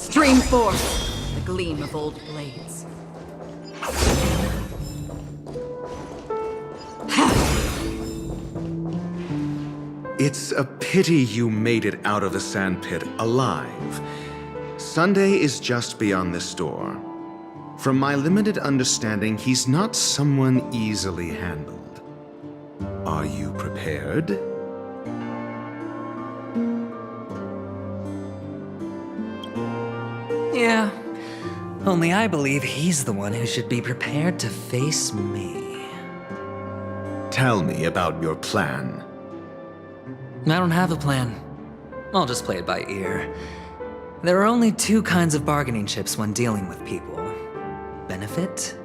Stream forth, the gleam of old blades. It's a pity you made it out of the sandpit alive. Sunday is just beyond this door. From my limited understanding, he's not someone easily handled. Are you prepared? Yeah. Only I believe he's the one who should be prepared to face me. Tell me about your plan. I don't have a plan. I'll just play it by ear. There are only two kinds of bargaining chips when dealing with people. Benefit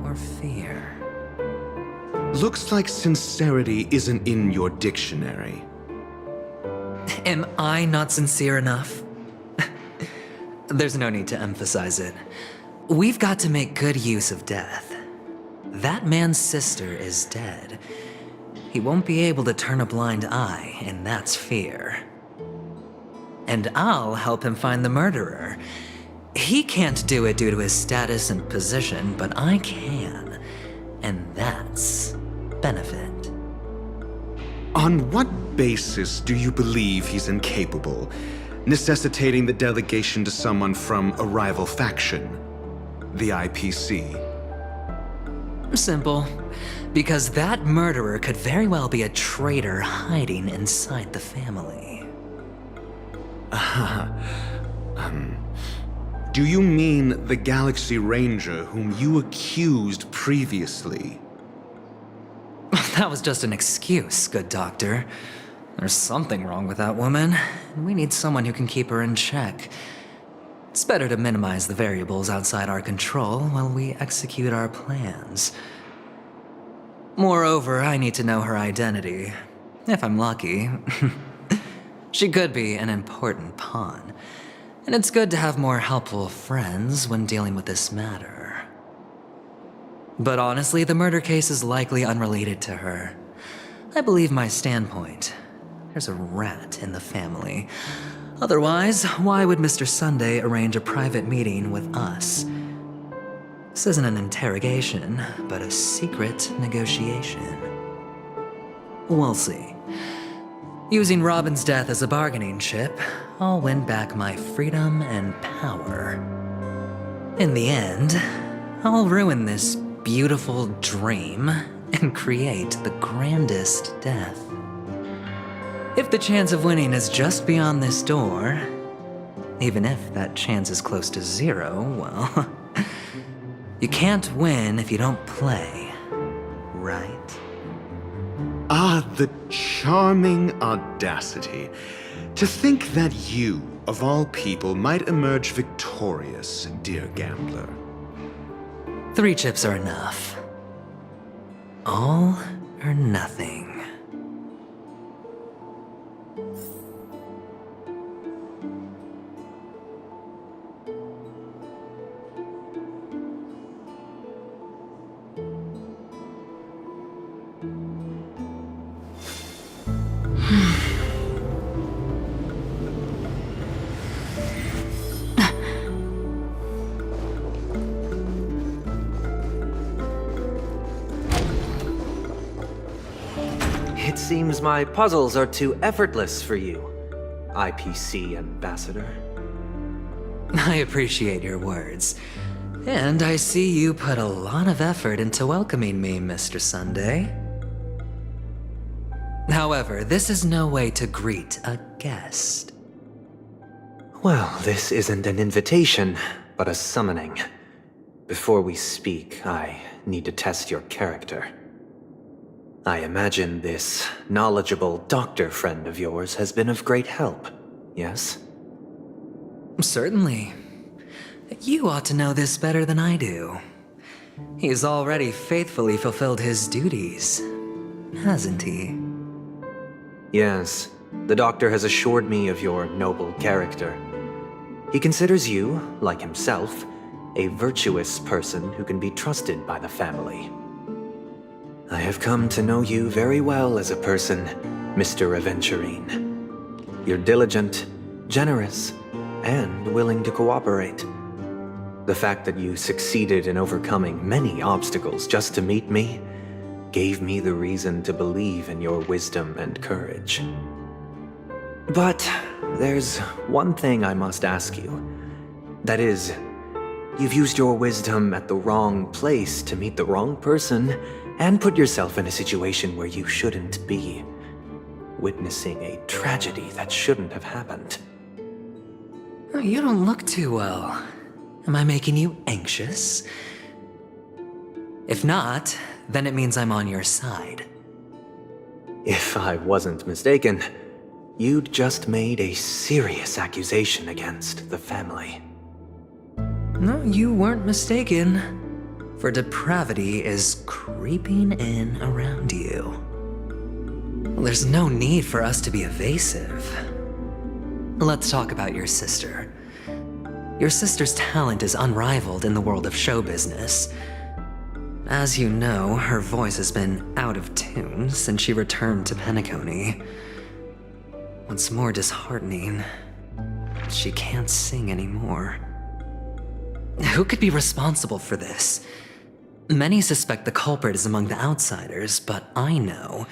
or fear. Looks like sincerity isn't in your dictionary. Am I not sincere enough? There's no need to emphasize it. We've got to make good use of death. That man's sister is dead. He won't be able to turn a blind eye, and that's fear. And I'll help him find the murderer. He can't do it due to his status and position, but I can. And that's benefit. On what basis do you believe he's incapable, necessitating the delegation to someone from a rival faction, the IPC? Simple. Because that murderer could very well be a traitor hiding inside the family. Do you mean the Galaxy Ranger whom you accused previously? That was just an excuse, good doctor. There's something wrong with that woman, and we need someone who can keep her in check. It's better to minimize the variables outside our control while we execute our plans. Moreover, I need to know her identity. If I'm lucky. She could be an important pawn. And it's good to have more helpful friends when dealing with this matter. But honestly, the murder case is likely unrelated to her. I believe my standpoint. There's a rat in the family. Otherwise, why would Mr. Sunday arrange a private meeting with us? This isn't an interrogation, but a secret negotiation. We'll see. Using Robin's death as a bargaining chip, I'll win back my freedom and power. In the end, I'll ruin this beautiful dream and create the grandest death. If the chance of winning is just beyond this door, even if that chance is close to zero, well, you can't win if you don't play, right? Ah, the charming audacity. To think that you, of all people, might emerge victorious, dear gambler. 3 chips are enough. All or nothing. It seems my puzzles are too effortless for you, IPC Ambassador. I appreciate your words. And I see you put a lot of effort into welcoming me, Mr. Sunday. However, this is no way to greet a guest. Well, this isn't an invitation, but a summoning. Before we speak, I need to test your character. I imagine this knowledgeable doctor friend of yours has been of great help, yes? Certainly. You ought to know this better than I do. He's already faithfully fulfilled his duties, hasn't he? Yes, the doctor has assured me of your noble character. He considers you, like himself, a virtuous person who can be trusted by the family. I have come to know you very well as a person, Mr. Aventurine. You're diligent, generous, and willing to cooperate. The fact that you succeeded in overcoming many obstacles just to meet me gave me the reason to believe in your wisdom and courage. But there's one thing I must ask you. That is, you've used your wisdom at the wrong place to meet the wrong person and put yourself in a situation where you shouldn't be, witnessing a tragedy that shouldn't have happened. You don't look too well. Am I making you anxious? If not, then it means I'm on your side. If I wasn't mistaken, you'd just made a serious accusation against the family. No, you weren't mistaken. For depravity is creeping in around you. There's no need for us to be evasive. Let's talk about your sister. Your sister's talent is unrivaled in the world of show business. As you know, her voice has been out of tune since she returned to Penacony. What's more disheartening, she can't sing anymore. Who could be responsible for this? Many suspect the culprit is among the outsiders, but I know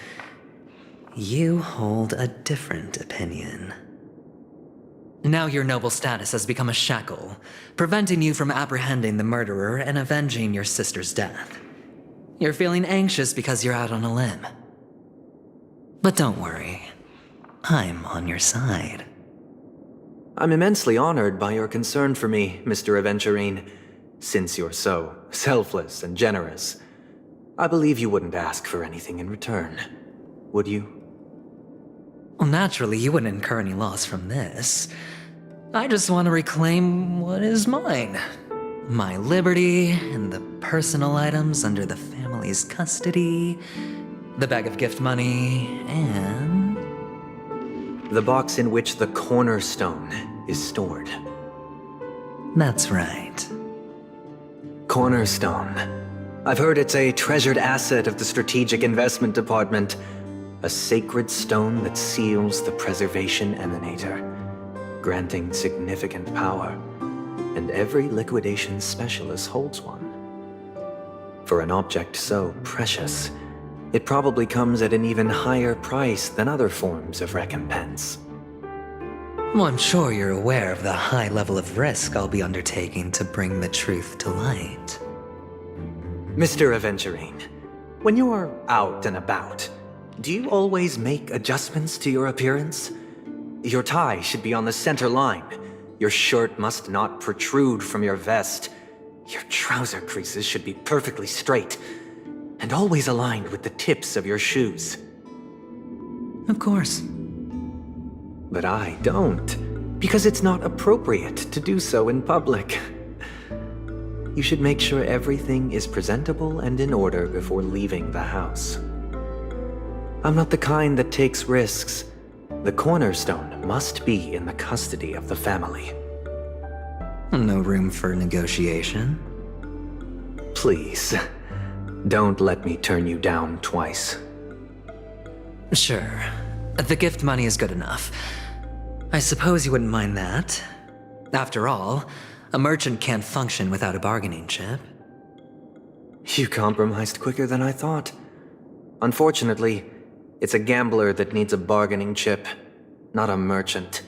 you hold a different opinion. Now your noble status has become a shackle, preventing you from apprehending the murderer and avenging your sister's death. You're feeling anxious because you're out on a limb. But don't worry, I'm on your side. I'm immensely honored by your concern for me, Mr. Aventurine. Since you're so selfless and generous, I believe you wouldn't ask for anything in return, would you? Well, naturally, you wouldn't incur any loss from this. I just want to reclaim what is mine. My liberty and the personal items under the family's custody, the bag of gift money, and the box in which the cornerstone is stored. That's right. Cornerstone. I've heard it's a treasured asset of the Strategic Investment Department. A sacred stone that seals the Preservation Emanator, granting significant power, and every liquidation specialist holds one. For an object so precious, it probably comes at an even higher price than other forms of recompense. Well, I'm sure you're aware of the high level of risk I'll be undertaking to bring the truth to light. Mr. Aventurine, when you're out and about, do you always make adjustments to your appearance? Your tie should be on the center line. Your shirt must not protrude from your vest. Your trouser creases should be perfectly straight, and always aligned with the tips of your shoes. Of course. But I don't, because it's not appropriate to do so in public. You should make sure everything is presentable and in order before leaving the house. I'm not the kind that takes risks. The cornerstone must be in the custody of the family. No room for negotiation. Please, don't let me turn you down twice. Sure. The gift money is good enough. I suppose you wouldn't mind that. After all, a merchant can't function without a bargaining chip. You compromised quicker than I thought. Unfortunately, it's a gambler that needs a bargaining chip, not a merchant.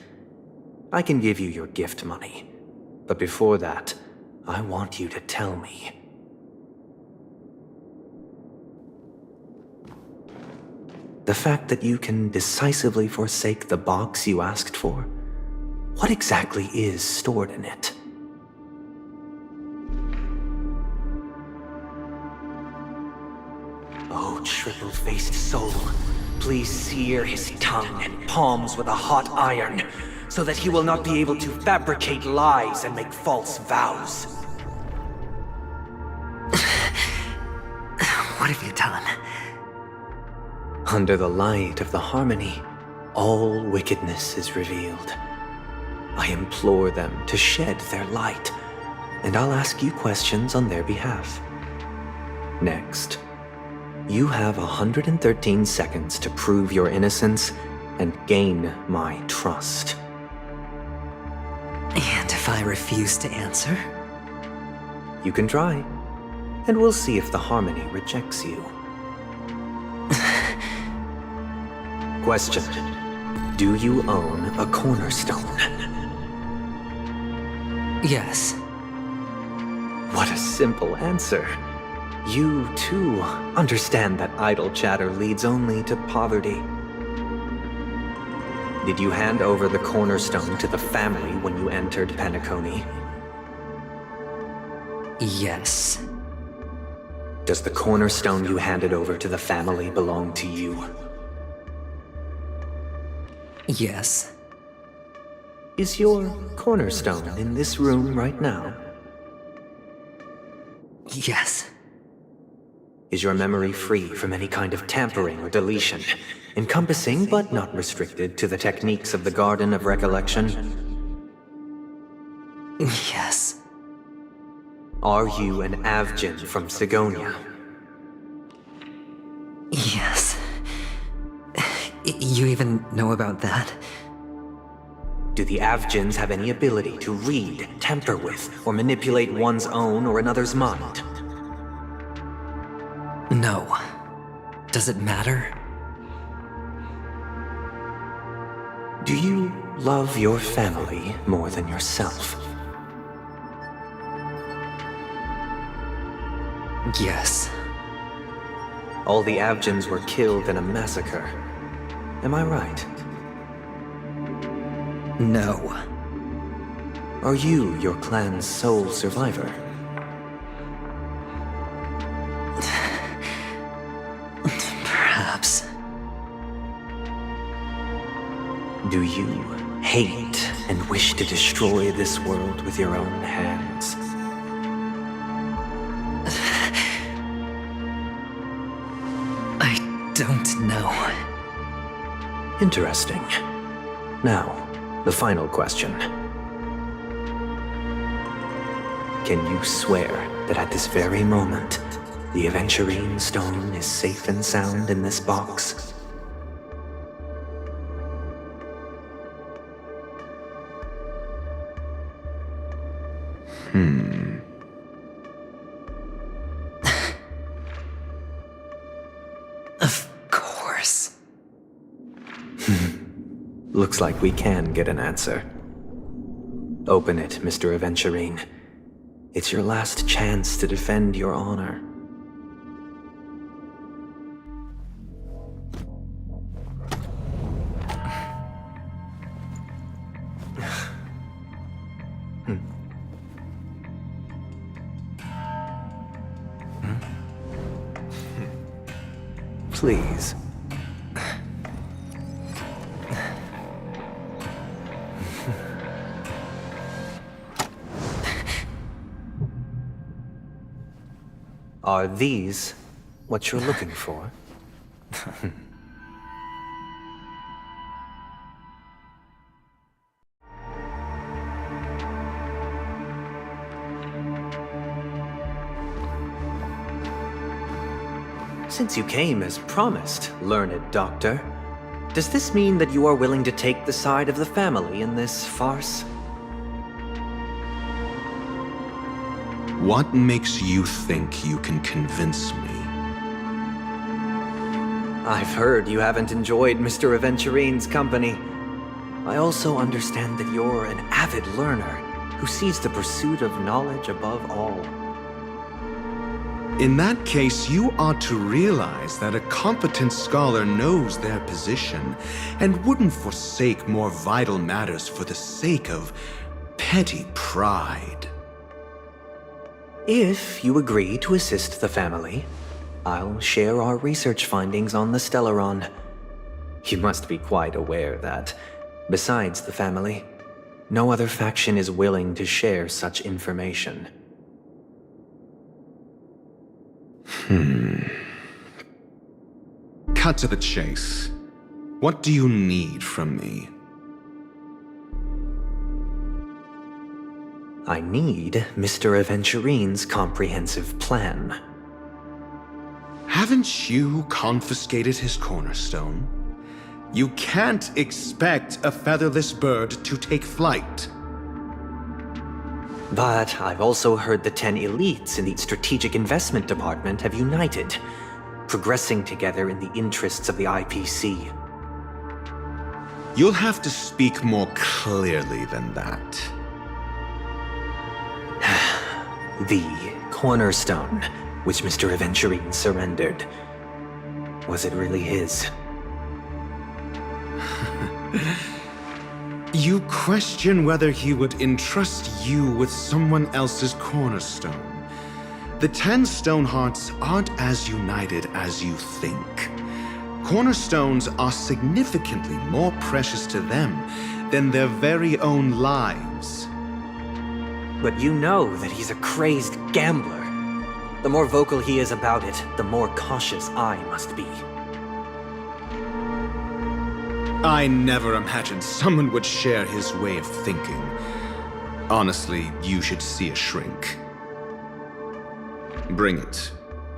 I can give you your gift money, but before that, I want you to tell me. The fact that you can decisively forsake the box you asked for, what exactly is stored in it? Oh, triple-faced soul, please sear his tongue and palms with a hot iron, so that he will not be able to fabricate lies and make false vows. What have you done? Under the light of the harmony, all wickedness is revealed. I implore them to shed their light, and I'll ask you questions on their behalf. Next, you have 113 seconds to prove your innocence and gain my trust. And if I refuse to answer? You can try, and we'll see if the Harmony rejects you. Question. Do you own a cornerstone? Yes. What a simple answer. You, too, understand that idle chatter leads only to poverty. Did you hand over the cornerstone to the family when you entered Penacony? Yes. Does the cornerstone you handed over to the family belong to you? Yes. Is your cornerstone in this room right now? Yes. Is your memory free from any kind of tampering or deletion, encompassing but not restricted to the techniques of the Garden of Recollection? Yes. Are you an Avgin from Sigonia? Yes. You even know about that? Do the Avgins have any ability to read, tamper with, or manipulate one's own or another's mind? No. Does it matter? Do you love your family more than yourself? Yes. All the Avgins were killed in a massacre. Am I right? No. Are you your clan's sole survivor? Perhaps. Do you hate and wish to destroy this world with your own hands? I don't know. Interesting. Now, the final question. Can you swear that at this very moment, the Aventurine Stone is safe and sound in this box? Of course. Looks like we can get an answer. Open it, Mr. Aventurine. It's your last chance to defend your honor. Please. Are these what you're looking for? Since you came as promised, learned doctor, does this mean that you are willing to take the side of the family in this farce? What makes you think you can convince me? I've heard you haven't enjoyed Mr. Aventurine's company. I also understand that you're an avid learner who sees the pursuit of knowledge above all. In that case, you ought to realize that a competent scholar knows their position and wouldn't forsake more vital matters for the sake of petty pride. If you agree to assist the family, I'll share our research findings on the Stellaron. You must be quite aware that, besides the family, no other faction is willing to share such information. Cut to the chase. What do you need from me? I need Mr. Aventurine's comprehensive plan. Haven't you confiscated his cornerstone? You can't expect a featherless bird to take flight. But I've also heard the 10 elites in the Strategic Investment Department have united, progressing together in the interests of the IPC. You'll have to speak more clearly than that. The cornerstone, which Mr. Aventurine surrendered. Was it really his? You question whether he would entrust you with someone else's cornerstone. The 10 Stonehearts aren't as united as you think. Cornerstones are significantly more precious to them than their very own lives. But you know that he's a crazed gambler. The more vocal he is about it, the more cautious I must be. I never imagined someone would share his way of thinking. Honestly, you should see a shrink. Bring it.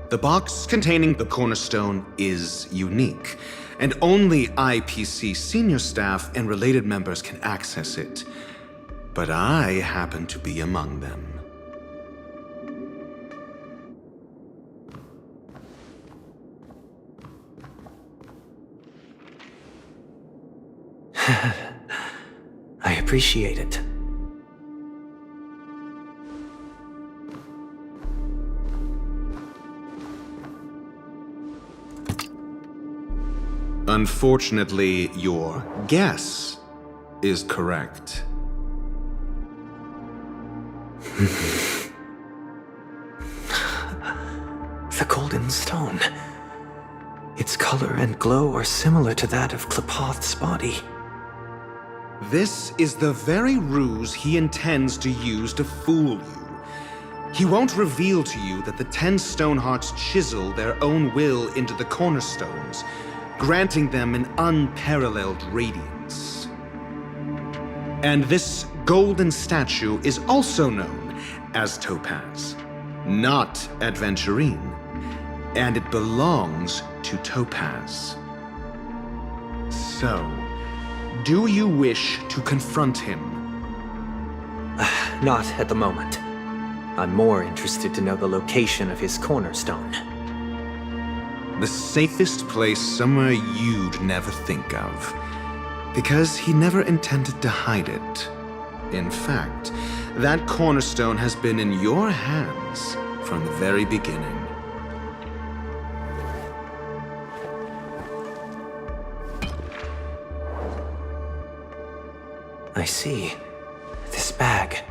The box containing the cornerstone is unique, and only IPC senior staff and related members can access it. But I happen to be among them. I appreciate it. Unfortunately, your guess is correct. The golden stone. Its color and glow are similar to that of Klepoth's body. This is the very ruse he intends to use to fool you. He won't reveal to you that the 10 Stonehearts chisel their own will into the cornerstones, granting them an unparalleled radiance. And this golden statue is also known as Topaz, not Aventurine, and it belongs to Topaz. So, do you wish to confront him? Not at the moment. I'm more interested to know the location of his cornerstone. The safest place somewhere you'd never think of. Because he never intended to hide it. In fact, that cornerstone has been in your hands from the very beginning. I see. This bag.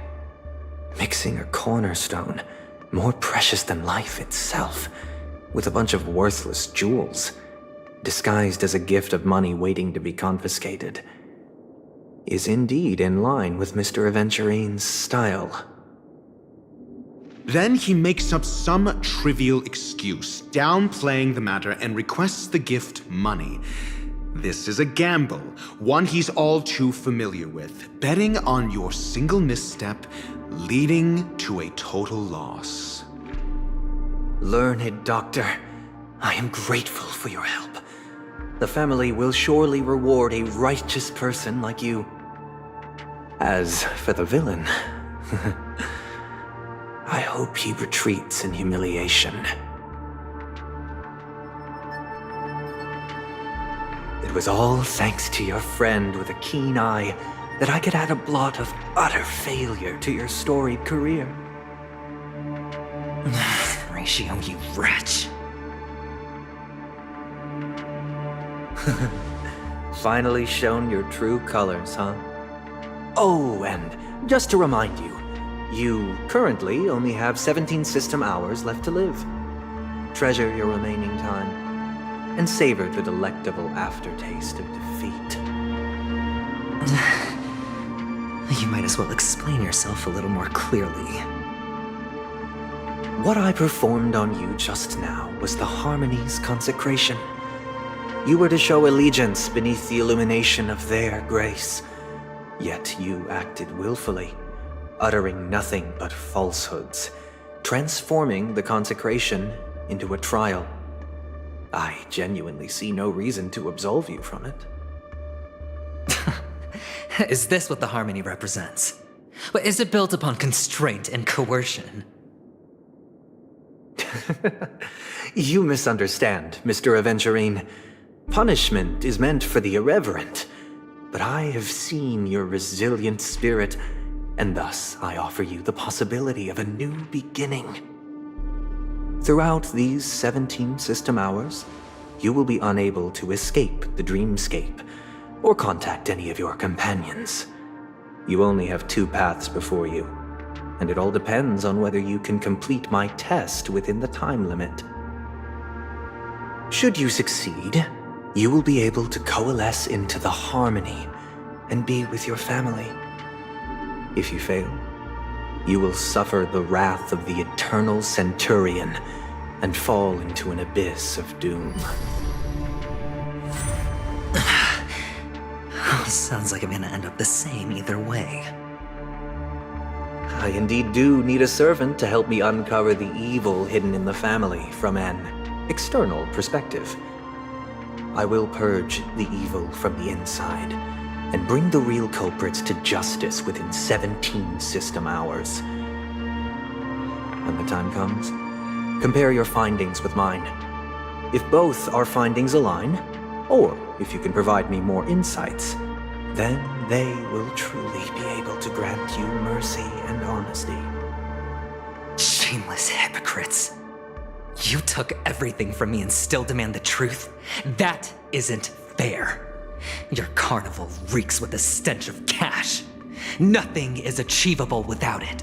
Mixing a cornerstone, more precious than life itself, with a bunch of worthless jewels, disguised as a gift of money waiting to be confiscated, is indeed in line with Mr. Aventurine's style. Then he makes up some trivial excuse, downplaying the matter and requests the gift money. This is a gamble, one he's all too familiar with, betting on your single misstep, leading to a total loss. Learned doctor, I am grateful for your help. The family will surely reward a righteous person like you. As for the villain, I hope he retreats in humiliation. It was all thanks to your friend with a keen eye that I could add a blot of utter failure to your storied career. Ratio, you wretch. Finally shown your true colors, huh? Oh, and just to remind you, you currently only have 17 system hours left to live. Treasure your remaining time, and savor the delectable aftertaste of defeat. You might as well explain yourself a little more clearly. What I performed on you just now was the Harmony's consecration. You were to show allegiance beneath the illumination of their grace. Yet you acted willfully, uttering nothing but falsehoods, transforming the consecration into a trial. I genuinely see no reason to absolve you from it. Is this what the Harmony represents? But is it built upon constraint and coercion? You misunderstand, Mr. Aventurine. Punishment is meant for the irreverent. But I have seen your resilient spirit, and thus I offer you the possibility of a new beginning. Throughout these 17 system hours, you will be unable to escape the dreamscape or contact any of your companions. You only have 2 paths before you, and it all depends on whether you can complete my test within the time limit. Should you succeed, you will be able to coalesce into the harmony and be with your family. If you fail, you will suffer the wrath of the eternal Centurion and fall into an abyss of doom. Sounds like I'm gonna end up the same either way. I indeed do need a servant to help me uncover the evil hidden in the family from an external perspective. I will purge the evil from the inside and bring the real culprits to justice within 17 system hours. When the time comes, compare your findings with mine. If both our findings align, or if you can provide me more insights, then they will truly be able to grant you mercy and honesty. Shameless hypocrites. You took everything from me and still demand the truth? That isn't fair. Your carnival reeks with the stench of cash. Nothing is achievable without it.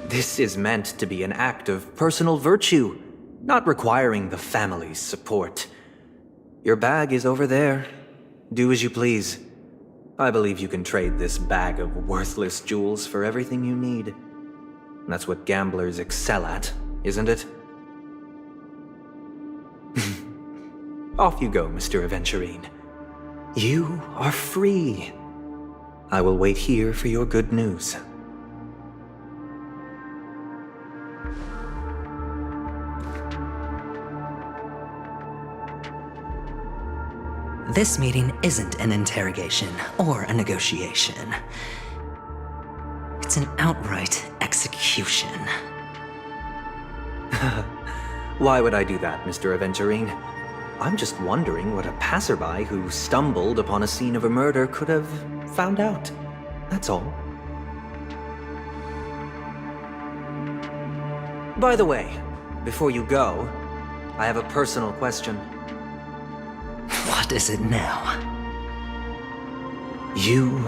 This is meant to be an act of personal virtue, not requiring the family's support. Your bag is over there. Do as you please. I believe you can trade this bag of worthless jewels for everything you need. That's what gamblers excel at, isn't it? Off you go, Mr. Aventurine. You are free. I will wait here for your good news. This meeting isn't an interrogation or a negotiation. It's an outright execution. Why would I do that, Mr. Aventurine? I'm just wondering what a passerby who stumbled upon a scene of a murder could have found out. That's all. By the way, before you go, I have a personal question. What is it now? Do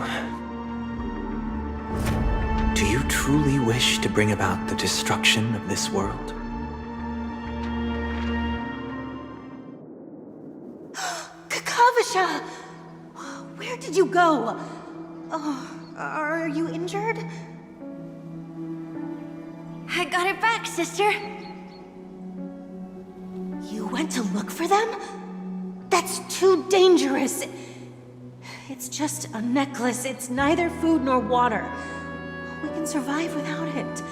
you truly wish to bring about the destruction of this world? Kakavasha! Where did you go? Oh, are you injured? I got it back, sister. You went to look for them? That's too dangerous. It's just a necklace. It's neither food nor water. We can survive without it.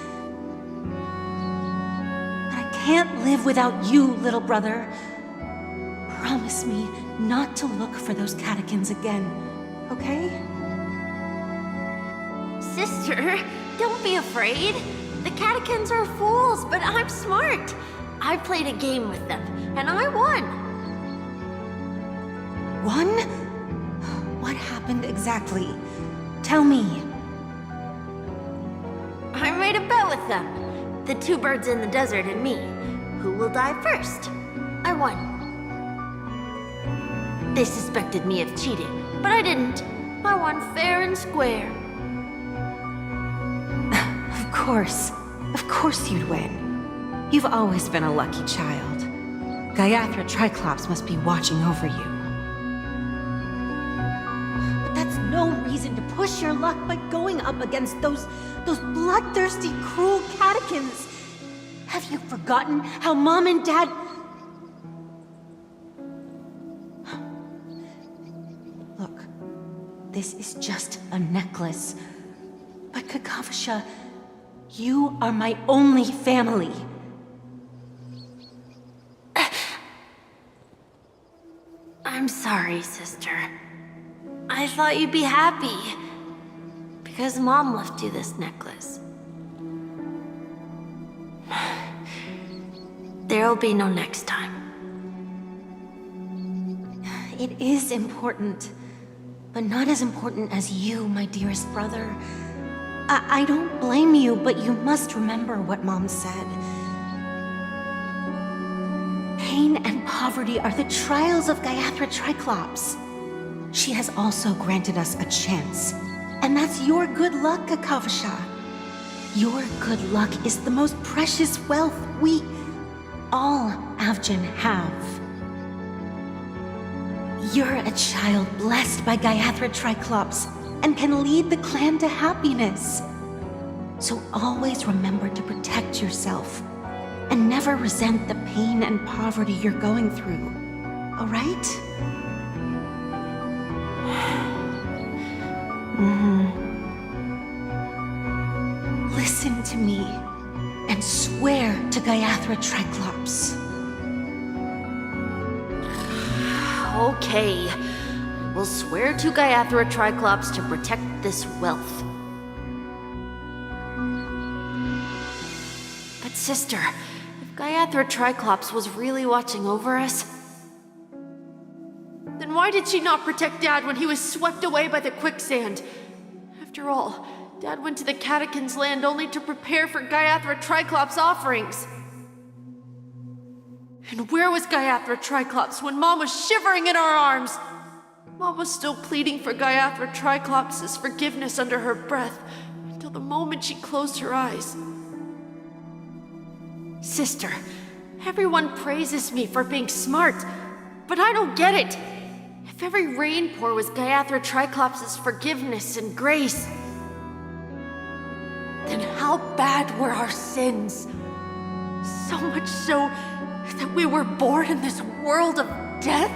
But I can't live without you, little brother. Promise me not to look for those catechins again, okay? Sister, don't be afraid. The catechins are fools, but I'm smart. I played a game with them, and I won. One? What happened exactly? Tell me. I made a bet with them. The 2 birds in the desert and me. Who will die first? I won. They suspected me of cheating, but I didn't. I won fair and square. Of course you'd win. You've always been a lucky child. Gayathra Triclops must be watching over you. But that's no reason to push your luck by going up against those bloodthirsty, cruel catechins. Have you forgotten how Mom and Dad... Look, this is just a necklace. But Kakavasha, you are my only family. I'm sorry, sister. I thought you'd be happy. because Mom left you this necklace. There'll be no next time. It is important, but not as important as you, my dearest brother. I don't blame you, but you must remember what Mom said. Pain and poverty are the trials of Gayatri Triclops. She has also granted us a chance, and that's your good luck, Akavasha. Your good luck is the most precious wealth we, all Avgin, have. You're a child blessed by Gayatri Triclops and can lead the clan to happiness. So always remember to protect yourself and never resent the pain and poverty you're going through, all right? Listen to me and swear to Gayatri Triclops. Okay. We'll swear to Gayatri Triclops to protect this wealth. But sister, if Gayatri Triclops was really watching over us, then why did she not protect Dad when he was swept away by the quicksand? After all, Dad went to the Catechins' land only to prepare for Gayatri Triclops' offerings. And where was Gayatri Triclops when Mom was shivering in our arms? Mom was still pleading for Gayatri Triclops' forgiveness under her breath until the moment she closed her eyes. Sister, everyone praises me for being smart, but I don't get it. If every rain pour was Gayatri Triclops' forgiveness and grace, then how bad were our sins? So much so that we were born in this world of death?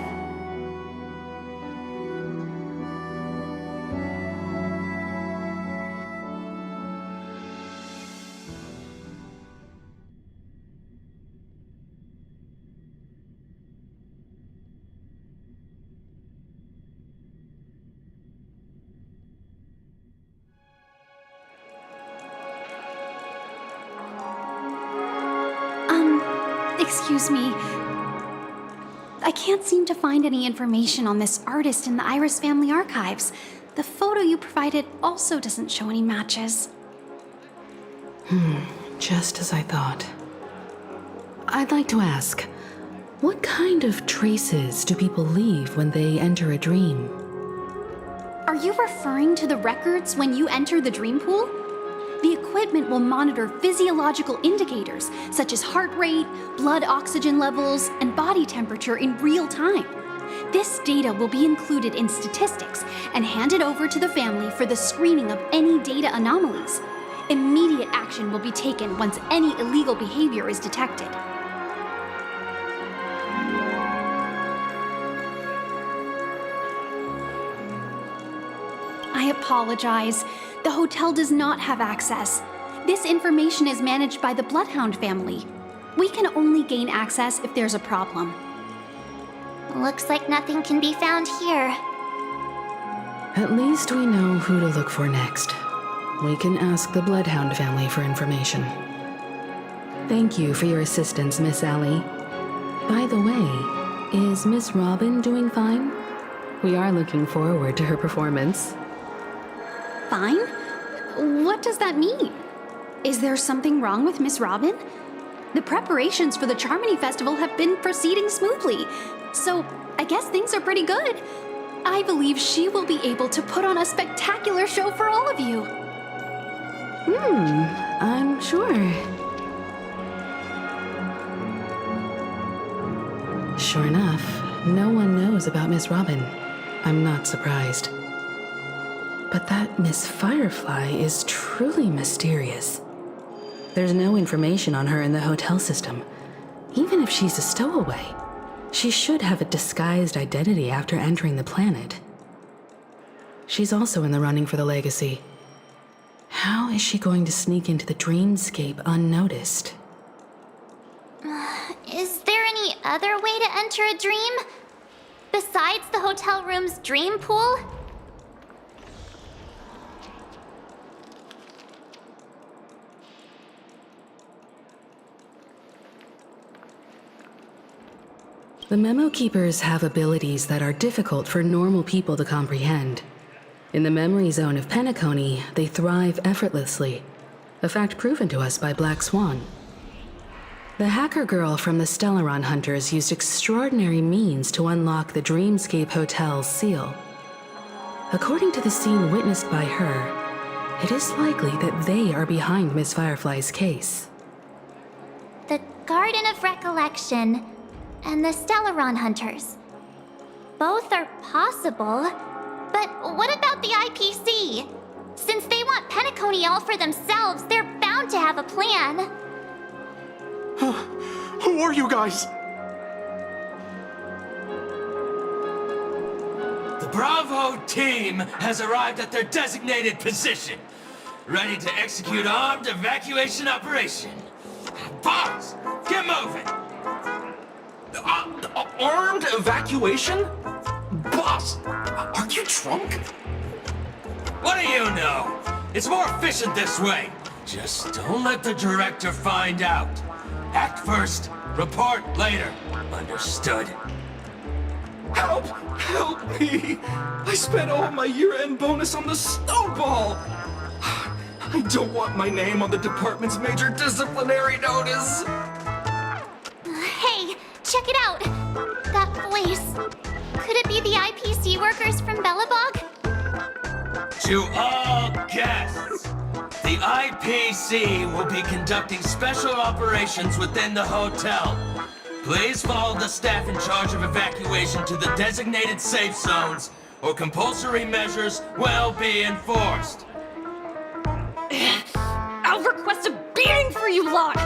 Excuse me. I can't seem to find any information on this artist in the Iris family archives. The photo you provided also doesn't show any matches. Just as I thought. I'd like to ask, what kind of traces do people leave when they enter a dream? Are you referring to the records when you enter the dream pool? The equipment will monitor physiological indicators such as heart rate, blood oxygen levels, and body temperature in real time. This data will be included in statistics and handed over to the family for the screening of any data anomalies. Immediate action will be taken once any illegal behavior is detected. I apologize. The hotel does not have access. This information is managed by the Bloodhound family. We can only gain access if there's a problem. Looks like nothing can be found here. At least we know who to look for next. We can ask the Bloodhound family for information. Thank you for your assistance, Miss Allie. By the way, is Miss Robin doing fine? We are looking forward to her performance. Fine? What does that mean? Is there something wrong with Miss Robin? The preparations for the Charmony Festival have been proceeding smoothly, so I guess things are pretty good. I believe she will be able to put on a spectacular show for all of you. I'm sure. Sure enough, no one knows about Miss Robin. I'm not surprised. But that Miss Firefly is truly mysterious. There's no information on her in the hotel system. Even if she's a stowaway, she should have a disguised identity after entering the planet. She's also in the running for the legacy. How is she going to sneak into the dreamscape unnoticed? Is there any other way to enter a dream? Besides the hotel room's dream pool? The Memo Keepers have abilities that are difficult for normal people to comprehend. In the memory zone of Penacony, they thrive effortlessly, a fact proven to us by Black Swan. The hacker girl from the Stellaron Hunters used extraordinary means to unlock the Dreamscape Hotel's seal. According to the scene witnessed by her, it is likely that they are behind Miss Firefly's case. The Garden of Recollection and the Stellaron Hunters. Both are possible, but what about the IPC? Since they want Penacony all for themselves, they're bound to have a plan. Who are you guys? The Bravo team has arrived at their designated position, ready to execute armed evacuation operation. Boss, get moving! Armed evacuation? Boss, are you drunk? What do you know? It's more efficient this way. Just don't let the director find out. Act first, report later. Understood? Help! Help me! I spent all my year-end bonus on the snowball! I don't want my name on the department's major disciplinary notice! Hey, check it out! That voice. Could it be the IPC workers from Bellabog? To all guests, the IPC will be conducting special operations within the hotel. Please follow the staff in charge of evacuation to the designated safe zones, or compulsory measures will be enforced. I'll request a beating for you lot!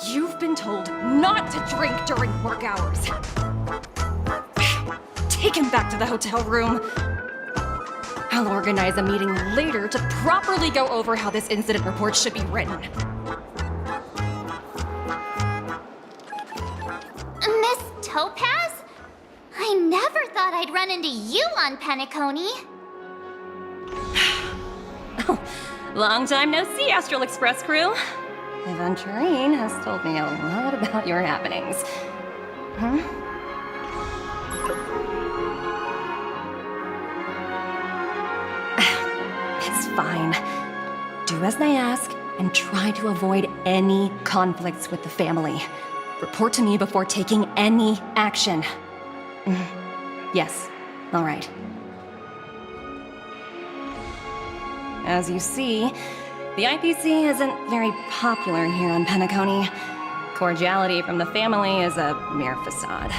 You've been told not to drink during work hours. Take him back to the hotel room. I'll organize a meeting later to properly go over how this incident report should be written. Miss Topaz? I never thought I'd run into you on Penacony. Long time no see, Astral Express crew. Aventurine has told me a lot about your happenings. Huh? It's fine. Do as they ask and try to avoid any conflicts with the family. Report to me before taking any action. Yes, all right. As you see, the IPC isn't very popular here on Penacony. Cordiality from the family is a mere facade.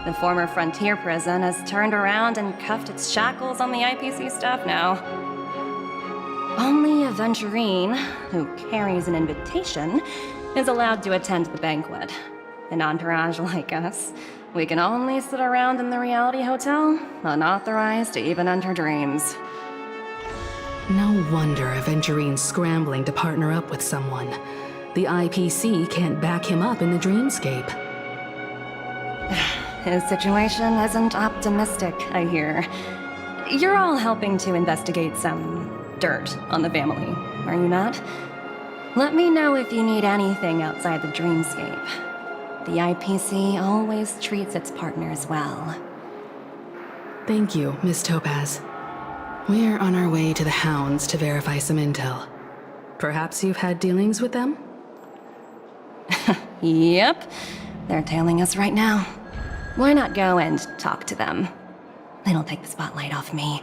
The former frontier prison has turned around and cuffed its shackles on the IPC staff now. Only Aventurine, who carries an invitation, is allowed to attend the banquet. An entourage like us, we can only sit around in the reality hotel, unauthorized to even enter dreams. No wonder Aventurine's scrambling to partner up with someone. The IPC can't back him up in the dreamscape. His situation isn't optimistic, I hear. You're all helping to investigate some dirt on the family, are you not? Let me know if you need anything outside the dreamscape. The IPC always treats its partners well. Thank you, Miss Topaz. We're on our way to the Hounds to verify some intel. Perhaps you've had dealings with them? Yep. They're tailing us right now. Why not go and talk to them? It'll take the spotlight off me.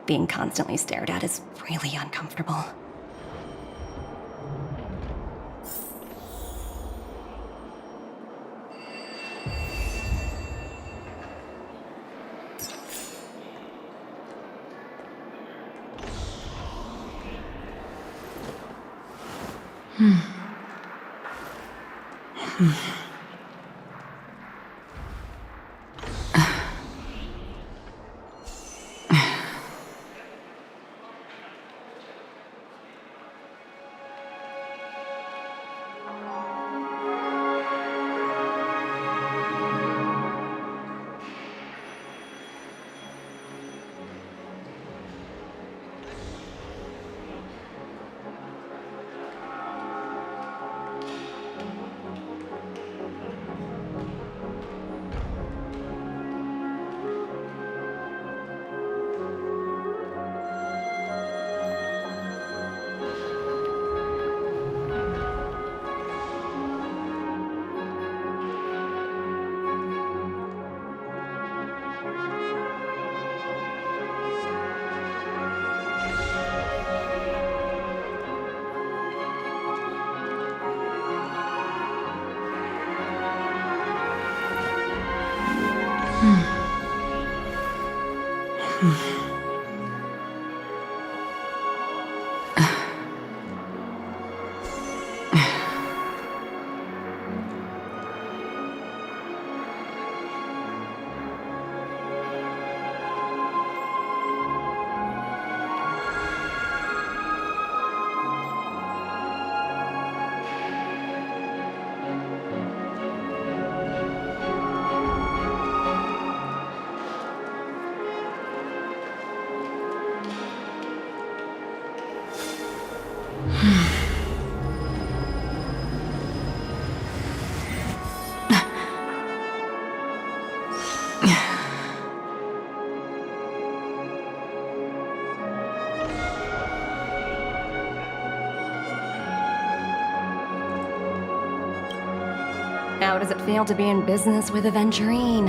Being constantly stared at is really uncomfortable. How does it feel to be in business with Aventurine?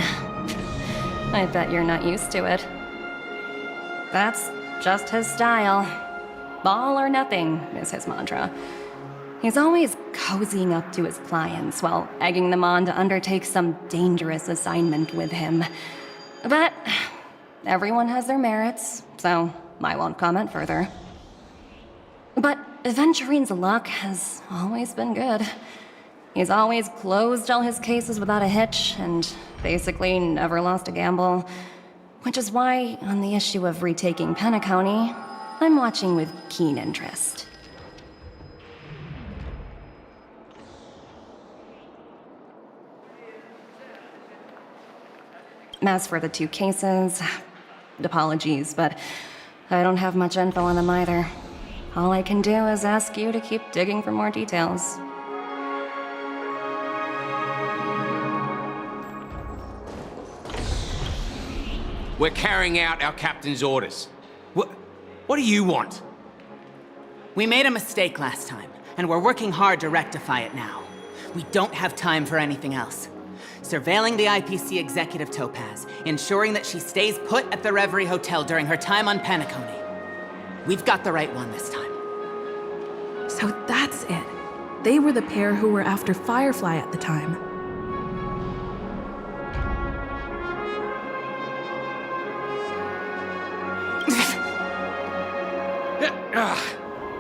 I bet you're not used to it. That's just his style. All or nothing is his mantra. He's always cozying up to his clients while egging them on to undertake some dangerous assignment with him. But everyone has their merits, so I won't comment further. But Aventurine's luck has always been good. He's always closed all his cases without a hitch, and basically never lost a gamble. Which is why, on the issue of retaking Penacony, I'm watching with keen interest. As for the 2 cases, apologies, but I don't have much info on them either. All I can do is ask you to keep digging for more details. We're carrying out our captain's orders. What do you want? We made a mistake last time, and we're working hard to rectify it now. We don't have time for anything else. Surveilling the IPC executive Topaz, ensuring that she stays put at the Reverie Hotel during her time on Penacony. We've got the right one this time. So that's it. They were the pair who were after Firefly at the time.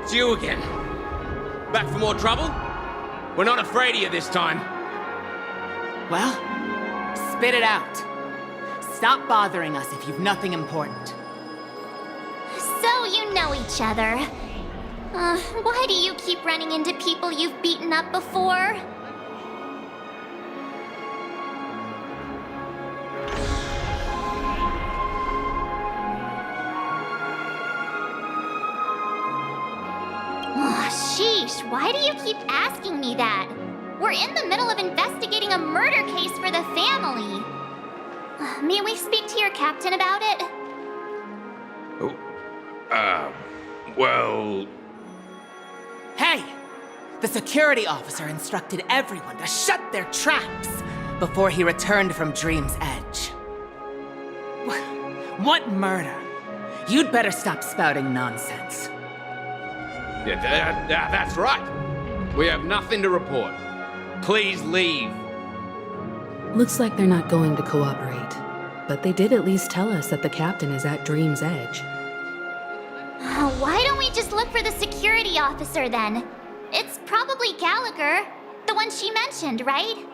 It's you again. Back for more trouble? We're not afraid of you this time. Well, spit it out. Stop bothering us if you've nothing important. So you know each other. Why do you keep running into people you've beaten up before? Sheesh, why do you keep asking me that? We're in the middle of investigating a murder case for the family. May we speak to your captain about it? Well... Hey! The security officer instructed everyone to shut their traps before he returned from Dream's Edge. What murder? You'd better stop spouting nonsense. Yeah, that's right. We have nothing to report. Please leave. Looks like they're not going to cooperate. But they did at least tell us that the captain is at Dream's Edge. Why don't we just look for the security officer then? It's probably Gallagher, the one she mentioned, right?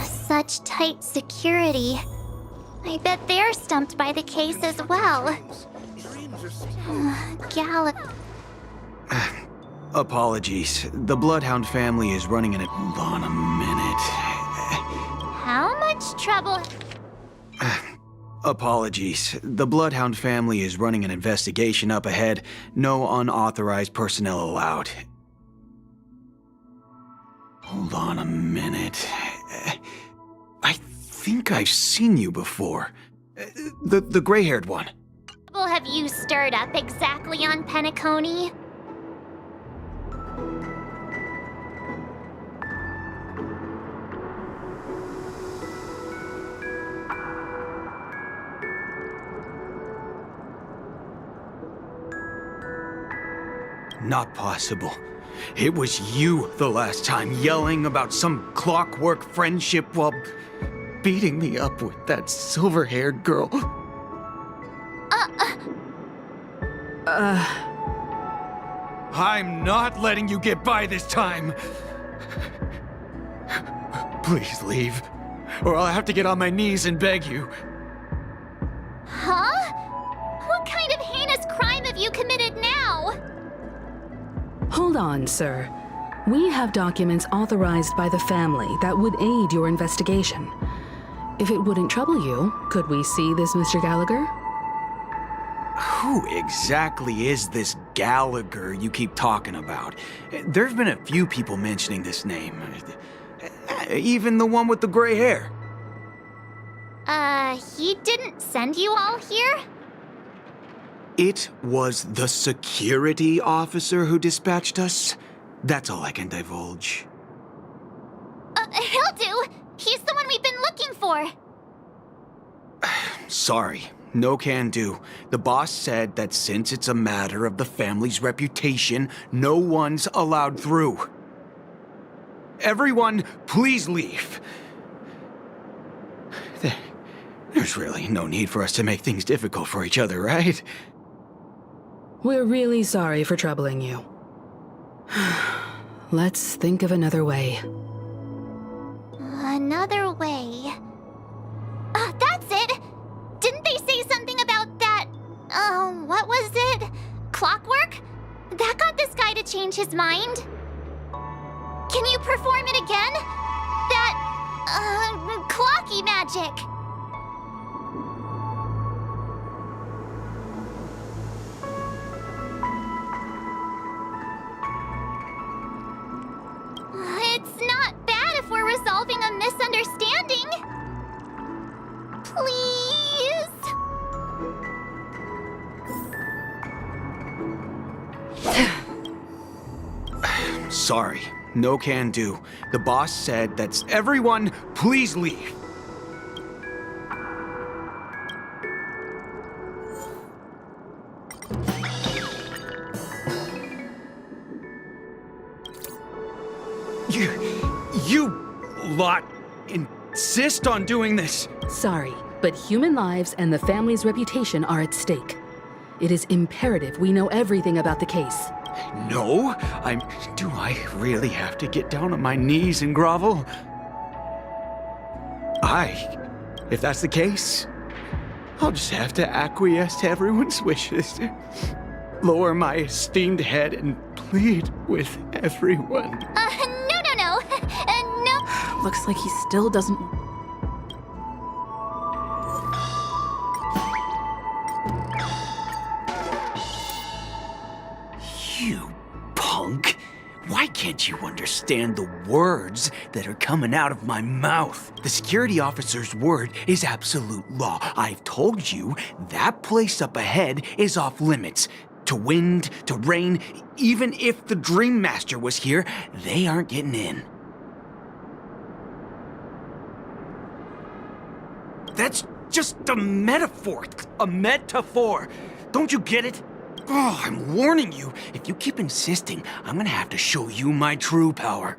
Such tight security. I bet they're stumped by the case as well. Gallagher. Apologies. The Bloodhound family is running an... Hold on a minute. How much trouble? Apologies. The Bloodhound family is running an investigation up ahead. No unauthorized personnel allowed. Hold on a minute. I think I've seen you before. The gray-haired one. What have you stirred up exactly on Penacony? Not possible. It was you the last time, yelling about some clockwork friendship while beating me up with that silver-haired girl. I'm not letting you get by this time. Please leave, or I'll have to get on my knees and beg you. Huh? What kind of heinous crime have you committed now? Hold on, sir. We have documents authorized by the family that would aid your investigation. If it wouldn't trouble you, could we see this Mr. Gallagher? Who exactly is this Gallagher you keep talking about? There's been a few people mentioning this name. Even the one with the gray hair. He didn't send you all here? It was the security officer who dispatched us. That's all I can divulge. He'll do. He's the one we've been looking for. Sorry, no can do. The boss said that since it's a matter of the family's reputation, no one's allowed through. Everyone, please leave. There's really no need for us to make things difficult for each other, right? We're really sorry for troubling you. Let's think of another way. Another way. That's it! Didn't they say something about that? What was it? Clockwork? That got this guy to change his mind. Can you perform it again? That, clocky magic. It's not bad if we're resolving a misunderstanding. Please? Sorry, no can do. The boss said that's everyone, please leave. You lot insist on doing this. Sorry, but human lives and the family's reputation are at stake. It is imperative we know everything about the case. No, do I really have to get down on my knees and grovel? If that's the case, I'll just have to acquiesce to everyone's wishes. Lower my esteemed head and plead with everyone. No. Looks like he still doesn't... You punk! Why can't you understand the words that are coming out of my mouth? The security officer's word is absolute law. I've told you that place up ahead is off limits. To wind, to rain, even if the Dream Master was here, they aren't getting in. That's just a metaphor. A metaphor. Don't you get it? Oh, I'm warning you. If you keep insisting, I'm gonna have to show you my true power.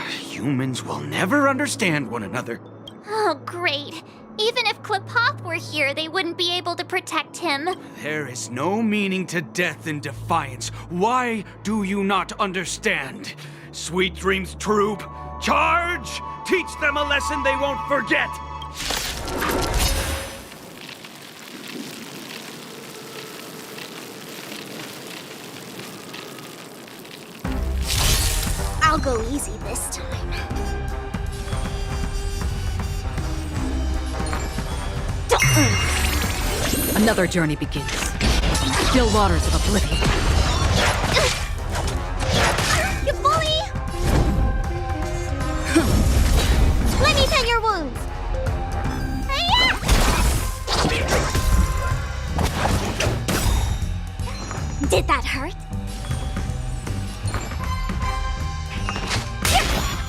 Humans will never understand one another. Oh, great. Even if Klipoth were here, they wouldn't be able to protect him. There is no meaning to death and defiance. Why do you not understand? Sweet Dreams Troop, charge! Teach them a lesson they won't forget! I'll go easy this time. Another journey begins. Still waters of oblivion. You bully! Let me tend your wounds. Did that hurt?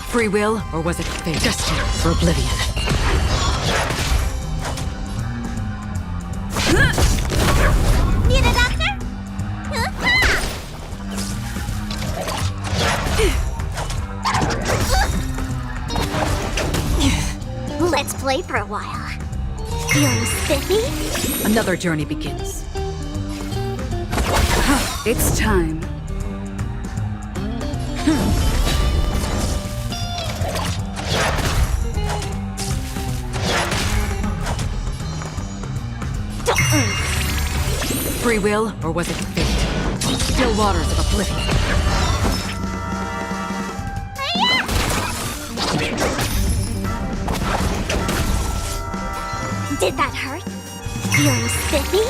Free will, or was it fate? Destined for oblivion. Need a doctor? Let's play for a while. Feeling spiffy? Another journey begins. It's time. Free will, or was it fate? Still waters of oblivion. Did that hurt? Feeling spiffy?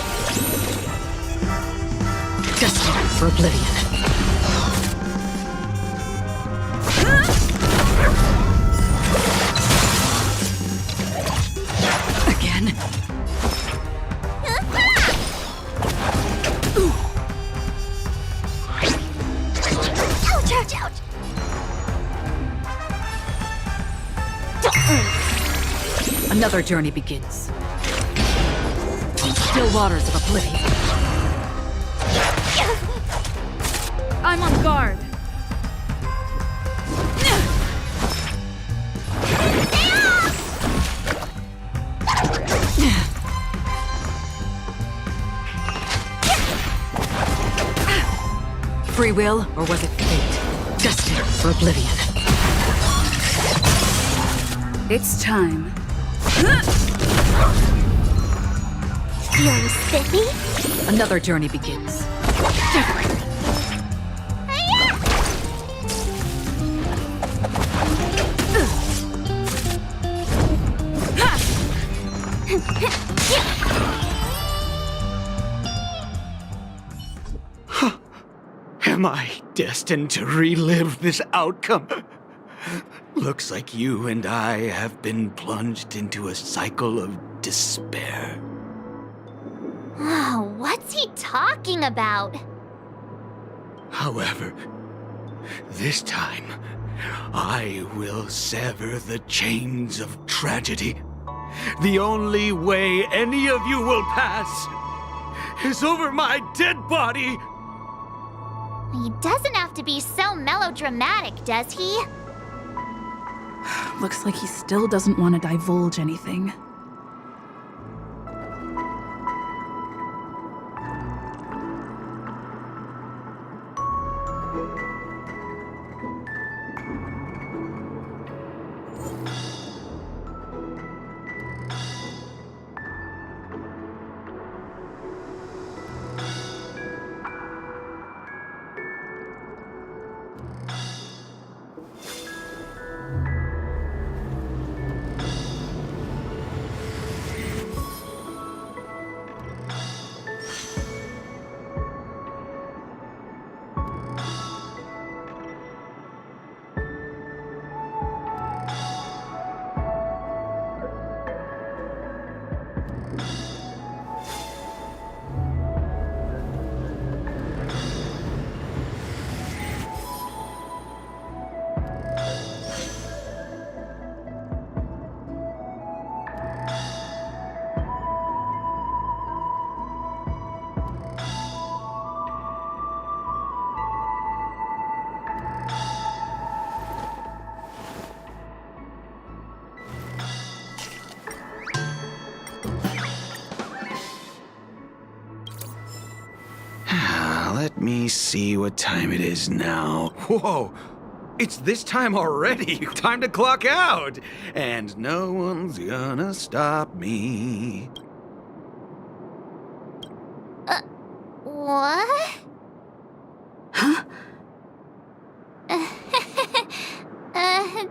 Destined for oblivion. Again? Ouch, ouch, ouch! Another journey begins. On still waters of oblivion. I'm on guard. Free will, or was it fate? Destined for oblivion. It's time. Feeling spiffy? Another journey begins. Am I destined to relive this outcome? Looks like you and I have been plunged into a cycle of despair. Oh, what's he talking about? However, this time, I will sever the chains of tragedy. The only way any of you will pass is over my dead body! He doesn't have to be so melodramatic, does he? Looks like he still doesn't want to divulge anything. Let me see what time it is now. Whoa! It's this time already! Time to clock out! And no one's gonna stop me. What? Huh?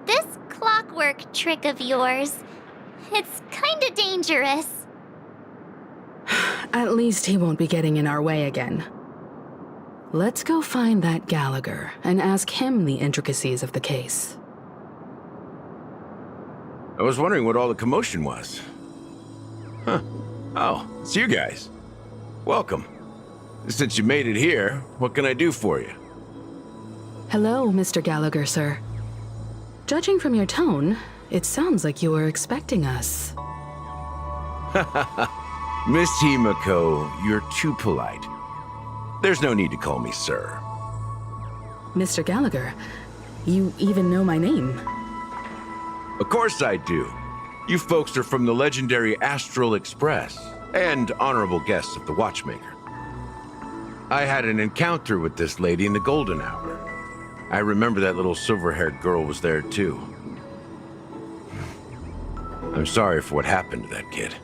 This clockwork trick of yours, it's kinda dangerous. At least he won't be getting in our way again. Let's go find that Gallagher and ask him the intricacies of the case. I was wondering what all the commotion was. Huh. Oh, it's you guys. Welcome. Since you made it here, what can I do for you? Hello, Mr. Gallagher, sir. Judging from your tone, it sounds like you were expecting us. Miss Himiko, you're too polite. There's no need to call me sir. Mr. Gallagher, you even know my name. Of course I do. You folks are from the legendary Astral Express and honorable guests of the Watchmaker. I had an encounter with this lady in the Golden Hour. I remember that little silver-haired girl was there too. I'm sorry for what happened to that kid.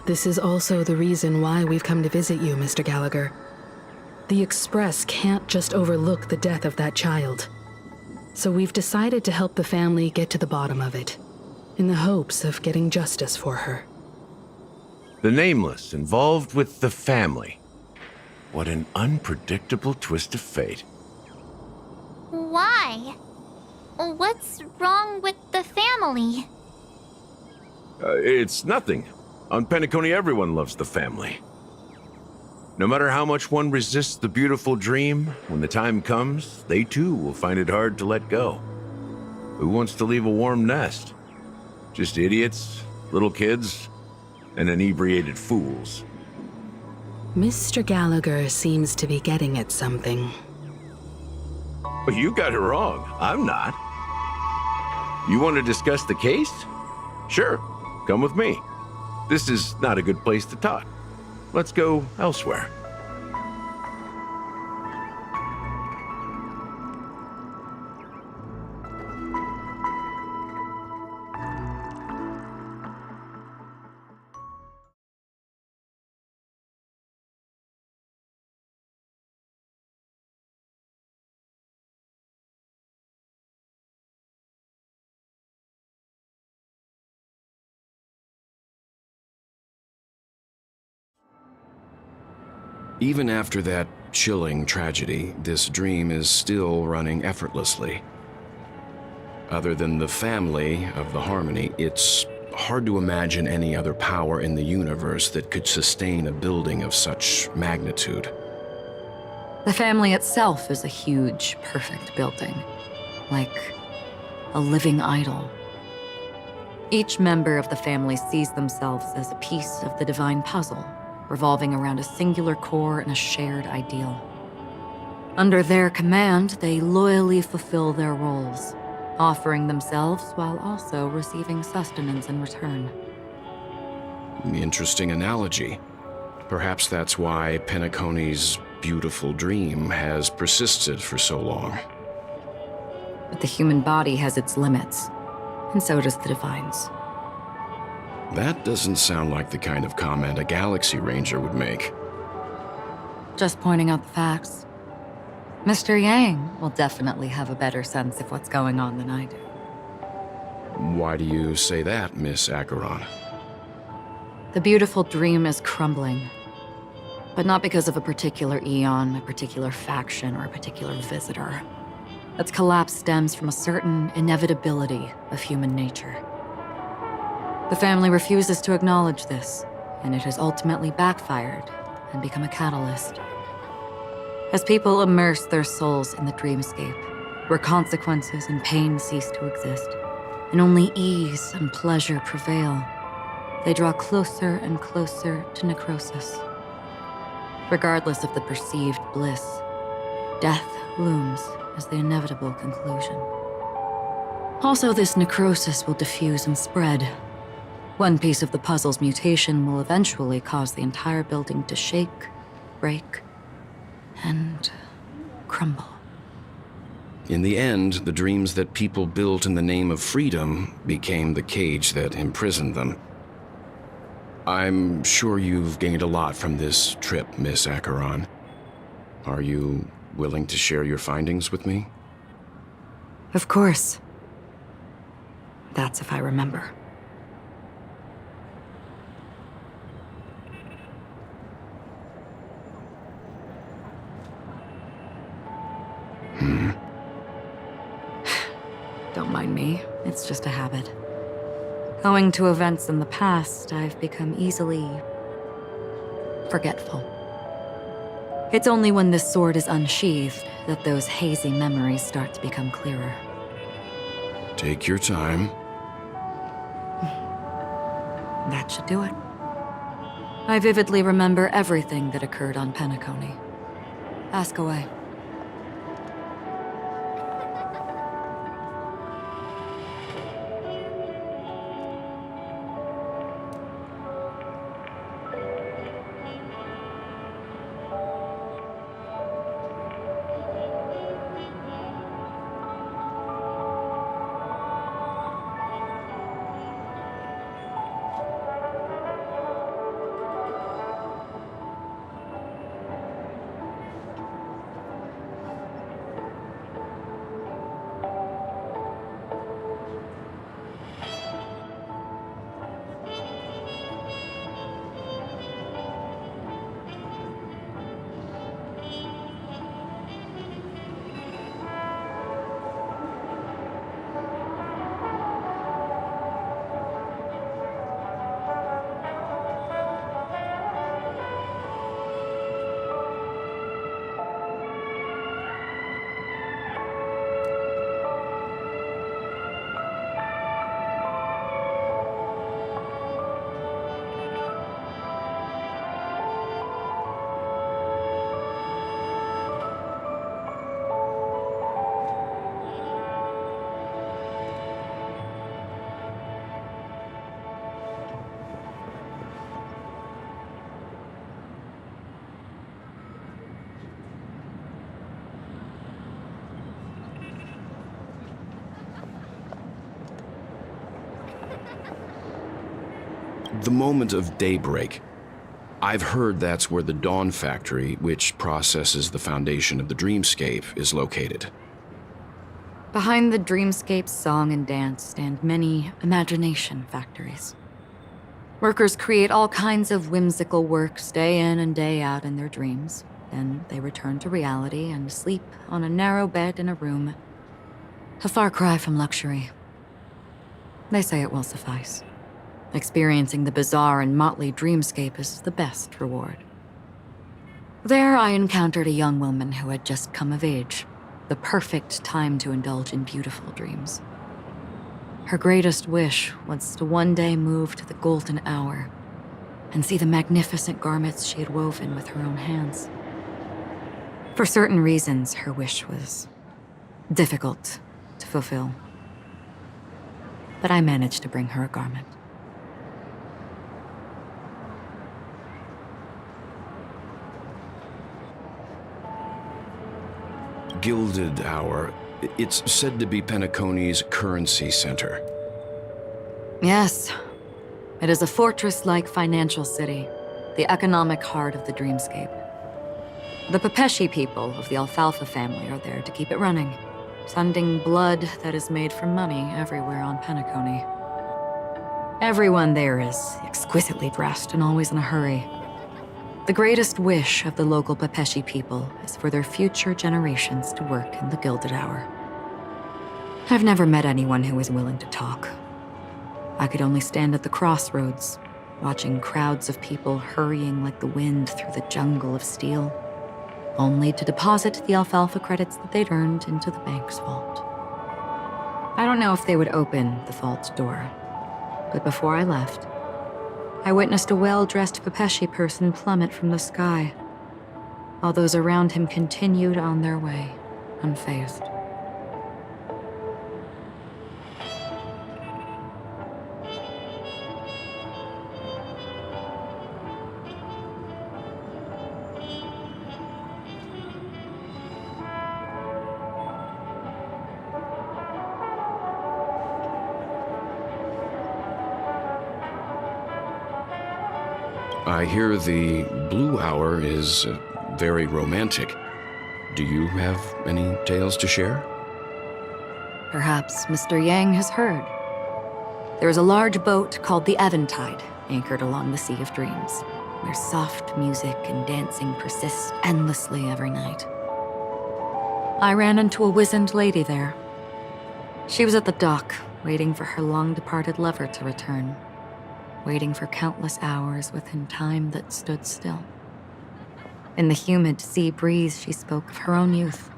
This is also the reason why we've come to visit you, Mr. Gallagher. The Express can't just overlook the death of that child. So we've decided to help the family get to the bottom of it, in the hopes of getting justice for her. The Nameless involved with the family. What an unpredictable twist of fate. Why? What's wrong with the family? It's nothing. On Penacony, everyone loves the family. No matter how much one resists the beautiful dream, when the time comes, they too will find it hard to let go. Who wants to leave a warm nest? Just idiots, little kids, and inebriated fools. Mr. Gallagher seems to be getting at something. You got it wrong. I'm not. You want to discuss the case? Sure, come with me. This is not a good place to talk. Let's go elsewhere. Even after that chilling tragedy, this dream is still running effortlessly. Other than the family of the Harmony, it's hard to imagine any other power in the universe that could sustain a building of such magnitude. The family itself is a huge, perfect building, like a living idol. Each member of the family sees themselves as a piece of the divine puzzle, revolving around a singular core and a shared ideal. Under their command, they loyally fulfill their roles, offering themselves while also receiving sustenance in return. Interesting analogy. Perhaps that's why Penacony's beautiful dream has persisted for so long. But the human body has its limits, and so does the divine's. That doesn't sound like the kind of comment a Galaxy Ranger would make. Just pointing out the facts. Mr. Yang will definitely have a better sense of what's going on than I do. Why do you say that, Miss Acheron? The beautiful dream is crumbling. But not because of a particular eon, a particular faction, or a particular visitor. Its collapse stems from a certain inevitability of human nature. The family refuses to acknowledge this, and it has ultimately backfired and become a catalyst. As people immerse their souls in the dreamscape, where consequences and pain cease to exist, and only ease and pleasure prevail, they draw closer and closer to necrosis. Regardless of the perceived bliss, death looms as the inevitable conclusion. Also, this necrosis will diffuse and spread. One piece of the puzzle's mutation will eventually cause the entire building to shake, break, and crumble. In the end, the dreams that people built in the name of freedom became the cage that imprisoned them. I'm sure you've gained a lot from this trip, Miss Acheron. Are you willing to share your findings with me? Of course. That's if I remember. Don't mind me, it's just a habit. Owing to events in the past, I've become easily forgetful. It's only when this sword is unsheathed that those hazy memories start to become clearer. Take your time. That should do it. I vividly remember everything that occurred on Penacony. Ask away. The moment of daybreak. I've heard that's where the Dawn Factory, which processes the foundation of the dreamscape, is located. Behind the dreamscape's song and dance stand many imagination factories. Workers create all kinds of whimsical works day in and day out in their dreams. Then they return to reality and sleep on a narrow bed in a room. A far cry from luxury. They say it will suffice. Experiencing the bizarre and motley dreamscape is the best reward. There I encountered a young woman who had just come of age. The perfect time to indulge in beautiful dreams. Her greatest wish was to one day move to the golden hour and see the magnificent garments she had woven with her own hands. For certain reasons, her wish was difficult to fulfill. But I managed to bring her a garment. Gilded Hour. It's said to be Penacony's currency center. Yes. It is a fortress-like financial city, the economic heart of the dreamscape. The Pepeshi people of the Alfalfa family are there to keep it running, sending blood that is made from money everywhere on Penacony. Everyone there is exquisitely dressed and always in a hurry. The greatest wish of the local Pepeshi people is for their future generations to work in the Gilded Hour. I've never met anyone who is willing to talk. I could only stand at the crossroads, watching crowds of people hurrying like the wind through the jungle of steel, only to deposit the alfalfa credits that they'd earned into the bank's vault. I don't know if they would open the vault door, but before I left, I witnessed a well-dressed Pepeshi person plummet from the sky, while those around him continued on their way, unfazed. I hear the Blue Hour is very romantic. Do you have any tales to share? Perhaps Mr. Yang has heard. There is a large boat called the Eventide, anchored along the Sea of Dreams, where soft music and dancing persist endlessly every night. I ran into a wizened lady there. She was at the dock, waiting for her long-departed lover to return, waiting for countless hours within time that stood still. In the humid sea breeze, she spoke of her own youth.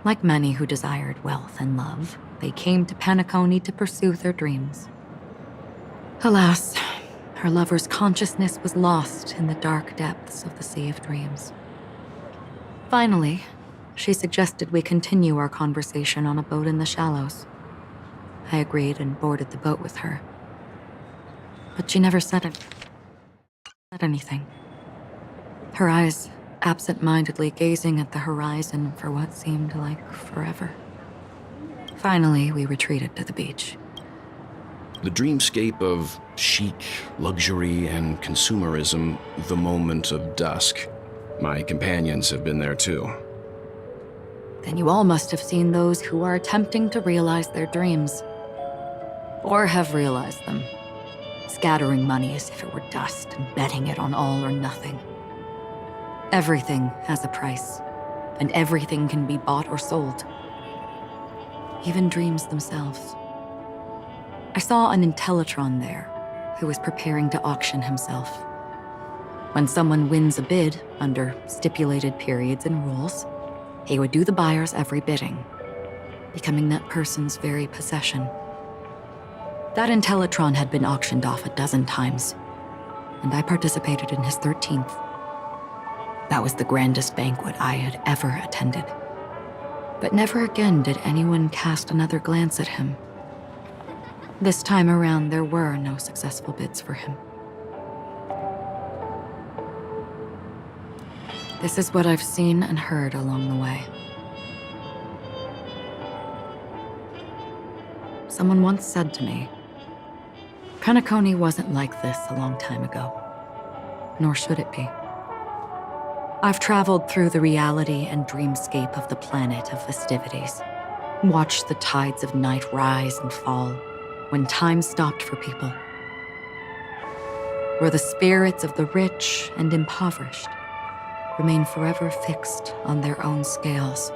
Like many who desired wealth and love, they came to Penacony to pursue their dreams. Alas, her lover's consciousness was lost in the dark depths of the Sea of Dreams. Finally, she suggested we continue our conversation on a boat in the shallows. I agreed and boarded the boat with her. But she never said anything. Her eyes absent-mindedly gazing at the horizon for what seemed like forever. Finally, we retreated to the beach. The dreamscape of chic, luxury, and consumerism, the moment of dusk. My companions have been there too. Then you all must have seen those who are attempting to realize their dreams. Or have realized them. Scattering money as if it were dust and betting it on all or nothing. Everything has a price, and everything can be bought or sold. Even dreams themselves. I saw an Intellitron there, who was preparing to auction himself. When someone wins a bid under stipulated periods and rules, he would do the buyer's every bidding, becoming that person's very possession. That Intellitron had been auctioned off 12 times, and I participated in his 13th. That was the grandest banquet I had ever attended. But never again did anyone cast another glance at him. This time around, there were no successful bids for him. This is what I've seen and heard along the way. Someone once said to me, Penacony wasn't like this a long time ago. Nor should it be. I've traveled through the reality and dreamscape of the planet of festivities. Watched the tides of night rise and fall when time stopped for people. Where the spirits of the rich and impoverished remain forever fixed on their own scales.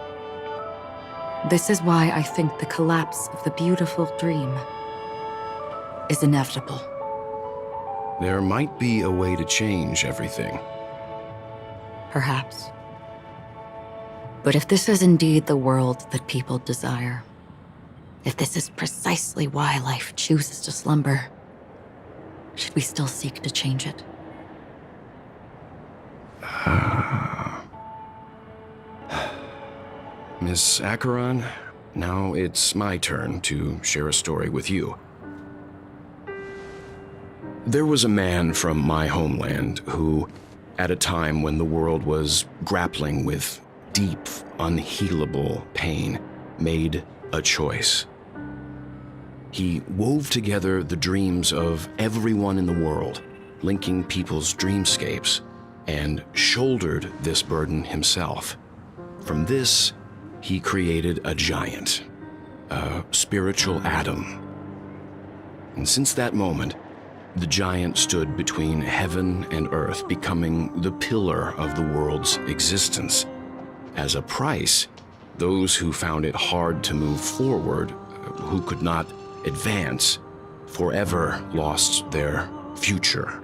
This is why I think the collapse of the beautiful dream is inevitable. There might be a way to change everything. Perhaps. But if this is indeed the world that people desire, if this is precisely why life chooses to slumber, should we still seek to change it? Miss Acheron, now it's my turn to share a story with you. There was a man from my homeland who, at a time when the world was grappling with deep, unhealable pain, made a choice. He wove together the dreams of everyone in the world, linking people's dreamscapes, and shouldered this burden himself. From this, he created a giant, a spiritual Adam. And since that moment, the giant stood between heaven and earth, becoming the pillar of the world's existence. As a price, those who found it hard to move forward, who could not advance, forever lost their future.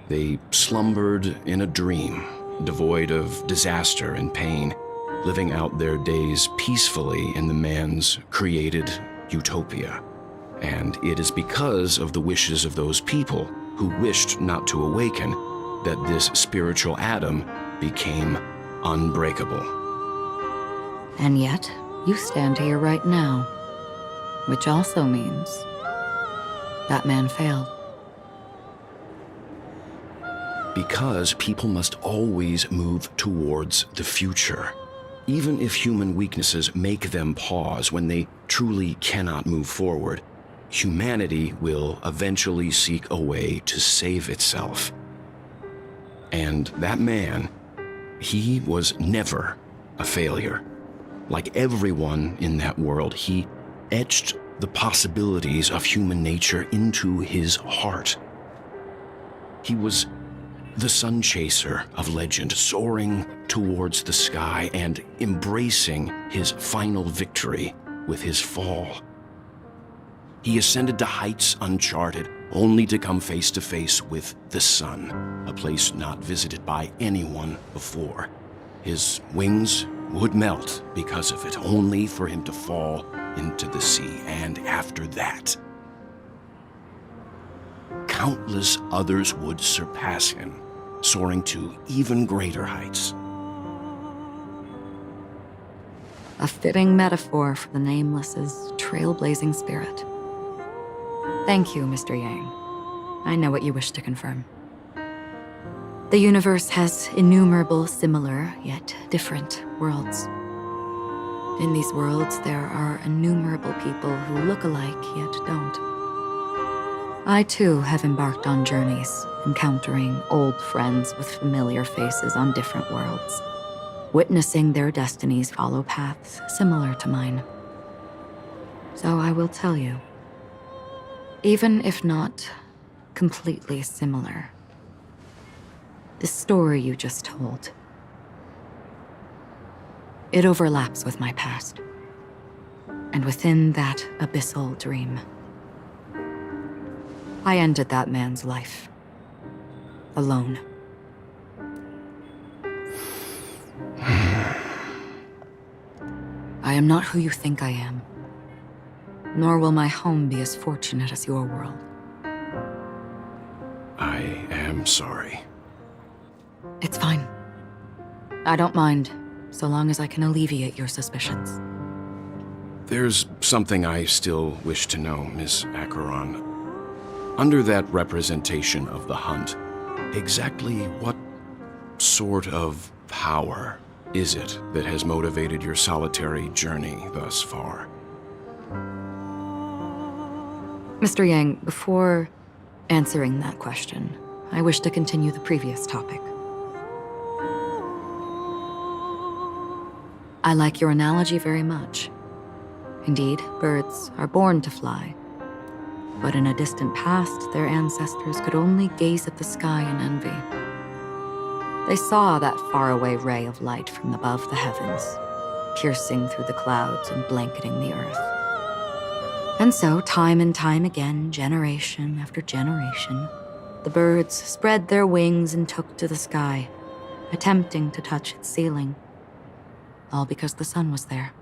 They slumbered in a dream, devoid of disaster and pain, living out their days peacefully in the man's created utopia. And it is because of the wishes of those people who wished not to awaken that this spiritual Adam became unbreakable. And yet, you stand here right now, which also means that man failed. Because people must always move towards the future. Even if human weaknesses make them pause when they truly cannot move forward, humanity will eventually seek a way to save itself. And that man, he was never a failure. Like everyone in that world, he etched the possibilities of human nature into his heart. He was the sun chaser of legend, soaring towards the sky and embracing his final victory with his fall. He ascended to heights uncharted, only to come face to face with the sun, a place not visited by anyone before. His wings would melt because of it, only for him to fall into the sea. And after that, countless others would surpass him, soaring to even greater heights. A fitting metaphor for the Nameless's trailblazing spirit. Thank you, Mr. Yang. I know what you wish to confirm. The universe has innumerable similar, yet different worlds. In these worlds, there are innumerable people who look alike, yet don't. I too have embarked on journeys, encountering old friends with familiar faces on different worlds, witnessing their destinies follow paths similar to mine. So I will tell you, even if not completely similar, the story you just told, it overlaps with my past, and within that abyssal dream, I ended that man's life. Alone. I am not who you think I am, nor will my home be as fortunate as your world. I am sorry. It's fine. I don't mind, so long as I can alleviate your suspicions. There's something I still wish to know, Miss Acheron. Under that representation of the hunt, exactly what sort of power is it that has motivated your solitary journey thus far? Mr. Yang, before answering that question, I wish to continue the previous topic. I like your analogy very much. Indeed, birds are born to fly. But in a distant past, their ancestors could only gaze at the sky in envy. They saw that faraway ray of light from above the heavens, piercing through the clouds and blanketing the earth. And so, time and time again, generation after generation, the birds spread their wings and took to the sky, attempting to touch its ceiling. All because the sun was there.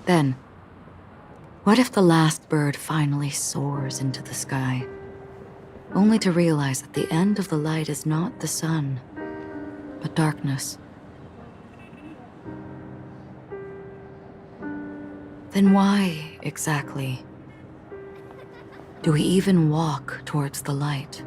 Then, what if the last bird finally soars into the sky, only to realize that the end of the light is not the sun, but darkness? Then why, exactly, do we even walk towards the light?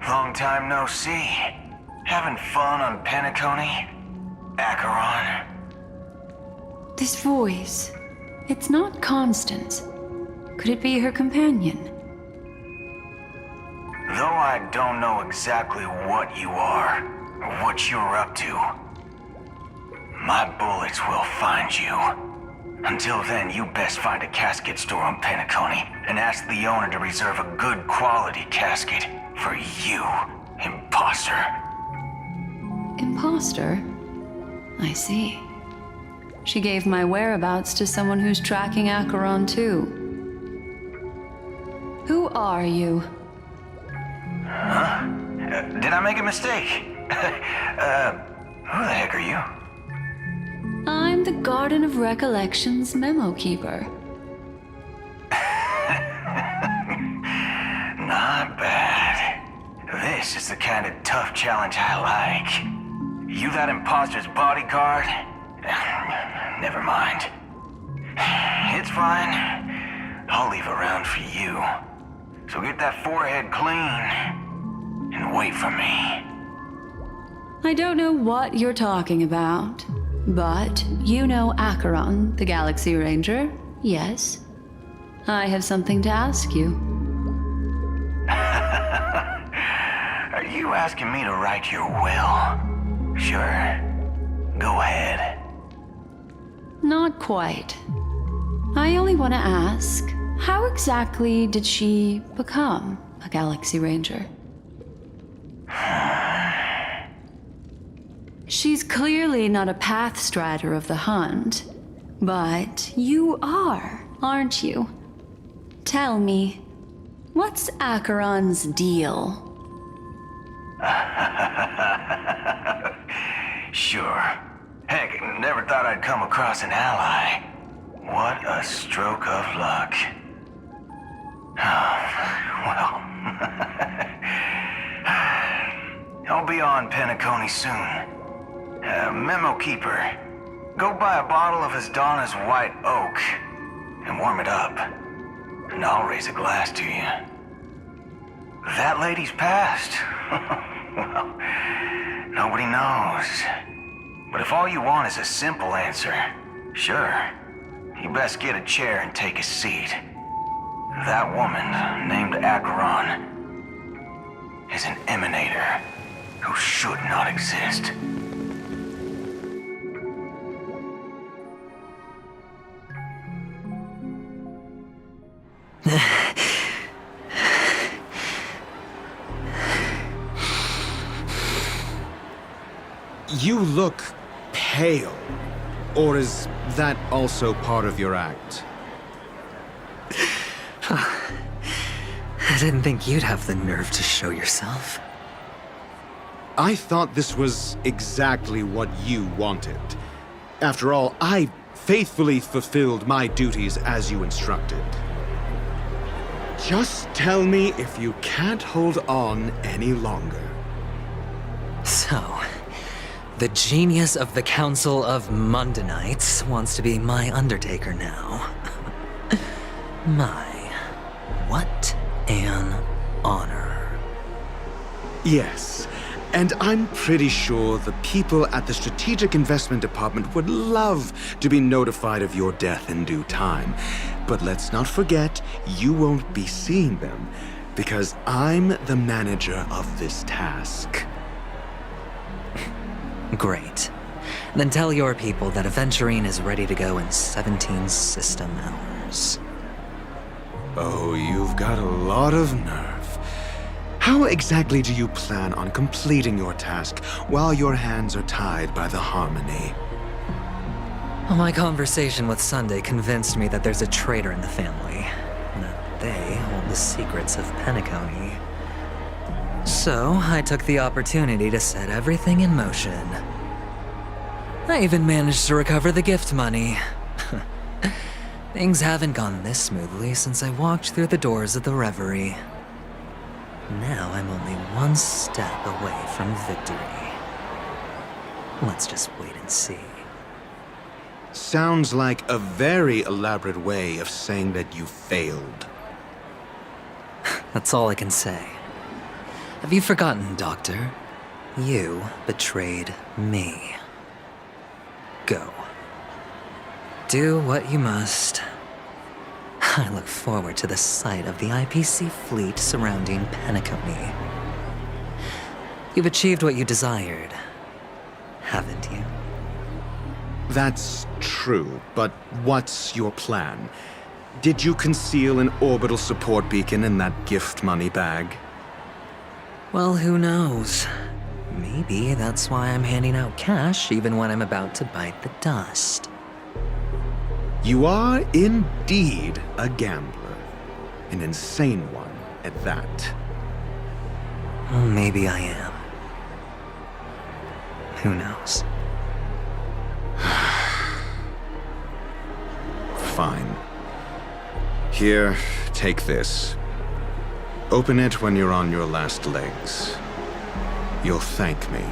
Long time no see. Having fun on Penacony? Acheron? This voice, it's not Constance. Could it be her companion? Though I don't know exactly what you are, or what you're up to, my bullets will find you. Until then, you best find a casket store on Penacony and ask the owner to reserve a good quality casket for you, imposter. Imposter? I see. She gave my whereabouts to someone who's tracking Acheron too. Who are you? Huh? Did I make a mistake? Who the heck are you? I'm the Garden of Recollection's memo keeper. Not bad. This is the kind of tough challenge I like. You that imposter's bodyguard? Never mind. It's fine. I'll leave a round for you. So get that forehead clean and wait for me. I don't know what you're talking about, but you know Acheron, the Galaxy Ranger, yes? I have something to ask you. Are you asking me to write your will? Sure. Go ahead. Not quite. I only want to ask, how exactly did she become a Galaxy Ranger? She's clearly not a pathstrider of the Hunt, but you are, aren't you? Tell me, what's Acheron's deal? Sure. Heck, never thought I'd come across an ally. What a stroke of luck. Well, I'll be on Penacony soon. Memo keeper, go buy a bottle of Asdana's white oak and warm it up, and I'll raise a glass to you. That lady's passed. Well, nobody knows. But if all you want is a simple answer, sure, you best get a chair and take a seat. That woman, named Acheron, is an emanator who should not exist. You look pale. Or is that also part of your act? I didn't think you'd have the nerve to show yourself. I thought this was exactly what you wanted. After all, I faithfully fulfilled my duties as you instructed. Just tell me if you can't hold on any longer. So, The genius of the Council of Mundanites wants to be my Undertaker now. My, what an honor. Yes, and I'm pretty sure the people at the Strategic Investment Department would love to be notified of your death in due time. But let's not forget, you won't be seeing them, because I'm the manager of this task. Great. Then tell your people that Aventurine is ready to go in 17 system hours. Oh, you've got a lot of nerve. How exactly do you plan on completing your task while your hands are tied by the Harmony? My conversation with Sunday convinced me that there's a traitor in the family, and that they hold the secrets of Penacony. So, I took the opportunity to set everything in motion. I even managed to recover the gift money. Things haven't gone this smoothly since I walked through the doors of the Reverie. Now I'm only one step away from victory. Let's just wait and see. Sounds like a very elaborate way of saying that you failed. That's all I can say. Have you forgotten, Doctor? You betrayed me. Go. Do what you must. I look forward to the sight of the IPC fleet surrounding Penacony. You've achieved what you desired, haven't you? That's true, but what's your plan? Did you conceal an orbital support beacon in that gift money bag? Well, who knows? Maybe that's why I'm handing out cash even when I'm about to bite the dust. You are indeed a gambler. An insane one at that. Well, maybe I am. Who knows? Fine. Here, take this. Open it when you're on your last legs. You'll thank me.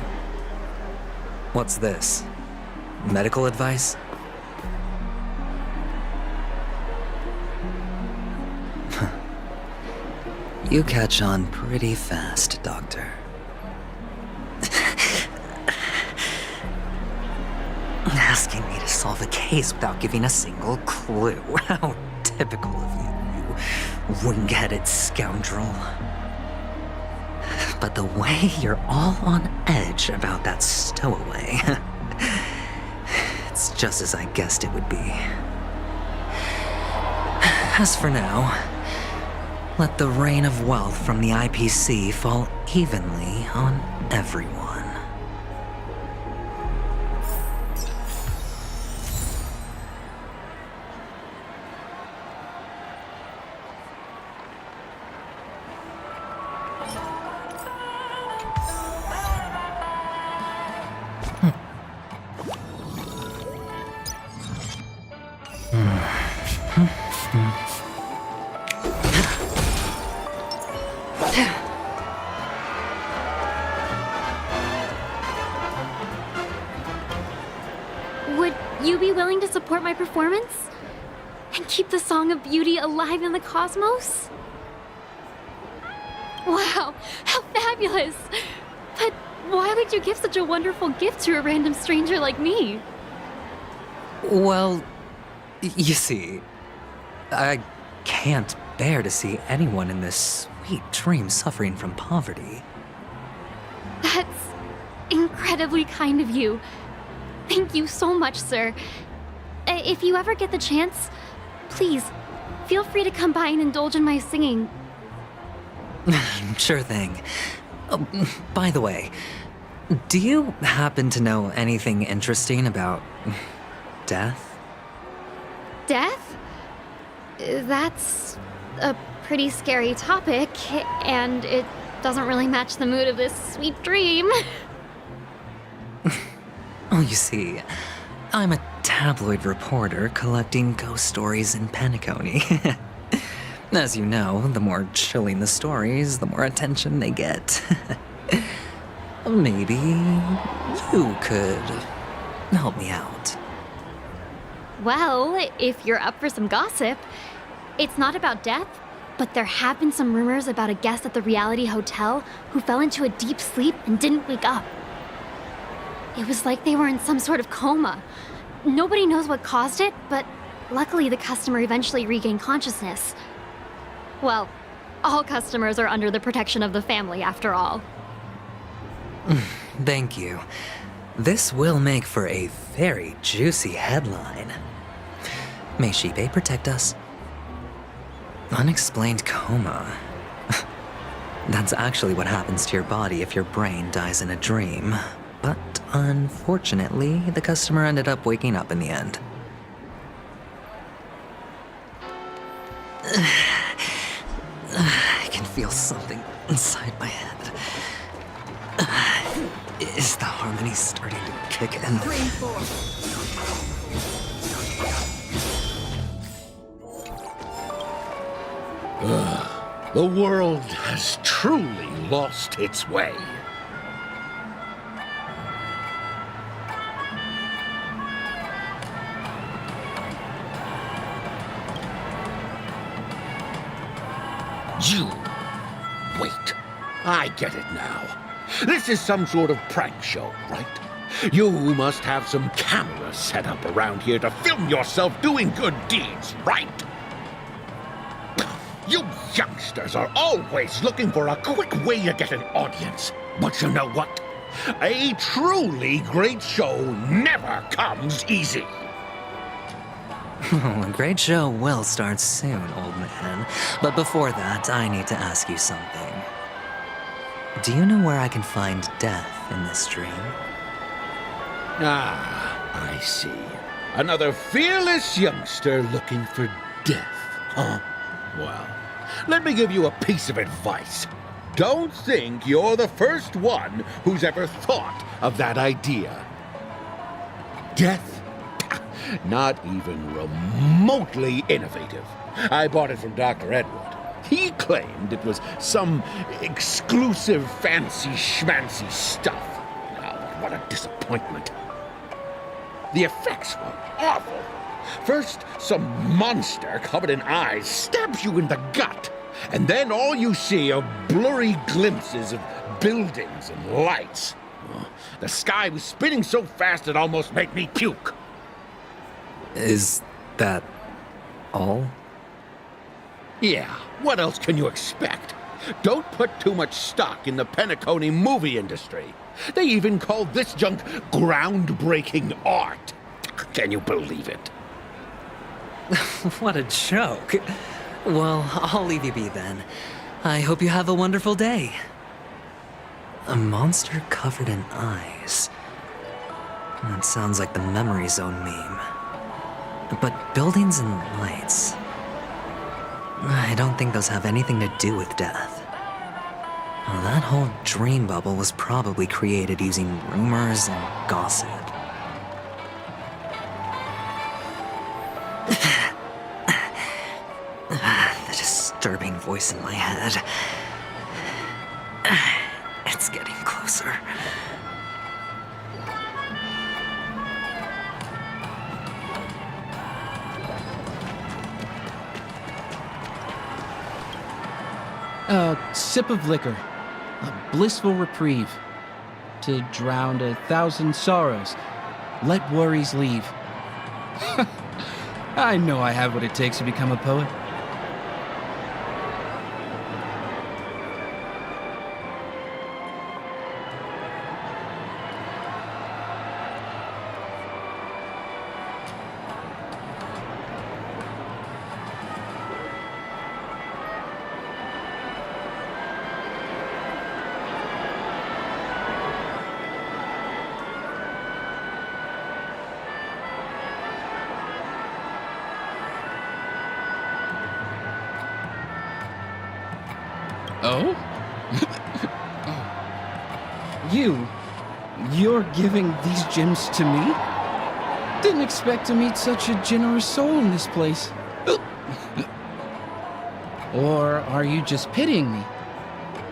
What's this? Medical advice? You catch on pretty fast, Doctor. Asking me to solve a case without giving a single clue. How typical of you, you wing-headed scoundrel. But the way you're all on edge about that stowaway, it's just as I guessed it would be. As for now, let the rain of wealth from the IPC fall evenly on everyone. Would you be willing to support my performance? And keep the Song of Beauty alive in the cosmos? Wow, how fabulous! But why would you give such a wonderful gift to a random stranger like me? Well, you see, I can't bear to see anyone in this sweet dream suffering from poverty. That's incredibly kind of you. Thank you so much, sir. If you ever get the chance, please, feel free to come by and indulge in my singing. Sure thing. Oh, by the way, do you happen to know anything interesting about death? Death? That's a pretty scary topic, and it doesn't really match the mood of this sweet dream. Oh, you see, I'm a tabloid reporter collecting ghost stories in Penacony. As you know, the more chilling the stories, the more attention they get. Maybe you could help me out. Well, if you're up for some gossip, it's not about death, but there have been some rumors about a guest at the reality hotel who fell into a deep sleep and didn't wake up. It was like they were in some sort of coma. Nobody knows what caused it, but luckily the customer eventually regained consciousness. Well, all customers are under the protection of the family, after all. Thank you. This will make for a very juicy headline. May Shibe protect us. Unexplained coma. That's actually what happens to your body if your brain dies in a dream. But unfortunately, the customer ended up waking up in the end. I can feel something inside my head. Is the harmony starting to kick in? The world has truly lost its way. You... Wait. I get it now. This is some sort of prank show, right? You must have some cameras set up around here to film yourself doing good deeds, right? You youngsters are always looking for a quick way to get an audience. But you know what? A truly great show never comes easy. A great show will start soon, old man. But before that, I need to ask you something. Do you know where I can find death in this dream? Ah, I see. Another fearless youngster looking for death, huh? Well, let me give you a piece of advice. Don't think you're the first one who's ever thought of that idea. Death? Not even remotely innovative. I bought it from Dr. Edward. He claimed it was some exclusive fancy schmancy stuff. Oh, what a disappointment. The effects were awful. First, some monster covered in eyes stabs you in the gut, and then all you see are blurry glimpses of buildings and lights. Oh, the sky was spinning so fast it almost made me puke. Is that all? Yeah, what else can you expect? Don't put too much stock in the Penacony movie industry. They even call this junk groundbreaking art. Can you believe it? What a joke. Well, I'll leave you be then. I hope you have a wonderful day. A monster covered in eyes. That sounds like the Memory Zone meme. But buildings and lights... I don't think those have anything to do with death. Well, that whole dream bubble was probably created using rumors and gossip. The disturbing voice in my head. It's getting closer. A sip of liquor, a blissful reprieve, to drown 1,000 sorrows, let worries leave. I know I have what it takes to become a poet. Oh? You're giving these gems to me? Didn't expect to meet such a generous soul in this place. Or are you just pitying me?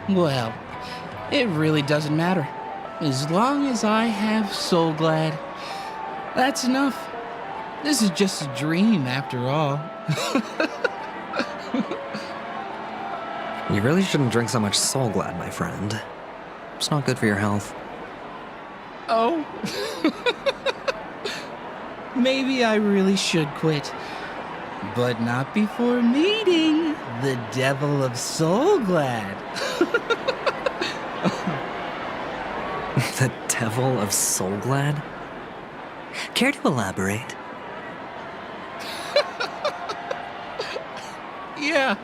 Well, it really doesn't matter. As long as I have Soulglad, that's enough. This is just a dream after all. You really shouldn't drink so much Soulglad, my friend. It's not good for your health. Oh. Maybe I really should quit. But not before meeting the Devil of Soulglad. The Devil of Soulglad? Care to elaborate? Yeah.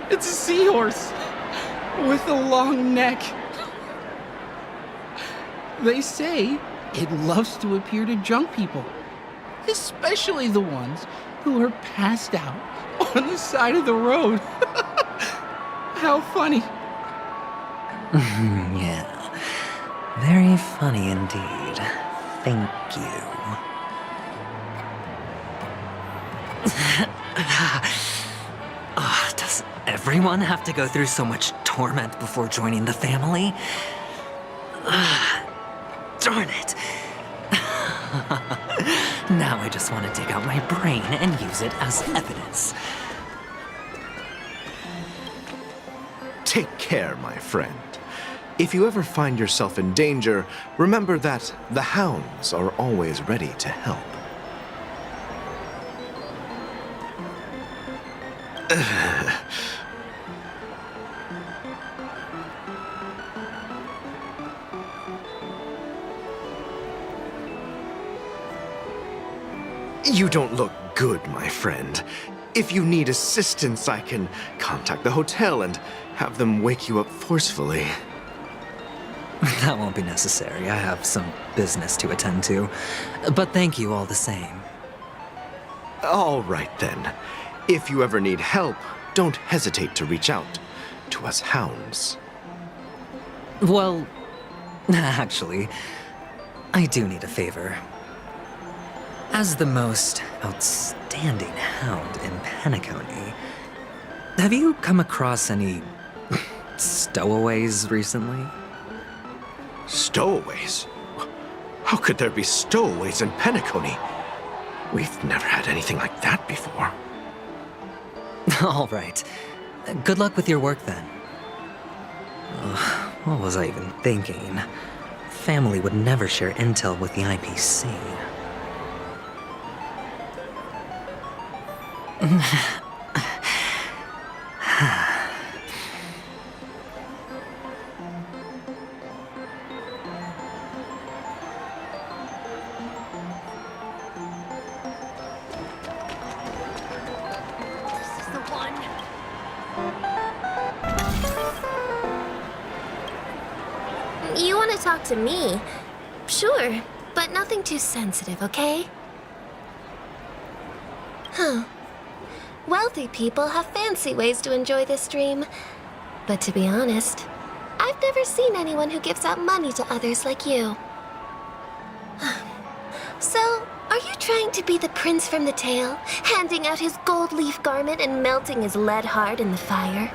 It's a seahorse with a long neck. They say it loves to appear to drunk people, especially the ones who are passed out on the side of the road. How funny. Yeah. Very funny indeed. Thank you. Does everyone have to go through so much torment before joining the family? Darn it. Now I just want to dig out my brain and use it as evidence. Take care, my friend. If you ever find yourself in danger, remember that the hounds are always ready to help. You don't look good, my friend. If you need assistance, I can contact the hotel and have them wake you up forcefully. That won't be necessary. I have some business to attend to. But thank you all the same. All right, then. If you ever need help, don't hesitate to reach out to us hounds. Well, actually, I do need a favor. As the most outstanding hound in Penacony, have you come across any stowaways recently? Stowaways? How could there be stowaways in Penacony? We've never had anything like that before. All right. Good luck with your work, then. What was I even thinking? Family would never share intel with the IPC. You want to talk to me? Sure, but nothing too sensitive, okay? Huh. Wealthy people have fancy ways to enjoy this dream. But to be honest, I've never seen anyone who gives out money to others like you. So, are you trying to be the prince from the tale, handing out his gold leaf garment and melting his lead heart in the fire?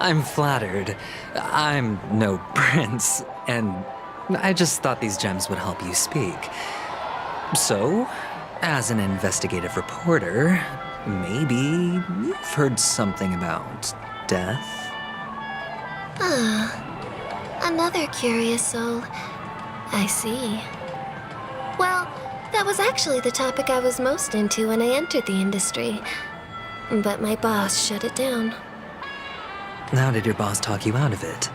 I'm flattered. I'm no prince, and I just thought these gems would help you speak. So, as an investigative reporter, maybe you've heard something about death? Ah, another curious soul. I see. Well, that was actually the topic I was most into when I entered the industry. But my boss shut it down. How did your boss talk you out of it?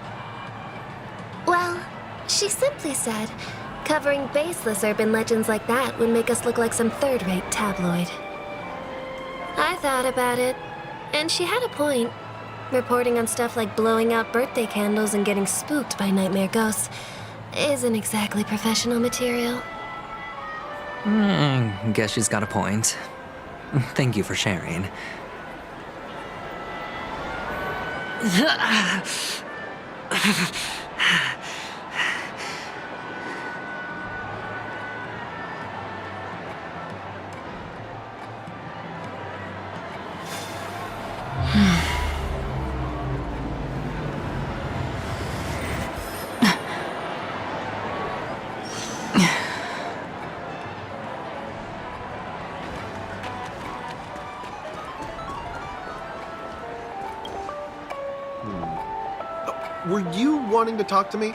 Well, she simply said, covering baseless urban legends like that would make us look like some third-rate tabloid. I thought about it, and she had a point. Reporting on stuff like blowing out birthday candles and getting spooked by nightmare ghosts isn't exactly professional material. Guess she's got a point. Thank you for sharing. were you wanting to talk to me?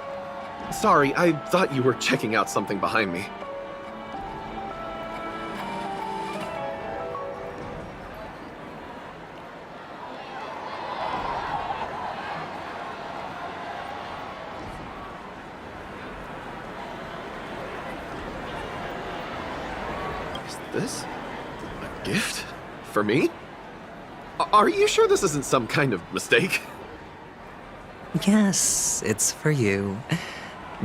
Sorry, I thought you were checking out something behind me. Is this a gift? For me? Are you sure this isn't some kind of mistake? Yes, it's for you.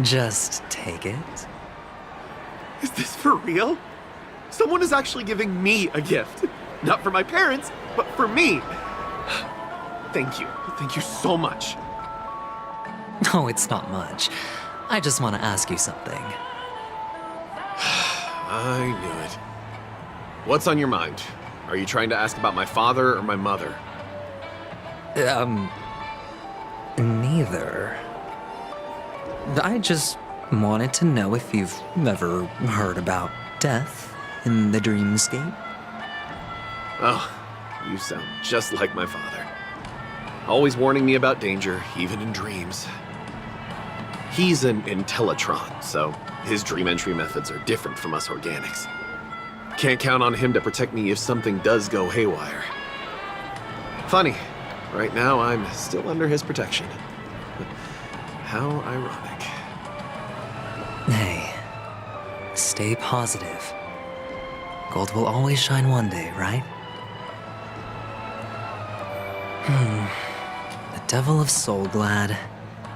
Just take it. Is this for real? Someone is actually giving me a gift. Not for my parents, but for me. Thank you. Thank you so much. No, it's not much. I just want to ask you something. I knew it. What's on your mind? Are you trying to ask about my father or my mother? Neither. I just wanted to know if you've ever heard about death in the dreamscape. Oh, you sound just like my father. Always warning me about danger, even in dreams. He's an Intellitron, so his dream entry methods are different from us organics. Can't count on him to protect me if something does go haywire. Funny, right now I'm still under his protection. How ironic. Hey, stay positive. Gold will always shine one day, right? The Devil of Soulglad,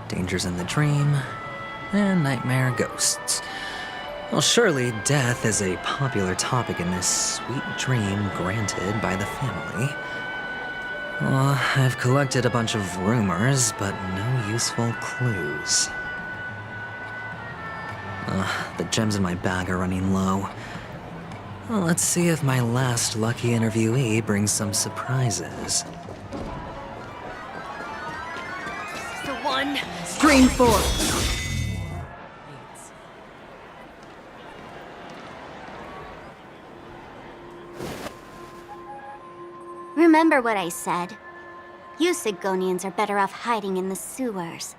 Dangers in the Dream, and Nightmare Ghosts. Well, surely death is a popular topic in this sweet dream granted by the family. Well, I've collected a bunch of rumors, but no useful clues. The gems in my bag are running low. Well, let's see if my last lucky interviewee brings some surprises. The one. Stream 4. Remember what I said. You Sigonians are better off hiding in the sewers.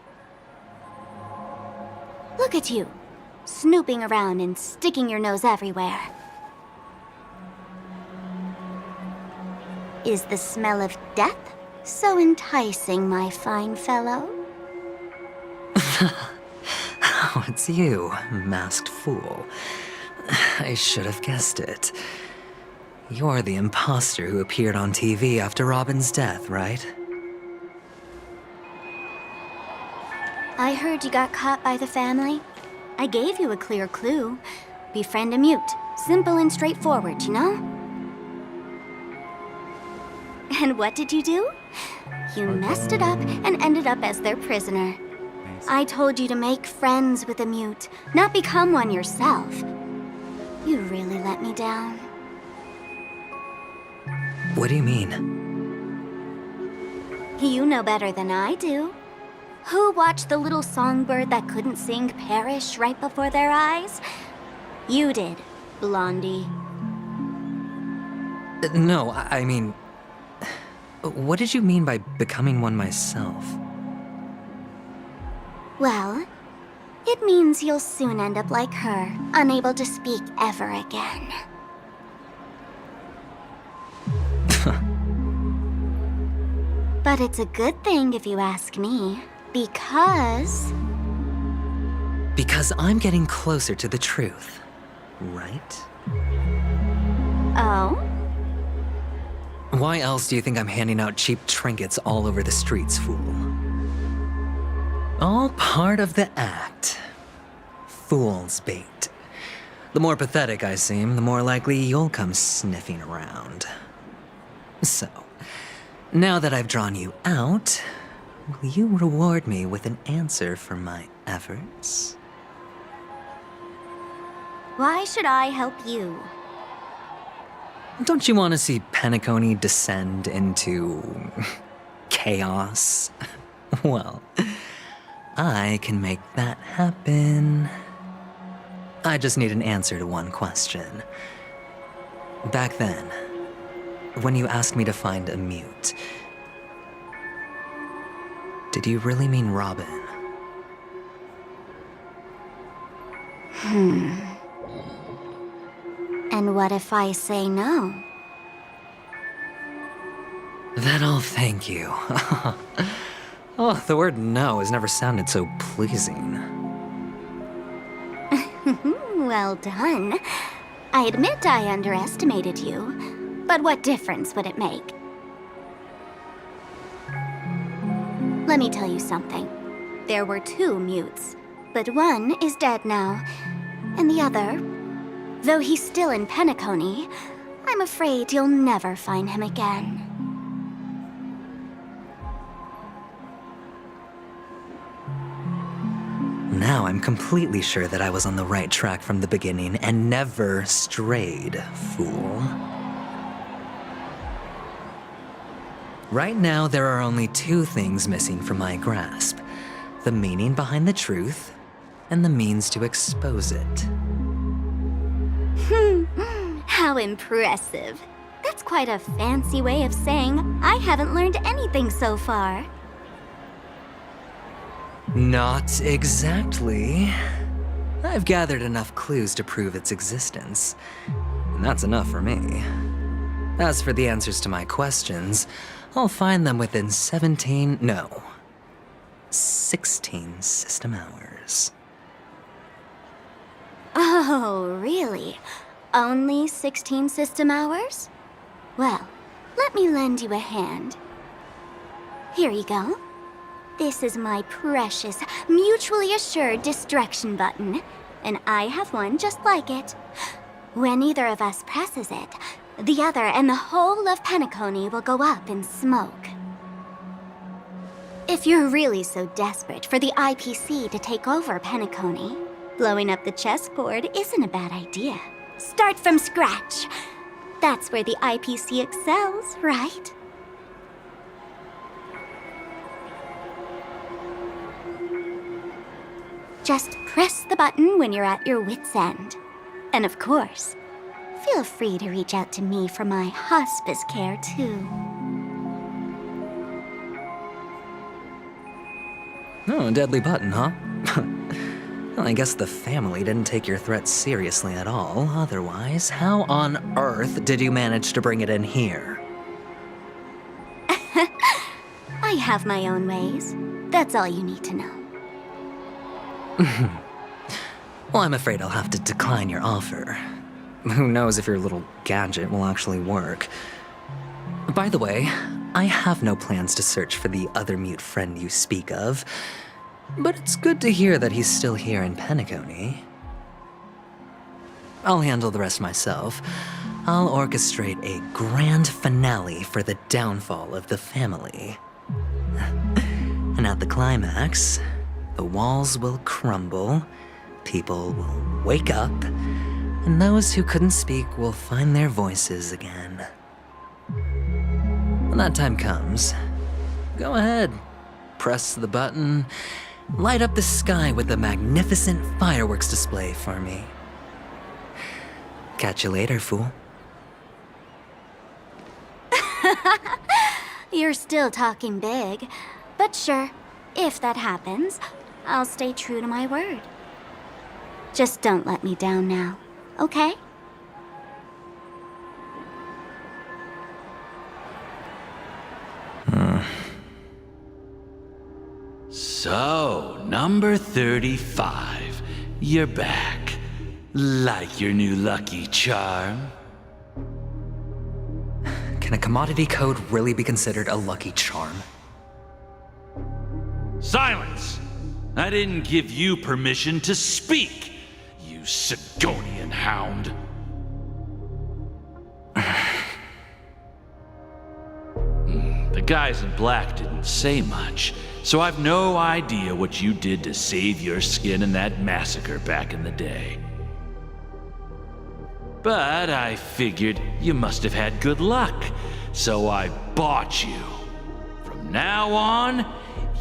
Look at you, snooping around and sticking your nose everywhere. Is the smell of death so enticing, my fine fellow? Oh, it's you, masked fool. I should have guessed it. You're the imposter who appeared on TV after Robin's death, right? I heard you got caught by the family. I gave you a clear clue. Befriend a mute. Simple and straightforward, you know? And what did you do? You messed it up and ended up as their prisoner. I told you to make friends with a mute, not become one yourself. You really let me down. What do you mean? You know better than I do. Who watched the little songbird that couldn't sing perish right before their eyes? You did, Blondie. No, I mean... What did you mean by becoming one myself? Well, it means you'll soon end up like her, unable to speak ever again. But it's a good thing if you ask me, because... Because I'm getting closer to the truth, right? Oh? Why else do you think I'm handing out cheap trinkets all over the streets, fool? All part of the act. Fool's bait. The more pathetic I seem, the more likely you'll come sniffing around. So, now that I've drawn you out, will you reward me with an answer for my efforts? Why should I help you? Don't you want to see Penacony descend into... chaos? Well, I can make that happen. I just need an answer to one question. Back then, when you asked me to find a mute, Did you really mean Robin? And what if I say no? Then I'll thank you. Oh, the word no has never sounded so pleasing. Well done. I admit I underestimated you, but what difference would it make? Let me tell you something. There were 2 mutes, but one is dead now, and the other, though he's still in Penacony, I'm afraid you'll never find him again. Now I'm completely sure that I was on the right track from the beginning and never strayed, fool. Right now, there are only 2 things missing from my grasp: the meaning behind the truth and the means to expose it. How impressive. That's quite a fancy way of saying I haven't learned anything so far. Not exactly. I've gathered enough clues to prove its existence, and that's enough for me. As for the answers to my questions, I'll find them within 16 system hours. Oh, really? Only 16 system hours? Well, let me lend you a hand. Here you go. This is my precious, mutually assured distraction button, and I have one just like it. When either of us presses it, the other and the whole of Penacony will go up in smoke. If you're really so desperate for the IPC to take over Penacony, blowing up the chessboard isn't a bad idea. Start from scratch. That's where the IPC excels, right? Just press the button when you're at your wit's end. And of course, feel free to reach out to me for my hospice care, too. Oh, a deadly button, huh? Well, I guess the family didn't take your threat seriously at all. Otherwise, how on earth did you manage to bring it in here? I have my own ways. That's all you need to know. Well, I'm afraid I'll have to decline your offer. Who knows if your little gadget will actually work. By the way, I have no plans to search for the other mute friend you speak of, but it's good to hear that he's still here in Penacony. I'll handle the rest myself. I'll orchestrate a grand finale for the downfall of the family. And at the climax, the walls will crumble, people will wake up, and those who couldn't speak will find their voices again. When that time comes, go ahead, press the button, light up the sky with a magnificent fireworks display for me. Catch you later, fool. You're still talking big, but sure, if that happens, I'll stay true to my word. Just don't let me down now, okay? So, number 35. You're back. Like your new lucky charm? Can a commodity code really be considered a lucky charm? Silence! I didn't give you permission to speak, you Sigonian hound. The guys in black didn't say much, so I've no idea what you did to save your skin in that massacre back in the day. But I figured you must have had good luck, so I bought you. From now on,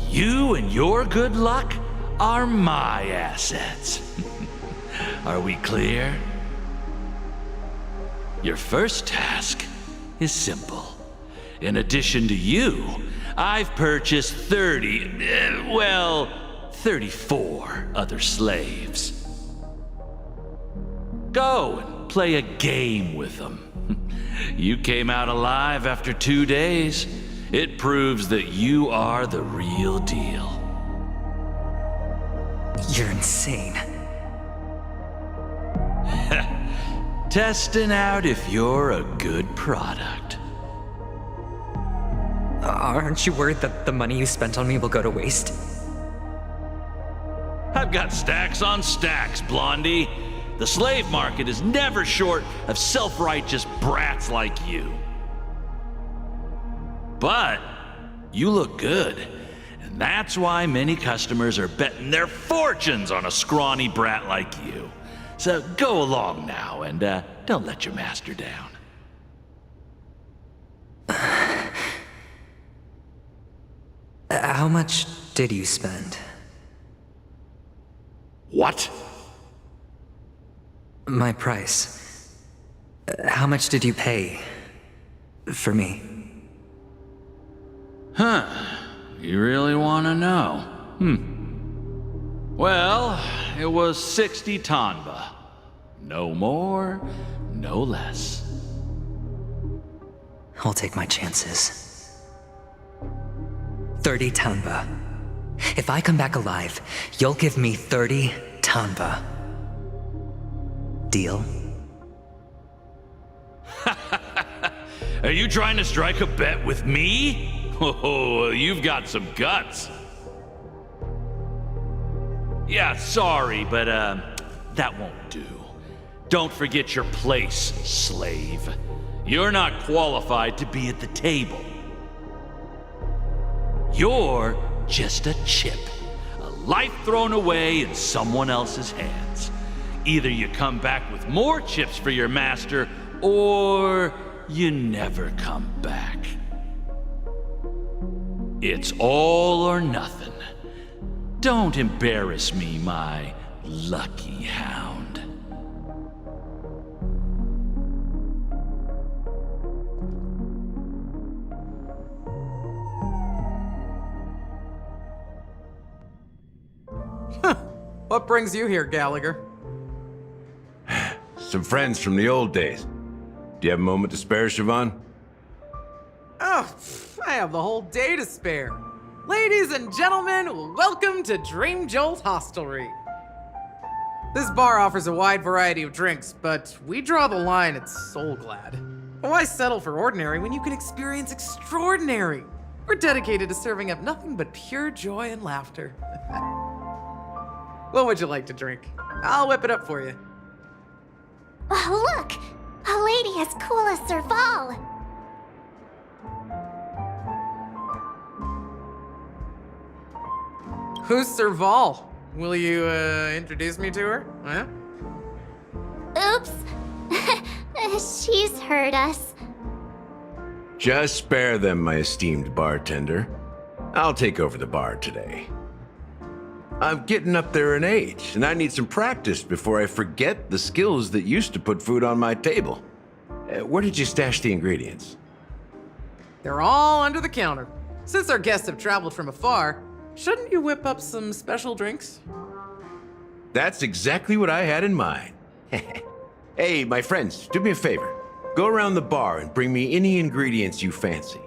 you and your good luck are my assets. Are we clear? Your first task is simple. In addition to you, I've purchased 34 other slaves. Go and play a game with them. You came out alive after 2 days. It proves that you are the real deal. You're insane. Testing out if you're a good product. Aren't you worried that the money you spent on me will go to waste? I've got stacks on stacks, Blondie. The slave market is never short of self-righteous brats like you. But you look good, and that's why many customers are betting their fortunes on a scrawny brat like you. So go along now, and don't let your master down. How much did you spend? What? My price. How much did you pay for me? Huh. You really want to know? Well, it was 60 tanba. No more, no less. I'll take my chances. 30 tanba. If I come back alive, you'll give me 30 tanba. Deal? Are you trying to strike a bet with me? Oh, you've got some guts. Yeah, sorry, but that won't do. Don't forget your place, slave. You're not qualified to be at the table. You're just a chip, a life thrown away in someone else's hands. Either you come back with more chips for your master, or you never come back. It's all or nothing. Don't embarrass me, my lucky hound. What brings you here, Gallagher? Some friends from the old days. Do you have a moment to spare, Siobhan? Oh, I have the whole day to spare. Ladies and gentlemen, welcome to Dream Jolt Hostelry. This bar offers a wide variety of drinks, but we draw the line at Soulglad. Why settle for ordinary when you can experience extraordinary? We're dedicated to serving up nothing but pure joy and laughter. What would you like to drink? I'll whip it up for you. Oh, look! A lady as cool as Serval! Who's Serval? Will you, introduce me to her? Huh? Oops. She's heard us. Just spare them, my esteemed bartender. I'll take over the bar today. I'm getting up there in age, and I need some practice before I forget the skills that used to put food on my table. Where did you stash the ingredients? They're all under the counter. Since our guests have traveled from afar, shouldn't you whip up some special drinks? That's exactly what I had in mind. Hey, my friends, do me a favor. Go around the bar and bring me any ingredients you fancy.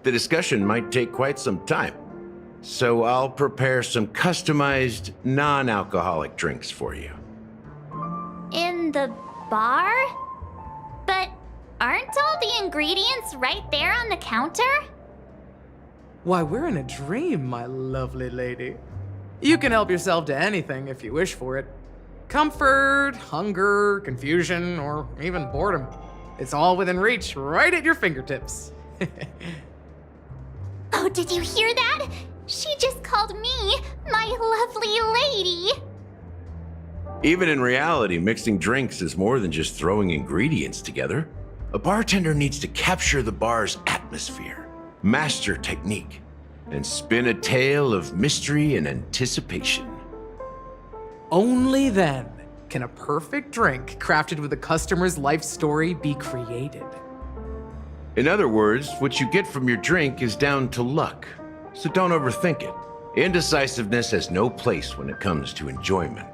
The discussion might take quite some time, so I'll prepare some customized, non-alcoholic drinks for you. In the bar? But aren't all the ingredients right there on the counter? Why, we're in a dream, my lovely lady. You can help yourself to anything if you wish for it. Comfort, hunger, confusion, or even boredom. It's all within reach, right at your fingertips. Oh, did you hear that? She just called me my lovely lady. Even in reality, mixing drinks is more than just throwing ingredients together. A bartender needs to capture the bar's atmosphere, master technique, and spin a tale of mystery and anticipation. Only then can a perfect drink crafted with a customer's life story be created. In other words, what you get from your drink is down to luck. So don't overthink it. Indecisiveness has no place when it comes to enjoyment.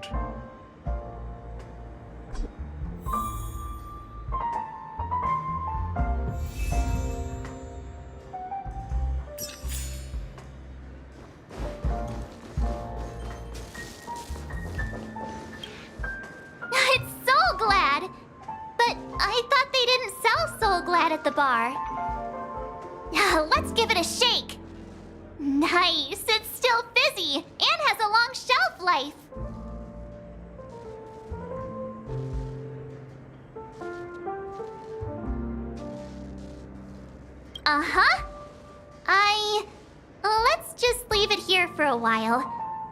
It's Soul Glad! But I thought they didn't sell Soul Glad at the bar. Let's give it a shake. Nice, it's still fizzy and has a long shelf life. Uh-huh. Let's just leave it here for a while,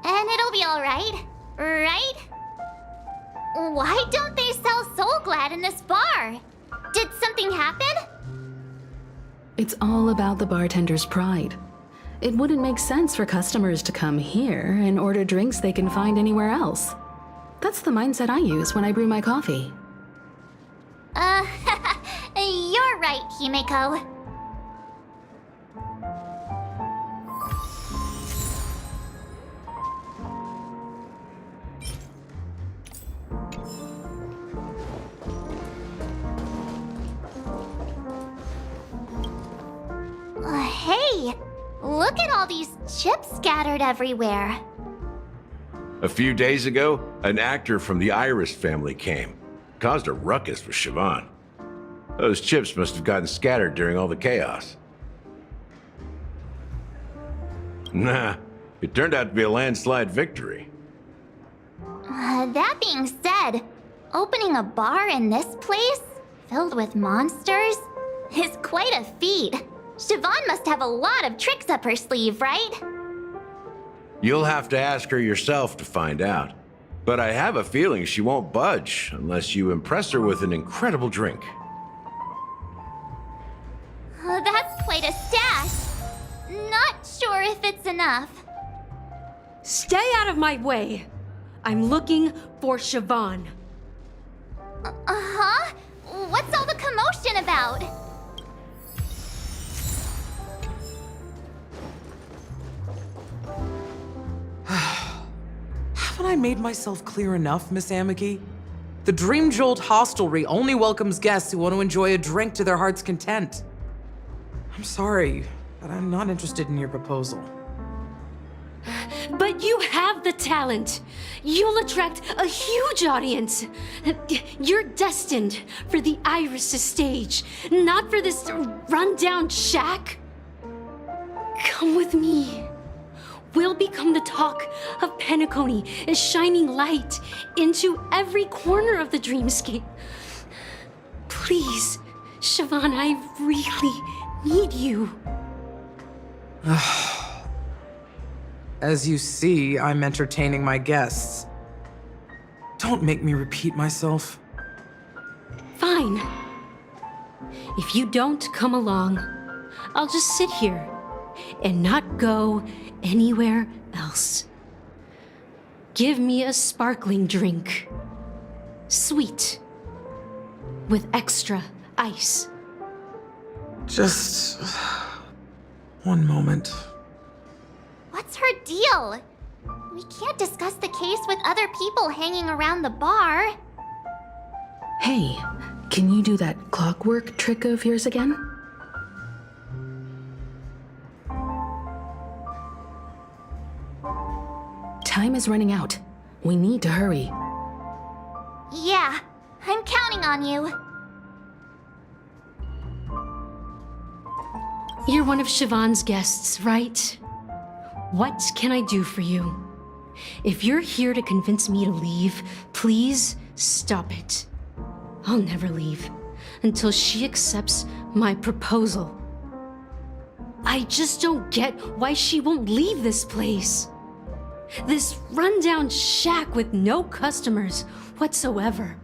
and it'll be alright, right? Why don't they sell Soul Glad in this bar? Did something happen? It's all about the bartender's pride. It wouldn't make sense for customers to come here and order drinks they can find anywhere else. That's the mindset I use when I brew my coffee. You're right, Himeko. Hey, look at all these chips scattered everywhere. A few days ago, an actor from the Iris family came. Caused a ruckus with Siobhan. Those chips must have gotten scattered during all the chaos. Nah, it turned out to be a landslide victory. That being said, opening a bar in this place, filled with monsters, is quite a feat. Siobhan must have a lot of tricks up her sleeve, right? You'll have to ask her yourself to find out. But I have a feeling she won't budge unless you impress her with an incredible drink. That's quite a stash. Not sure if it's enough. Stay out of my way. I'm looking for Siobhan. Uh-huh? What's all the commotion about? Haven't I made myself clear enough, Miss Amiki? The Dream Jolt Hostelry only welcomes guests who want to enjoy a drink to their heart's content. I'm sorry, but I'm not interested in your proposal. But you have the talent. You'll attract a huge audience. You're destined for the Iris stage, not for this rundown shack. Come with me. We'll become the talk of Penacony, a shining light into every corner of the dreamscape. Please, Siobhan, I really need you. As you see, I'm entertaining my guests. Don't make me repeat myself. Fine. If you don't come along, I'll just sit here and not go anywhere else. Give me a sparkling drink. Sweet. With extra ice. Just one moment. What's her deal? We can't discuss the case with other people hanging around the bar. Hey, can you do that clockwork trick of yours again? Time is running out. We need to hurry. Yeah, I'm counting on you. You're one of Siobhan's guests, right? What can I do for you? If you're here to convince me to leave, please stop it. I'll never leave until she accepts my proposal. I just don't get why she won't leave this place. This rundown shack with no customers whatsoever.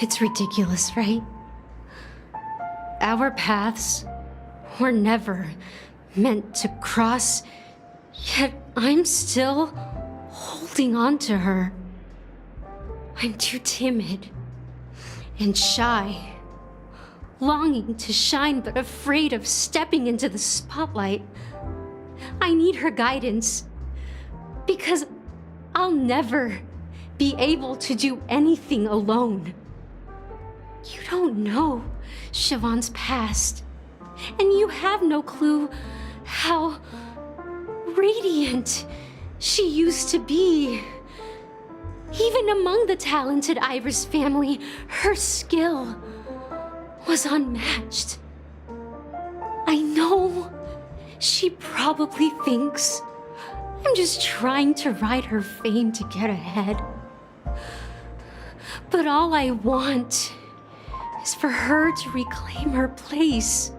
It's ridiculous, right? Our paths were never meant to cross, yet I'm still holding on to her. I'm too timid and shy, longing to shine but afraid of stepping into the spotlight. I need her guidance because I'll never be able to do anything alone. You don't know Siobhan's past, and you have no clue how radiant she used to be. Even among the talented Iris family, her skill was unmatched. I know she probably thinks I'm just trying to ride her fame to get ahead. But all I want is for her to reclaim her place.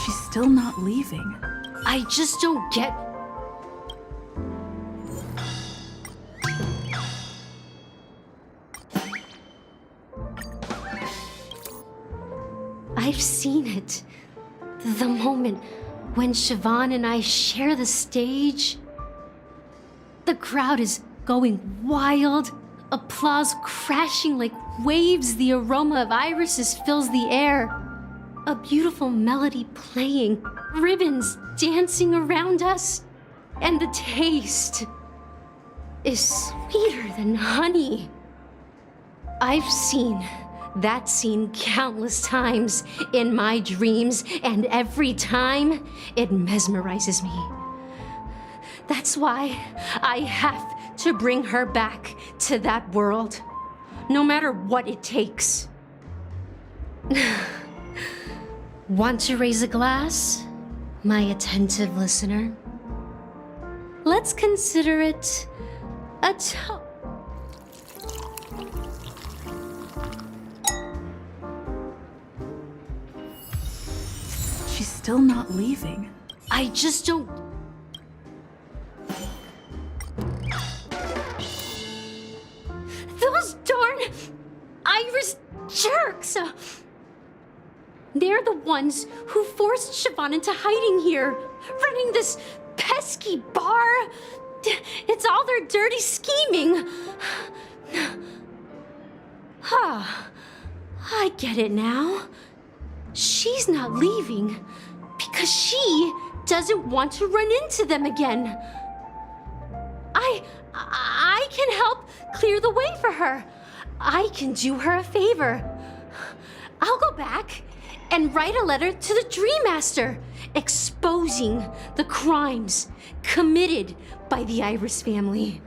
She's still not leaving. I just don't get... I've seen it. The moment when Siobhan and I share the stage. The crowd is going wild, applause crashing like waves, the aroma of irises fills the air. A beautiful melody playing, ribbons dancing around us, and the taste is sweeter than honey. I've seen that scene countless times in my dreams, and every time it mesmerizes me. That's why I have to bring her back to that world, no matter what it takes. Want to raise a glass, my attentive listener? Let's consider it a toast. She's still not leaving. I just don't... Those darn Iris jerks! They're the ones who forced Siobhan into hiding here, running this pesky bar. It's all their dirty scheming. I get it now. She's not leaving because she doesn't want to run into them again. I can help clear the way for her. I can do her a favor. I'll go back and write a letter to the Dream Master, exposing the crimes committed by the Iris family.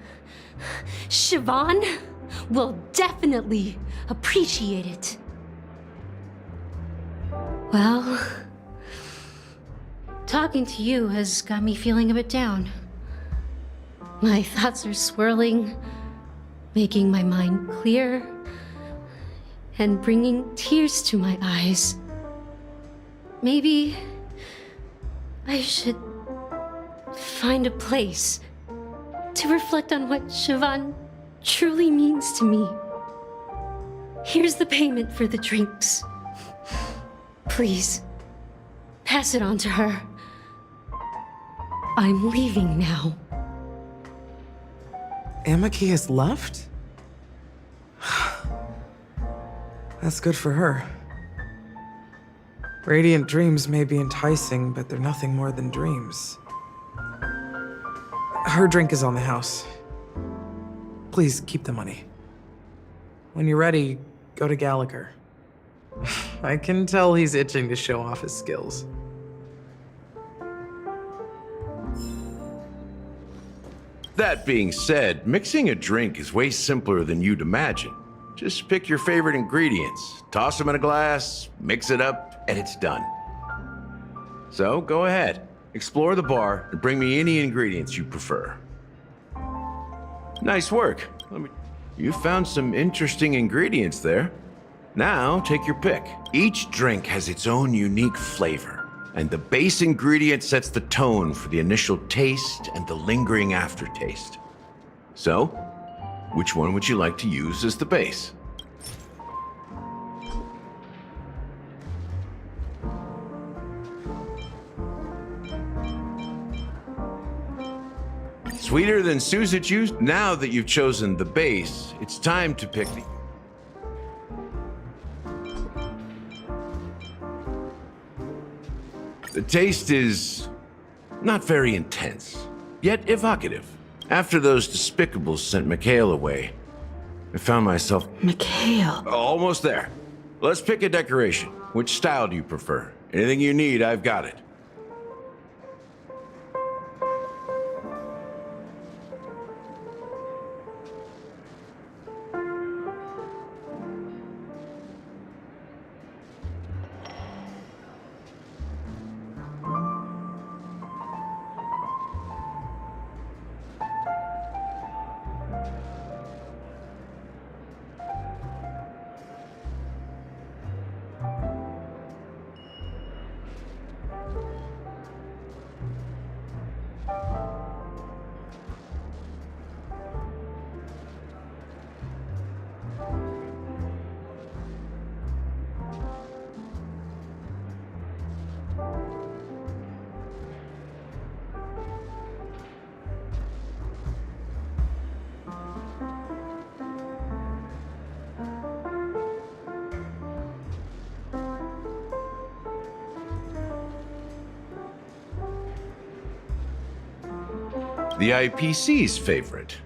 Siobhan will definitely appreciate it. Well, talking to you has got me feeling a bit down. My thoughts are swirling, making my mind clear, and bringing tears to my eyes. Maybe I should find a place to reflect on what Siobhan truly means to me. Here's the payment for the drinks. Please, pass it on to her. I'm leaving now. Amaki has left? That's good for her. Radiant dreams may be enticing, but they're nothing more than dreams. Her drink is on the house. Please keep the money. When you're ready, go to Gallagher. I can tell he's itching to show off his skills. That being said, mixing a drink is way simpler than you'd imagine. Just pick your favorite ingredients, toss them in a glass, mix it up, and it's done. So go ahead, explore the bar, and bring me any ingredients you prefer. Nice work. You found some interesting ingredients there. Now, take your pick. Each drink has its own unique flavor, and the base ingredient sets the tone for the initial taste and the lingering aftertaste. So, which one would you like to use as the base? Sweeter than Susa juice? Now that you've chosen the base, it's time to pick the taste is not very intense, yet evocative. After those despicables sent Mikhail away, I found myself... Mikhail. Almost there. Let's pick a decoration. Which style do you prefer? Anything you need, I've got it. The IPC's favorite.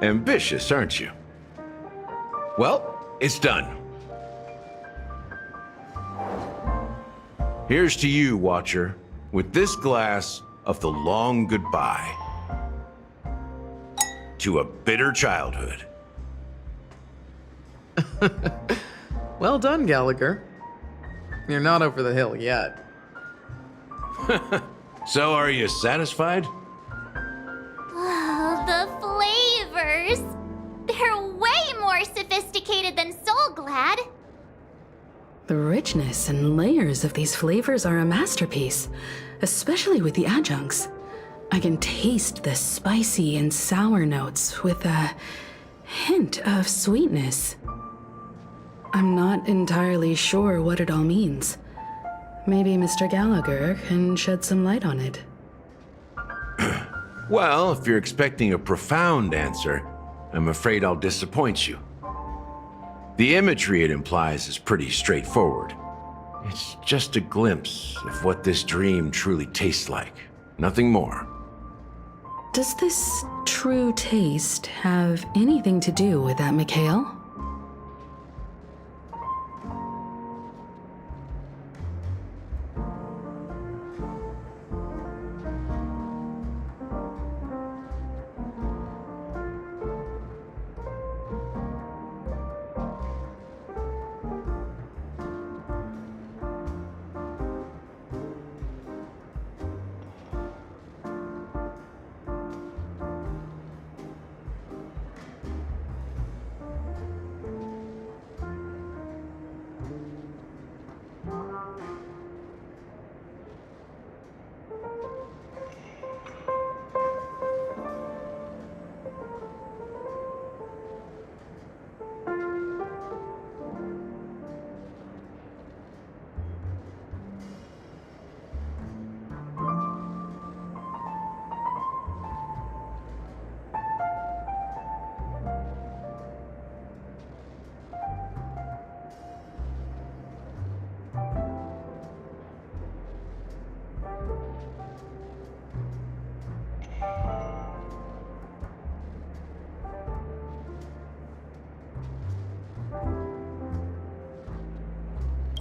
Ambitious, aren't you? Well, it's done. Here's to you, Watcher, with this glass of the long goodbye to a bitter childhood. Well done, Gallagher. You're not over the hill yet. So, are you satisfied? Oh, the flavors! They're way more sophisticated than Soulglad. The richness and layers of these flavors are a masterpiece, especially with the adjuncts. I can taste the spicy and sour notes with a hint of sweetness. I'm not entirely sure what it all means. Maybe Mr. Gallagher can shed some light on it. Well, if you're expecting a profound answer, I'm afraid I'll disappoint you. The imagery it implies is pretty straightforward. It's just a glimpse of what this dream truly tastes like. Nothing more. Does this true taste have anything to do with that, Mikhail?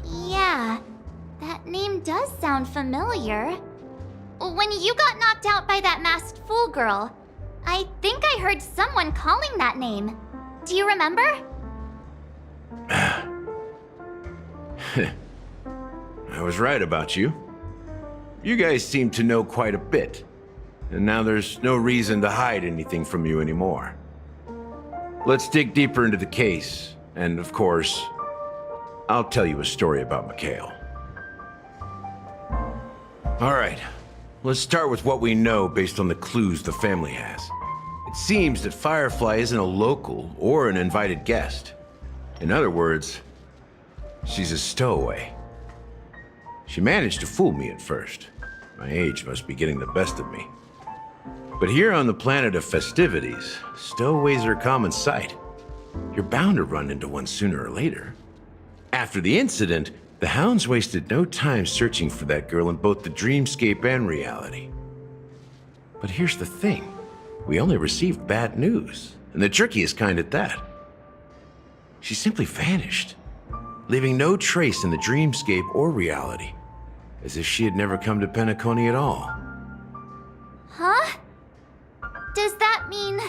Yeah, that name does sound familiar. When you got knocked out by that masked fool girl, I think I heard someone calling that name. Do you remember? I was right about you. You guys seem to know quite a bit, and now there's no reason to hide anything from you anymore. Let's dig deeper into the case And of course, I'll tell you a story about Mikhail. All right, let's start with what we know based on the clues the family has. It seems that Firefly isn't a local or an invited guest. In other words, she's a stowaway. She managed to fool me at first. My age must be getting the best of me. But here on the planet of festivities, stowaways are a common sight. You're bound to run into one sooner or later. After the incident, the hounds wasted no time searching for that girl in both the dreamscape and reality. But here's the thing. We only received bad news, and the trickiest kind at that. She simply vanished, leaving no trace in the dreamscape or reality, as if she had never come to Penacony at all. Huh? Does that mean...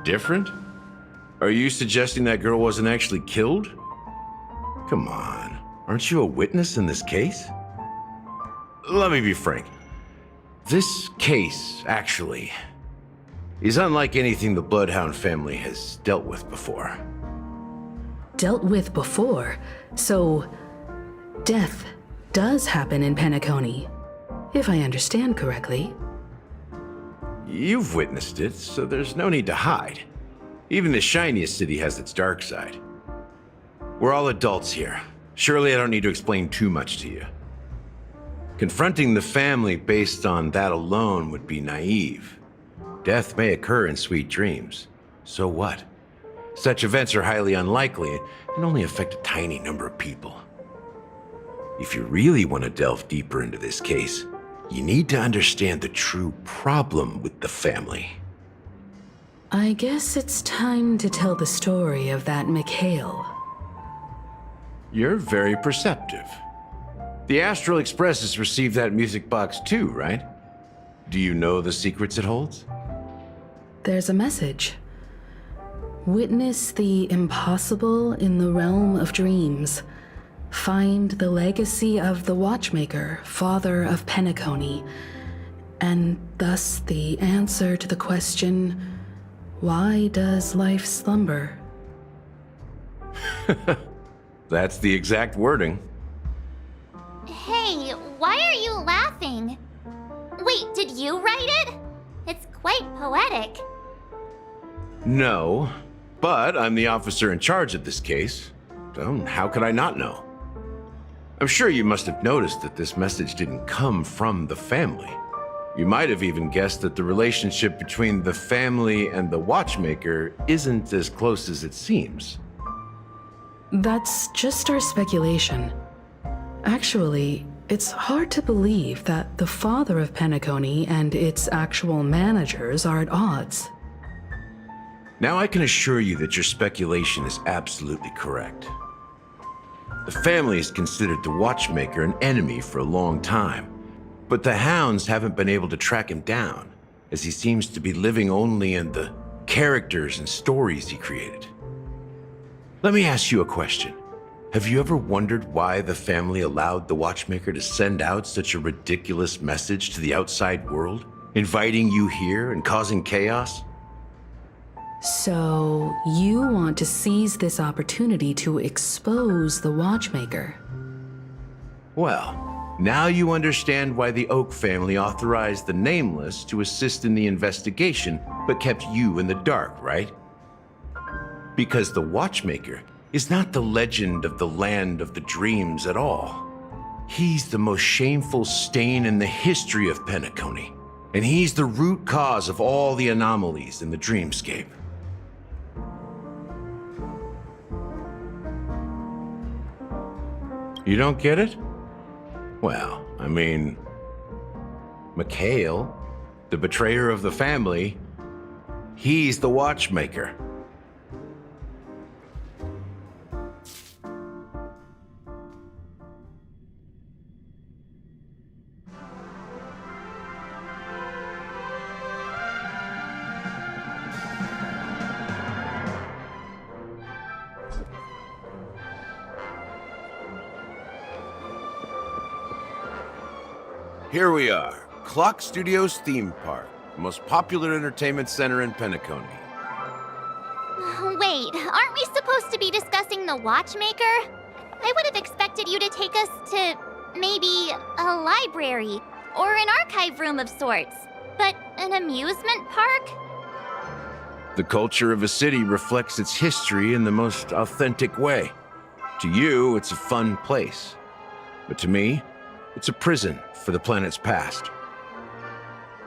Different? Are you suggesting that girl wasn't actually killed? Come on, aren't you a witness in this case? Let me be frank. This case, actually, is unlike anything the Bloodhound family has dealt with before. Dealt with before? So, death does happen in Penacony, if I understand correctly. You've witnessed it, so there's no need to hide. Even the shiniest city has its dark side. We're all adults here. Surely I don't need to explain too much to you. Confronting the family based on that alone would be naive. Death may occur in sweet dreams. So what? Such events are highly unlikely and only affect a tiny number of people. If you really want to delve deeper into this case, you need to understand the true problem with the family. I guess it's time to tell the story of that Mikhail. You're very perceptive. The Astral Express has received that music box too, right? Do you know the secrets it holds? There's a message. Witness the impossible in the realm of dreams. Find the legacy of the Watchmaker, father of Penacony, and thus the answer to the question, why does life slumber? That's the exact wording. Hey, why are you laughing? Wait, did you write it? It's quite poetic. No, but I'm the officer in charge of this case, so how could I not know? I'm sure you must have noticed that this message didn't come from the family. You might have even guessed that the relationship between the family and the Watchmaker isn't as close as it seems. That's just our speculation. Actually, it's hard to believe that the father of Penacony and its actual managers are at odds. Now I can assure you that your speculation is absolutely correct. The family has considered the Watchmaker an enemy for a long time, but the hounds haven't been able to track him down, as he seems to be living only in the characters and stories he created. Let me ask you a question. Have you ever wondered why the family allowed the Watchmaker to send out such a ridiculous message to the outside world, inviting you here and causing chaos? So, you want to seize this opportunity to expose the Watchmaker? Well, now you understand why the Oak family authorized the Nameless to assist in the investigation, but kept you in the dark, right? Because the Watchmaker is not the legend of the land of the dreams at all. He's the most shameful stain in the history of Penacony, and he's the root cause of all the anomalies in the dreamscape. You don't get it? Well, I mean, Mikhail, the betrayer of the family, he's the Watchmaker. Here we are, Clock Studios Theme Park, the most popular entertainment center in Penacony. Wait, aren't we supposed to be discussing the Watchmaker? I would have expected you to take us to maybe a library or an archive room of sorts. But an amusement park? The culture of a city reflects its history in the most authentic way. To you, it's a fun place. But to me, it's a prison for the planet's past.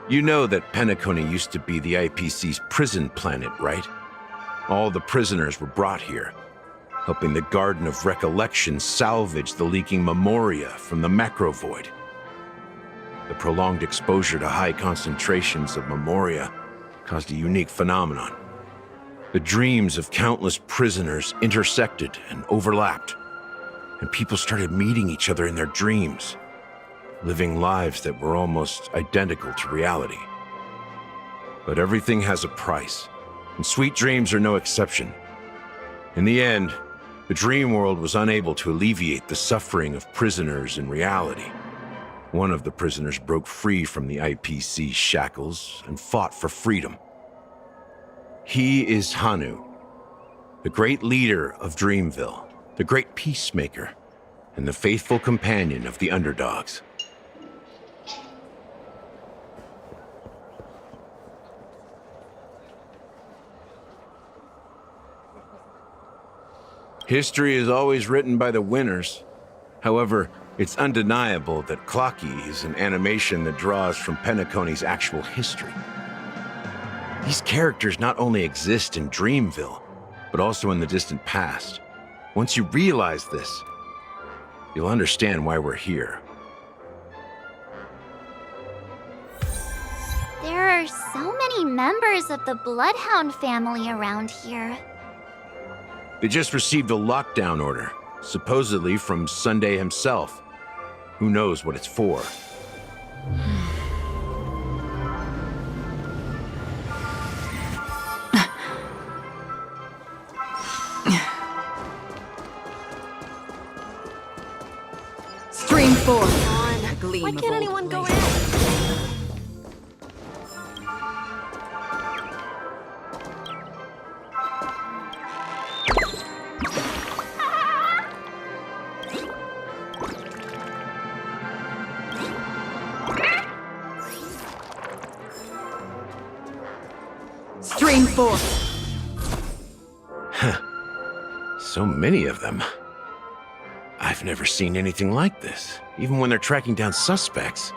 You know that Penacony used to be the IPC's prison planet, right? All the prisoners were brought here, helping the Garden of Recollection salvage the leaking memoria from the macrovoid. The prolonged exposure to high concentrations of memoria caused a unique phenomenon. The dreams of countless prisoners intersected and overlapped, and people started meeting each other in their dreams, living lives that were almost identical to reality. But everything has a price, and sweet dreams are no exception. In the end, the dream world was unable to alleviate the suffering of prisoners in reality. One of the prisoners broke free from the IPC shackles and fought for freedom. He is Hanu, the great leader of Dreamville, the great peacemaker, and the faithful companion of the underdogs. History is always written by the winners. However, it's undeniable that Clocky is an animation that draws from Penacony's actual history. These characters not only exist in Dreamville, but also in the distant past. Once you realize this, you'll understand why we're here. There are so many members of the Bloodhound family around here. They just received a lockdown order, supposedly from Sunday himself. Who knows what it's for? Stream 4. Why can't anyone go in? Stream 4. So many of them. I've never seen anything like this, even when they're tracking down suspects.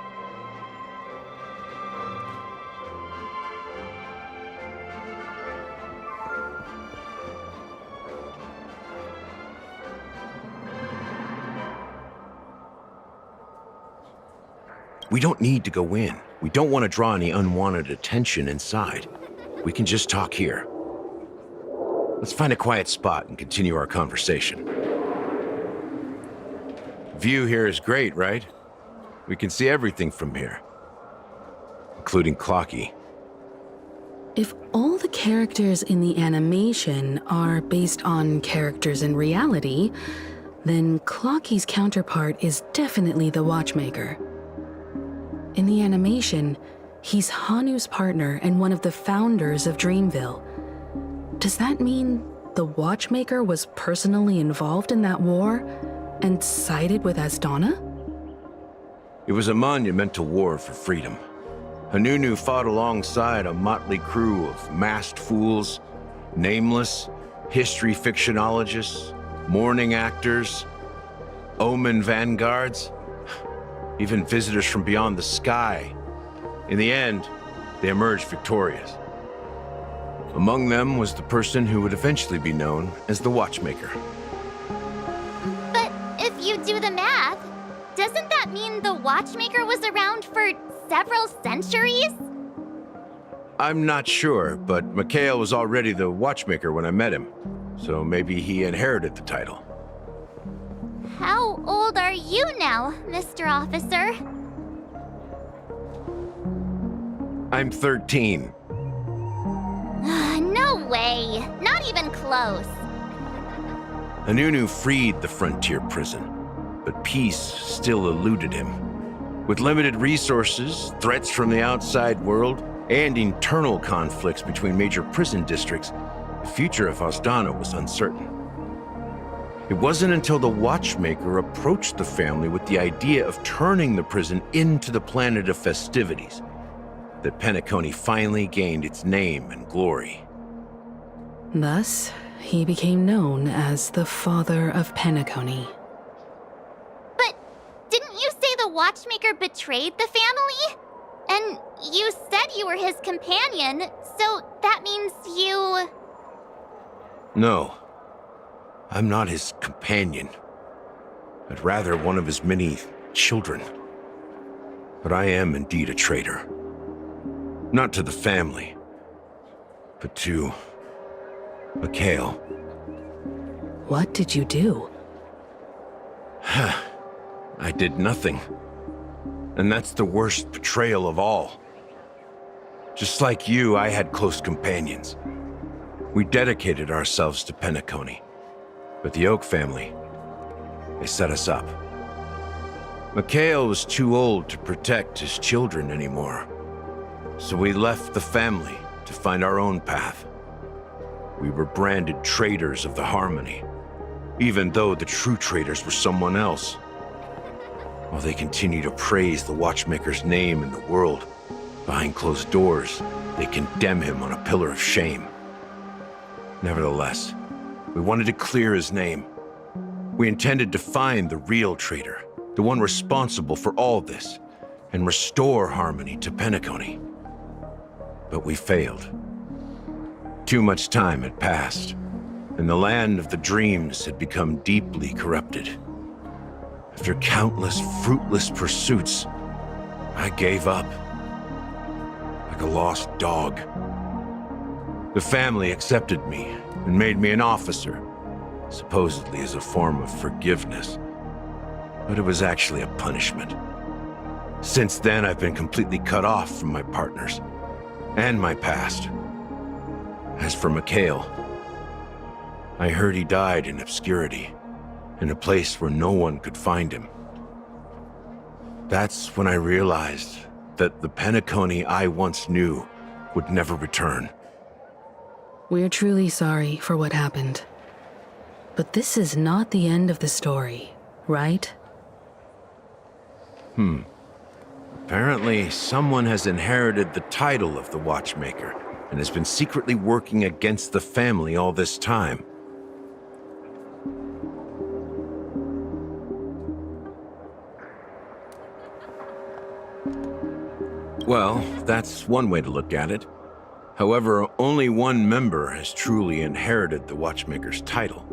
We don't need to go in. We don't want to draw any unwanted attention inside. We can just talk here. Let's find a quiet spot and continue our conversation. View here is great, right? We can see everything from here, including Clocky. If all the characters in the animation are based on characters in reality, then Clocky's counterpart is definitely the Watchmaker. In the animation, he's Hanu's partner and one of the founders of Dreamville. Does that mean the Watchmaker was personally involved in that war and sided with Asdana? It was a monumental war for freedom. Hanunu fought alongside a motley crew of masked fools, nameless, history fictionologists, mourning actors, omen vanguards, even visitors from beyond the sky. In the end, they emerged victorious. Among them was the person who would eventually be known as the Watchmaker. But if you do the math, doesn't that mean the Watchmaker was around for several centuries? I'm not sure, but Mikhail was already the Watchmaker when I met him, so maybe he inherited the title. How old are you now, Mr. Officer? I'm 13. No way. Not even close. Hanunu freed the frontier prison, but peace still eluded him. With limited resources, threats from the outside world, and internal conflicts between major prison districts, the future of Osdana was uncertain. It wasn't until the Watchmaker approached the family with the idea of turning the prison into the planet of festivities that Penacony finally gained its name and glory. Thus, he became known as the Father of Penacony. But didn't you say the Watchmaker betrayed the family? And you said you were his companion, so that means you... No, I'm not his companion, but rather one of his many children. But I am indeed a traitor. Not to the family, but to Mikhail. What did you do? I did nothing. And that's the worst betrayal of all. Just like you, I had close companions. We dedicated ourselves to Penacony. But the Oak family, they set us up. Mikhail was too old to protect his children anymore. So we left the family to find our own path. We were branded traitors of the Harmony, even though the true traitors were someone else. While they continue to praise the Watchmaker's name in the world, behind closed doors, they condemn him on a pillar of shame. Nevertheless, we wanted to clear his name. We intended to find the real traitor, the one responsible for all this, and restore harmony to Penacony. But we failed. Too much time had passed, and the land of the dreams had become deeply corrupted. After countless fruitless pursuits, I gave up. Like a lost dog. The family accepted me and made me an officer, supposedly as a form of forgiveness. But it was actually a punishment. Since then, I've been completely cut off from my partners and my past. As for Mikhail, I heard he died in obscurity, in a place where no one could find him. That's when I realized that the Penacony I once knew would never return. We're truly sorry for what happened. But this is not the end of the story, right? Apparently, someone has inherited the title of the Watchmaker and has been secretly working against the family all this time. Well, that's one way to look at it. However, only one member has truly inherited the Watchmaker's title.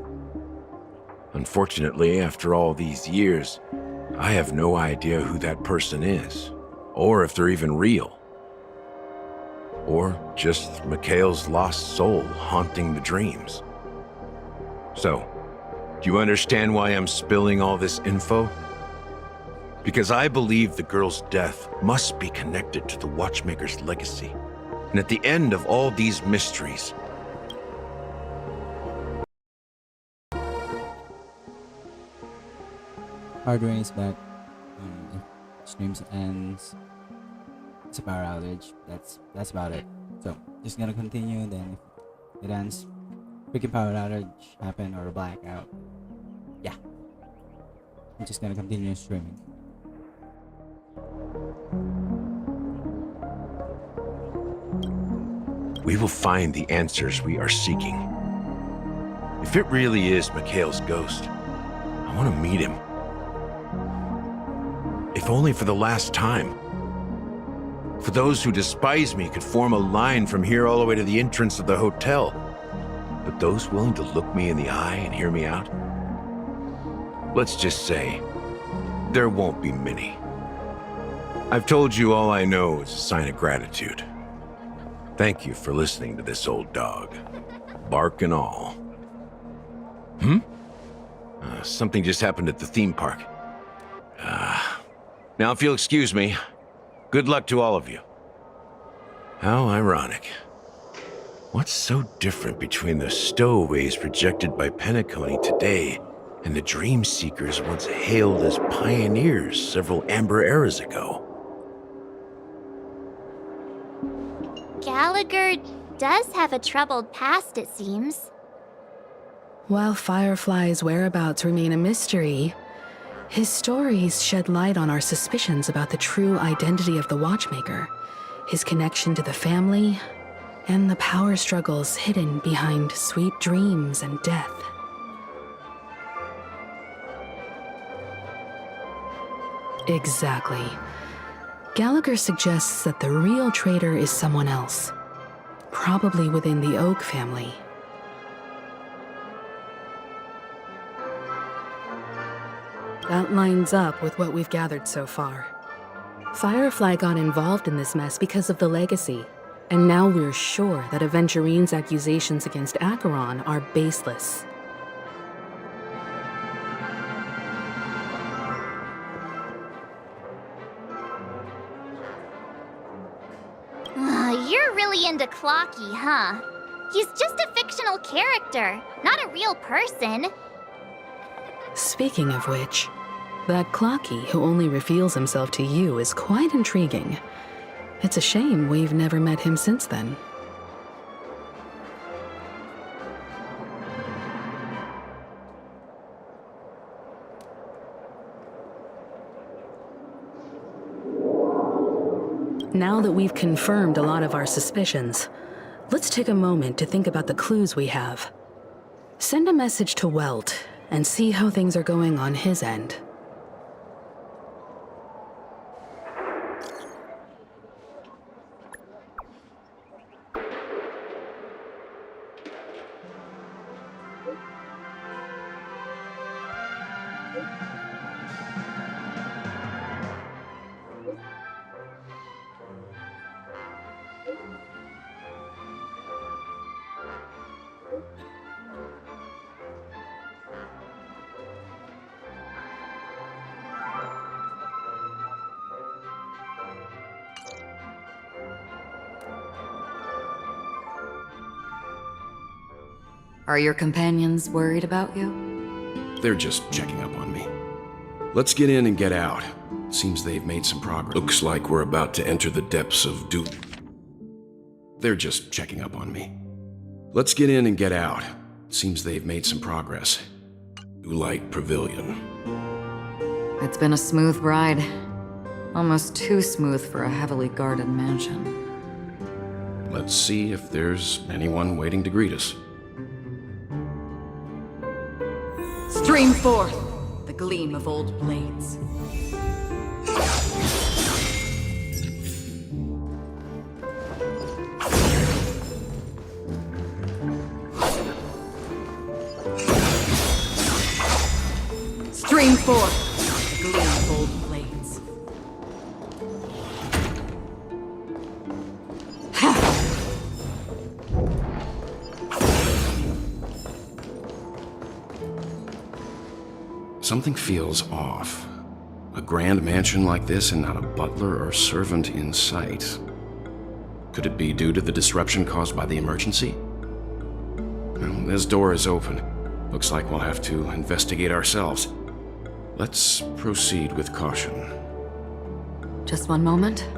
Unfortunately, after all these years, I have no idea who that person is, or if they're even real. Or just Mikhail's lost soul haunting the dreams. So, do you understand why I'm spilling all this info? Because I believe the girl's death must be connected to the Watchmaker's legacy. And at the end of all these mysteries, Hard rain is back. If streams ends, it's a power outage. That's about it. So just gonna continue. Then if it ends, freaking power outage happen or a blackout. Yeah, I'm just gonna continue streaming. we will find the answers we are seeking. If it really is Mikhail's ghost, I want to meet him. If only for the last time. For those who despise me could form a line from here all the way to the entrance of the hotel. But those willing to look me in the eye and hear me out? Let's just say, there won't be many. I've told you all I know is a sign of gratitude. Thank you for listening to this old dog. Bark and all. Something just happened at the theme park. Now if you'll excuse me, good luck to all of you. How ironic. What's so different between the stowaways rejected by Penacony today and the Dream Seekers once hailed as pioneers several Amber eras ago. Gallagher does have a troubled past, it seems. While Firefly's whereabouts remain a mystery, his stories shed light on our suspicions about the true identity of the Watchmaker, his connection to the family, and the power struggles hidden behind sweet dreams and death. Exactly. Gallagher suggests that the real traitor is someone else, probably within the Oak family. That lines up with what we've gathered so far. Firefly got involved in this mess because of the legacy, and now we're sure that Aventurine's accusations against Acheron are baseless. You're really into Clocky, huh? He's just a fictional character, not a real person. Speaking of which, that Clocky who only reveals himself to you is quite intriguing. It's a shame we've never met him since then. Now that we've confirmed a lot of our suspicions, let's take a moment to think about the clues we have. Send a message to Welt and see how things are going on his end. Are your companions worried about you? They're just checking up on me. Let's get in and get out. Seems they've made some progress. Looks like we're about to enter the depths of doom. They're just checking up on me. Let's get in and get out. Seems they've made some progress. Light Pavilion. It's been a smooth ride. Almost too smooth for a heavily guarded mansion. Let's see if there's anyone waiting to greet us. Stream forth the gleam of old blades. Stream forth the gleam of old blades. Something feels off. A grand mansion like this and not a butler or servant in sight. Could it be due to the disruption caused by the emergency? Well, this door is open. Looks like we'll have to investigate ourselves. Let's proceed with caution. Just one moment.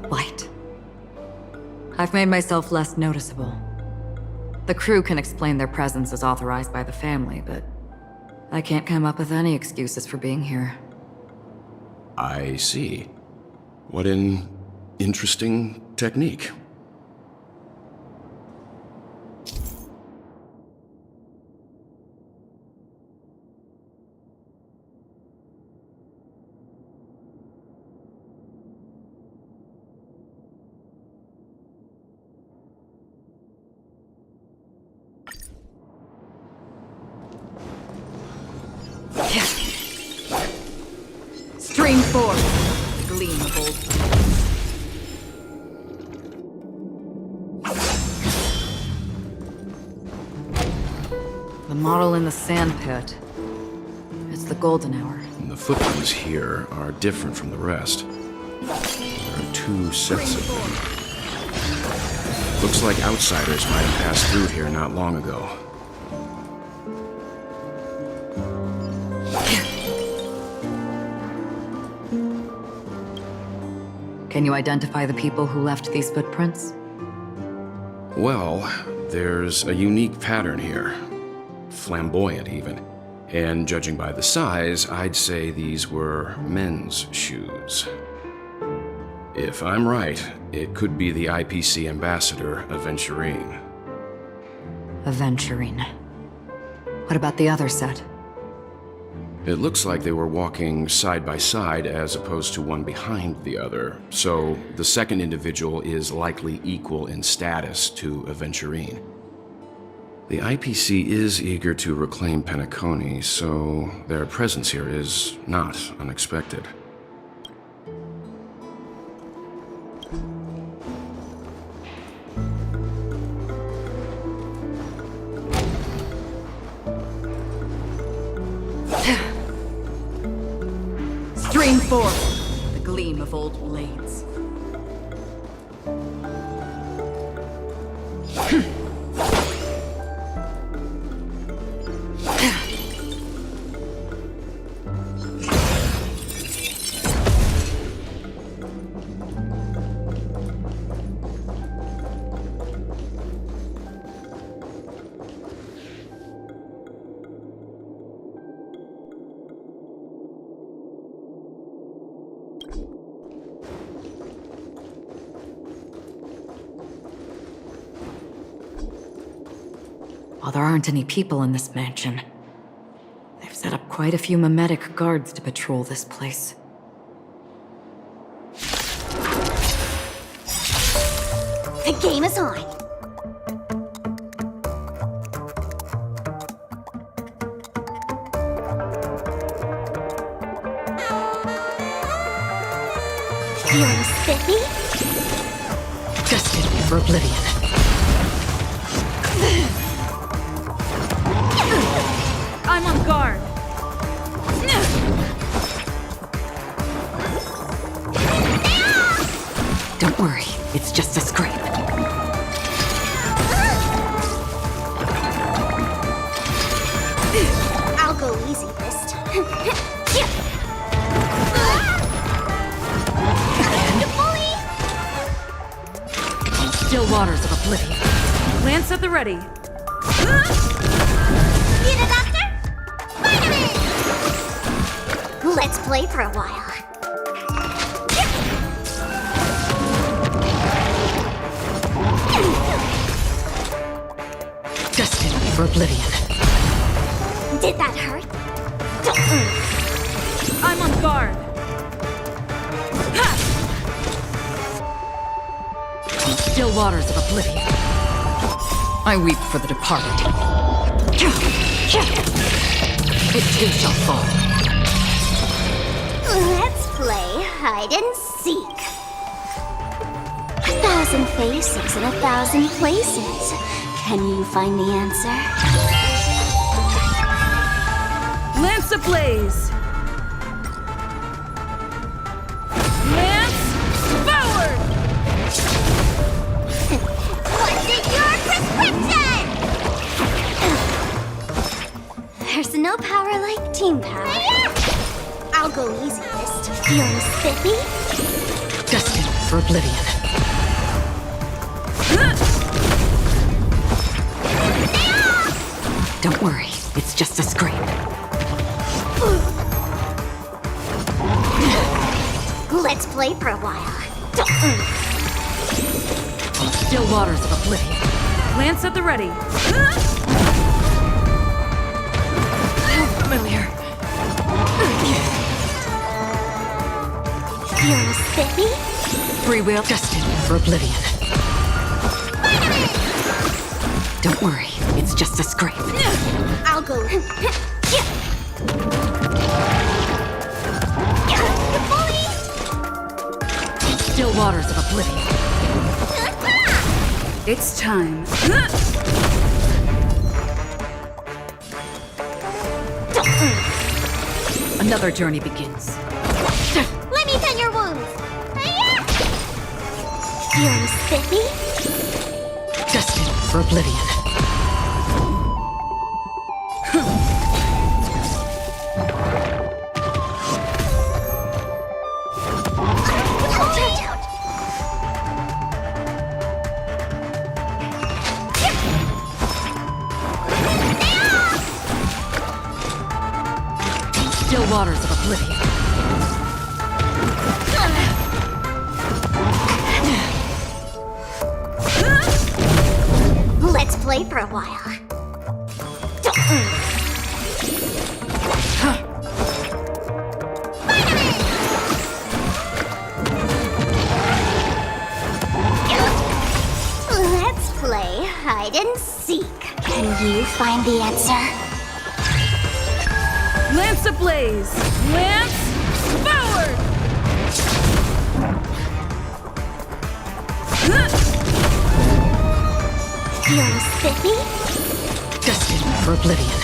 Light. I've made myself less noticeable. The crew can explain their presence as authorized by the family, but I can't come up with any excuses for being here. I see. What an interesting technique. Stream forth the gleam of old blades. The model in the sand pit. It's the golden hour. And the footprints here are different from the rest. There are two sets of them. Looks like outsiders might have passed through here not long ago. Can you identify the people who left these footprints? Well, there's a unique pattern here. Flamboyant, even. And judging by the size, I'd say these were men's shoes. If I'm right, it could be the IPC ambassador, Aventurine. Aventurine. What about the other set? It looks like they were walking side by side as opposed to one behind the other, so the second individual is likely equal in status to Aventurine. The IPC is eager to reclaim Penacony, so their presence here is not unexpected. Stream forth, the gleam of old blades. While there aren't any people in this mansion, they've set up quite a few mimetic guards to patrol this place. The game is on. Feeling spiffy? Destined for oblivion. I'm on guard. Don't worry, it's just a scrape. I'll go easy this time. Still waters of oblivion. Lance at the ready. Need a doctor? Vitamin! Let's play for a while. Destined for oblivion. Did that hurt? I'm on guard. Still waters of oblivion. I weep for the departed. It too shall fall. Let's play hide and seek. 1,000 faces in 1,000 places. Can you find the answer? Lance ablaze. Lance forward. What's in your prescription? There's no power like team power. I'll go easy this time. Feeling spiffy? Destined for oblivion. Don't worry, it's just a scrape. Let's play for a while. Still waters of oblivion. Lance at the ready. How familiar. Feeling spiffy? Free will destined for oblivion. Don't worry, it's just a scrape. I'll go. Still waters of oblivion. It's time. Another journey begins. Let me tend your wounds. Feeling spiffy? for oblivion. Still waters of oblivion. Let's play for a while. Let's play hide and seek. Can you find the answer? Lance ablaze! Lance forward! Feeling spiffy? Destined for oblivion.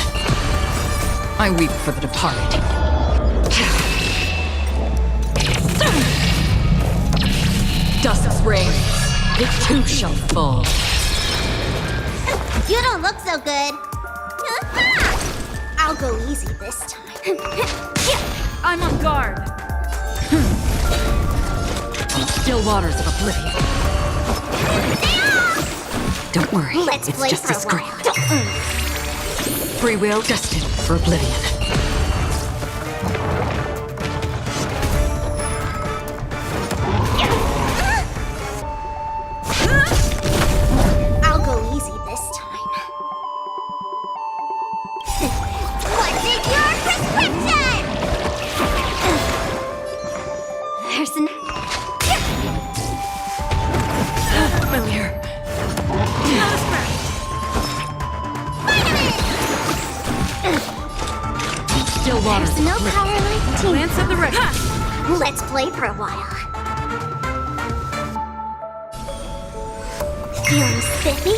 I weep for the departed. Dust's reign, it too shall fall. You don't look so good. I'll go easy this time. I'm on guard. Still waters of oblivion. Don't worry, Let's it's play just for a a scream. while. Free will destined for oblivion. I'll go easy this time. What's in your prescription? There's an... Familiar. Still waters There's no of oblivion. power like team. Lance at the ready. Let's play for a while. Feeling spiffy?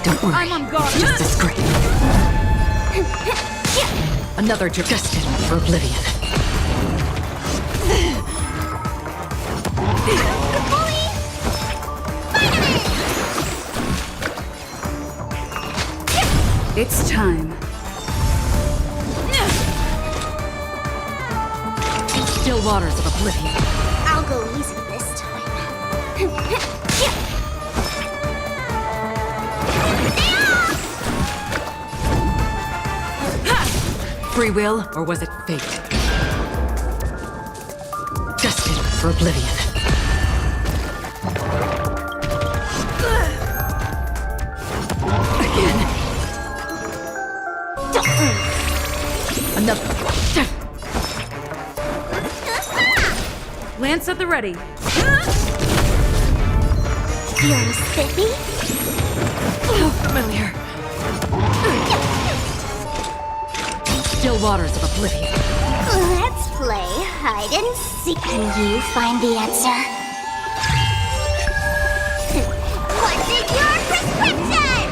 Don't worry, I'm on guard. it's just a scream. Another destined for oblivion. It's time. Still waters of oblivion. I'll go easy this time. Free will, or was it fate? Destined for oblivion. Again. Another. Lance at the ready. Feeling spiffy? So familiar. Still waters of oblivion. Let's play hide and seek. Can you find the answer? What's in your prescription?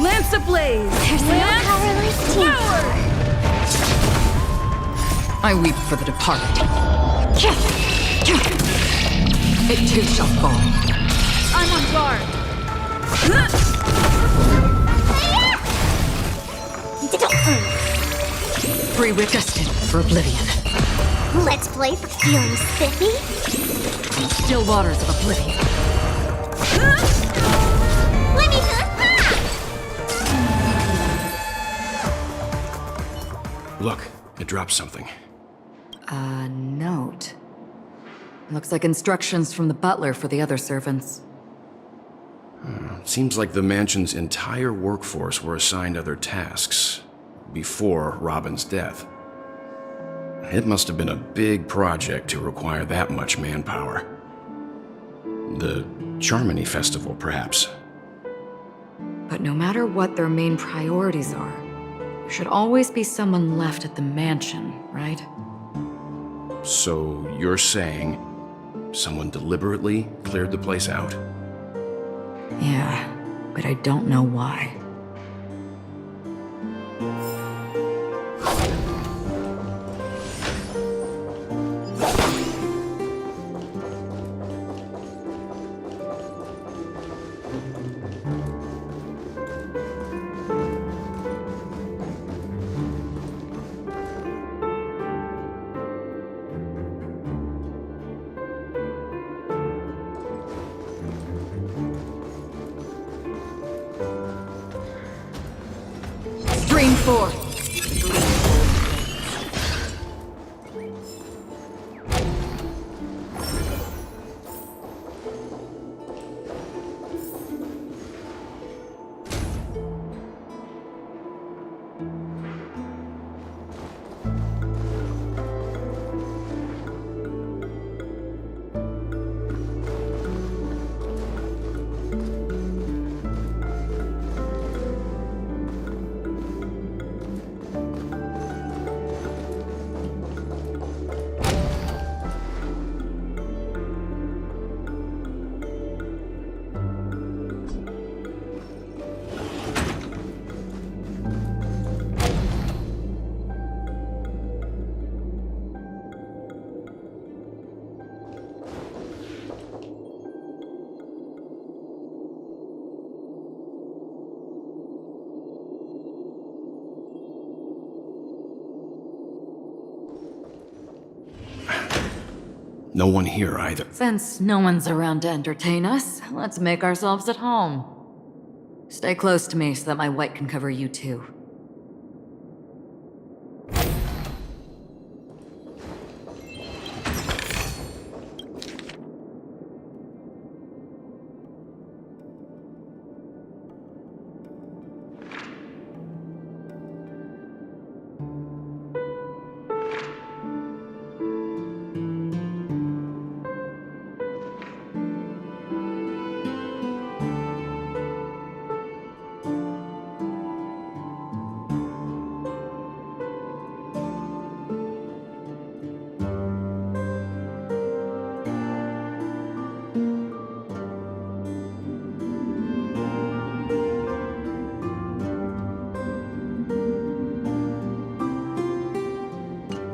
Lance ablaze! There's no Lance power like team. forward! I weep for the departed. It too shall fall. I'm on guard. Free will destined for oblivion. Let's play for feeling spiffy? Still waters of oblivion. Let me... Look, it dropped something. A note. Looks like instructions from the butler for the other servants. Seems like the mansion's entire workforce were assigned other tasks before Robin's death. It must have been a big project to require that much manpower. The Charmony Festival, perhaps. But no matter what their main priorities are, there should always be someone left at the mansion, right? So you're saying someone deliberately cleared the place out? Yeah, but I don't know why. forth. The gleam. No one here either. Since no one's around to entertain us, let's make ourselves at home. Stay close to me so that my white can cover you too.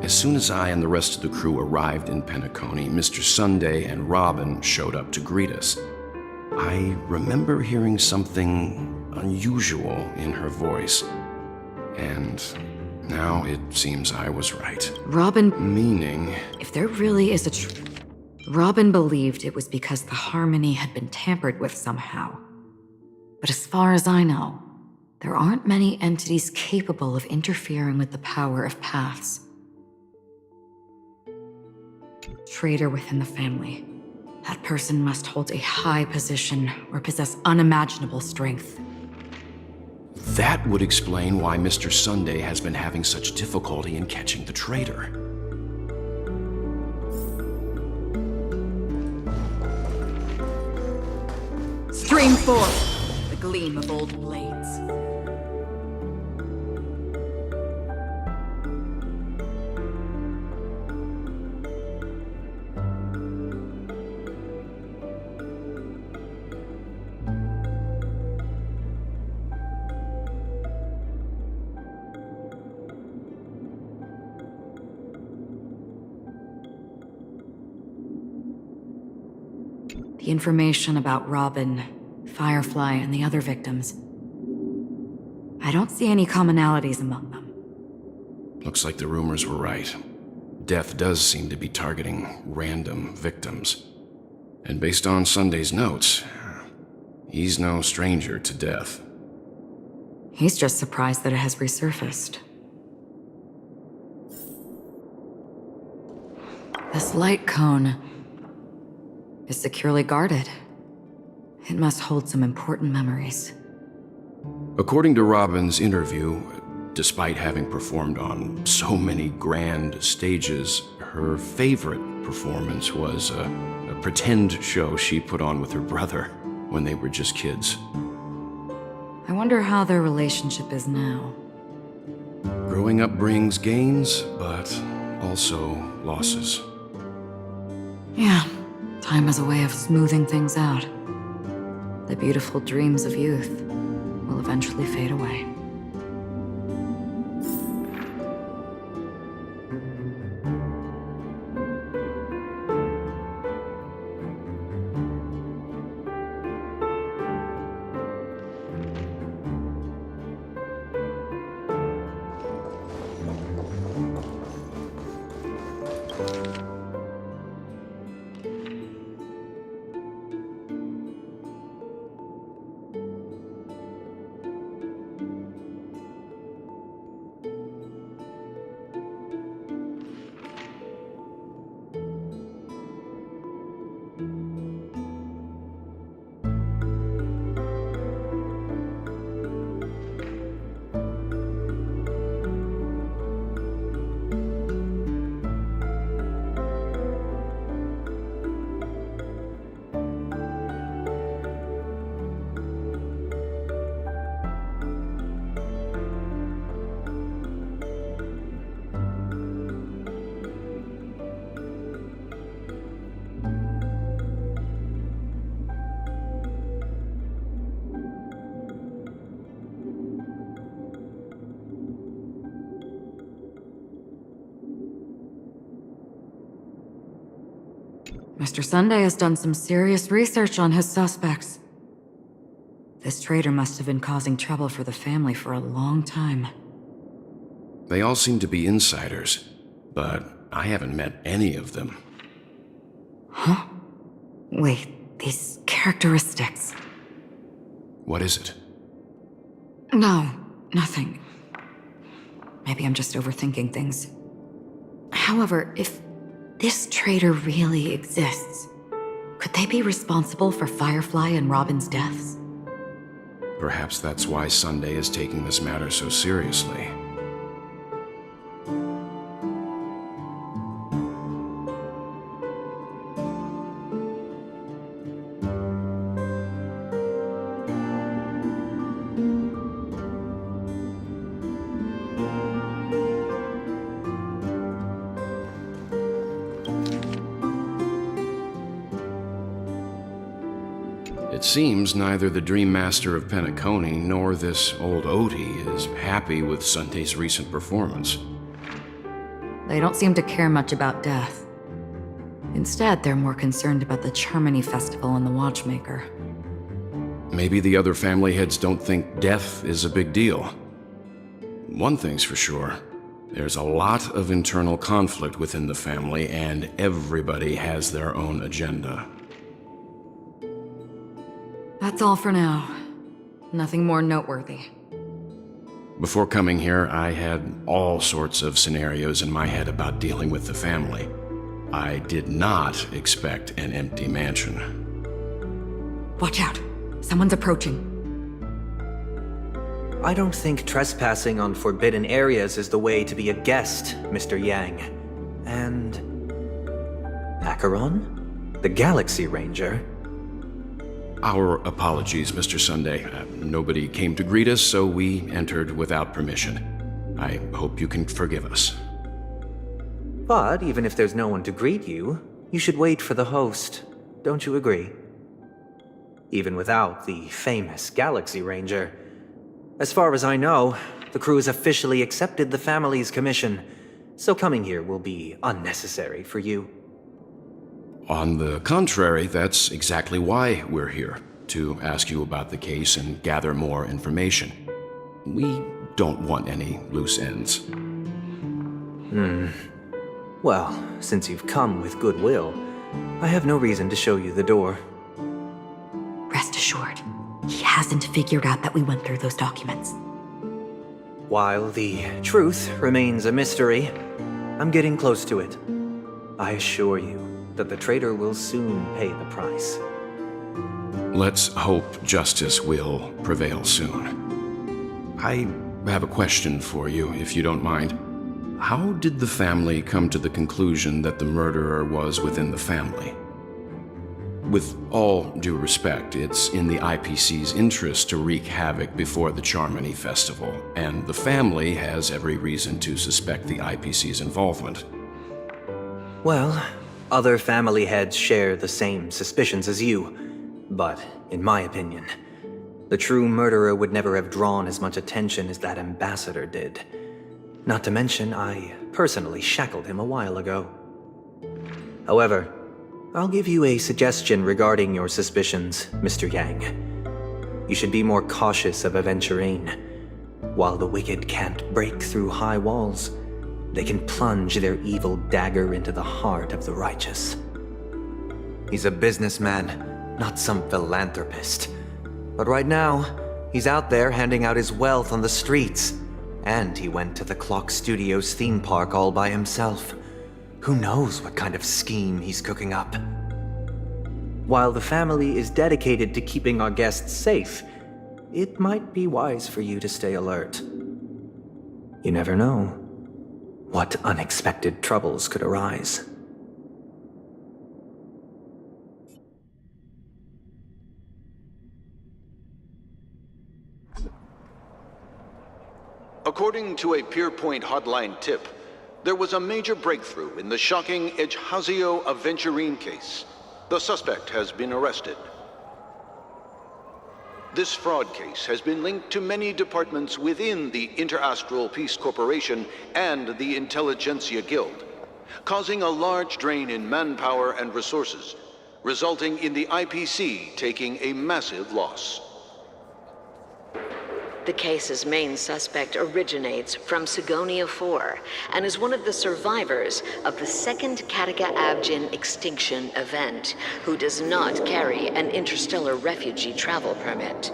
As soon as I and the rest of the crew arrived in Penacony, Mr. Sunday and Robin showed up to greet us. I remember hearing something unusual in her voice, and now it seems I was right. Robin... Meaning... If there really is Robin believed it was because the harmony had been tampered with somehow. But as far as I know, there aren't many entities capable of interfering with the power of paths. Traitor within the family. That person must hold a high position or possess unimaginable strength. That would explain why Mr. Sunday has been having such difficulty in catching the traitor. Stream forth, the gleam of old blades. The information about Robin, Firefly, and the other victims. I don't see any commonalities among them. Looks like the rumors were right. Death does seem to be targeting random victims. And based on Sunday's notes, he's no stranger to death. He's just surprised that it has resurfaced. This light cone is securely guarded. It must hold some important memories. According to Robin's interview, despite having performed on so many grand stages, her favorite performance was a pretend show she put on with her brother when they were just kids. I wonder how their relationship is now. Growing up brings gains, but also losses. Yeah, time is a way of smoothing things out. The beautiful dreams of youth will eventually fade away. Mr. Sunday has done some serious research on his suspects. This traitor must have been causing trouble for the family for a long time. They all seem to be insiders, but I haven't met any of them. Huh? Wait, these characteristics. What is it? No, nothing. Maybe I'm just overthinking things. However, if this traitor really exists, could they be responsible for Firefly and Robin's deaths? Perhaps that's why Sunday is taking this matter so seriously. It seems neither the Dream Master of Penacony nor this old Odie is happy with Sunday's recent performance. They don't seem to care much about death. Instead, they're more concerned about the Charmony Festival and the Watchmaker. Maybe the other family heads don't think death is a big deal. One thing's for sure. There's a lot of internal conflict within the family, and everybody has their own agenda. That's all for now. Nothing more noteworthy. Before coming here, I had all sorts of scenarios in my head about dealing with the family. I did not expect an empty mansion. Watch out! Someone's approaching. I don't think trespassing on forbidden areas is the way to be a guest, Mr. Yang. And... Acheron? The Galaxy Ranger? Our apologies, Mr. Sunday. Nobody came to greet us, so we entered without permission. I hope you can forgive us. But even if there's no one to greet you, you should wait for the host. Don't you agree? Even without the famous Galaxy Ranger. As far as I know, the crew has officially accepted the family's commission, so coming here will be unnecessary for you. On the contrary, that's exactly why we're here, to ask you about the case and gather more information. We don't want any loose ends. Well, since you've come with goodwill, I have no reason to show you the door. Rest assured, he hasn't figured out that we went through those documents. While the truth remains a mystery, I'm getting close to it. I assure you that the traitor will soon pay the price. Let's hope justice will prevail soon. I have a question for you, if you don't mind. How did the family come to the conclusion that the murderer was within the family? With all due respect, it's in the IPC's interest to wreak havoc before the Charmony Festival, and the family has every reason to suspect the IPC's involvement. Well, other family heads share the same suspicions as you, but in my opinion, the true murderer would never have drawn as much attention as that ambassador did. Not to mention, I personally shackled him a while ago. However, I'll give you a suggestion regarding your suspicions, Mr. Yang. You should be more cautious of Aventurine. While the wicked can't break through high walls, they can plunge their evil dagger into the heart of the righteous. He's a businessman, not some philanthropist. But right now, he's out there handing out his wealth on the streets. And he went to the Clock Studios theme park all by himself. Who knows what kind of scheme he's cooking up? While the family is dedicated to keeping our guests safe, it might be wise for you to stay alert. You never know what unexpected troubles could arise. According to a Pierpoint hotline tip, there was a major breakthrough in the shocking Ejhazio Aventurine case. The suspect has been arrested. This fraud case has been linked to many departments within the Interastral Peace Corporation and the Intelligentsia Guild. causing a large drain in manpower and resources, resulting in the IPC taking a massive loss. The case's main suspect originates from Sigonia 4 and is one of the survivors of the second Kataka-Abjin extinction event, who does not carry an interstellar refugee travel permit.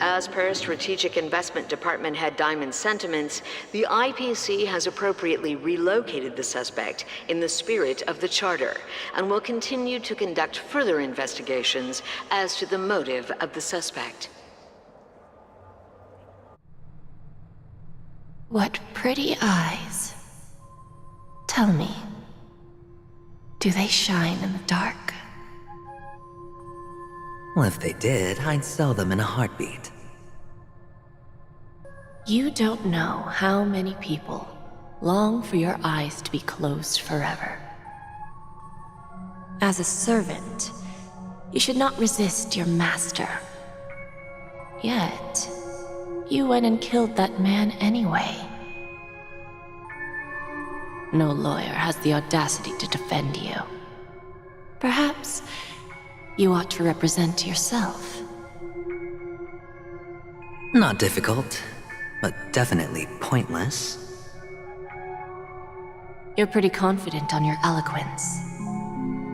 As per Strategic Investment Department Head Diamond's sentiments, the IPC has appropriately relocated the suspect in the spirit of the Charter and will continue to conduct further investigations as to the motive of the suspect. What pretty eyes. Tell me, do they shine in the dark? Well, if they did, I'd sell them in a heartbeat. You don't know how many people long for your eyes to be closed forever. As a servant, you should not resist your master. Yet, you went and killed that man anyway. No lawyer has the audacity to defend you. Perhaps you ought to represent yourself. Not difficult, but definitely pointless. You're pretty confident on your eloquence.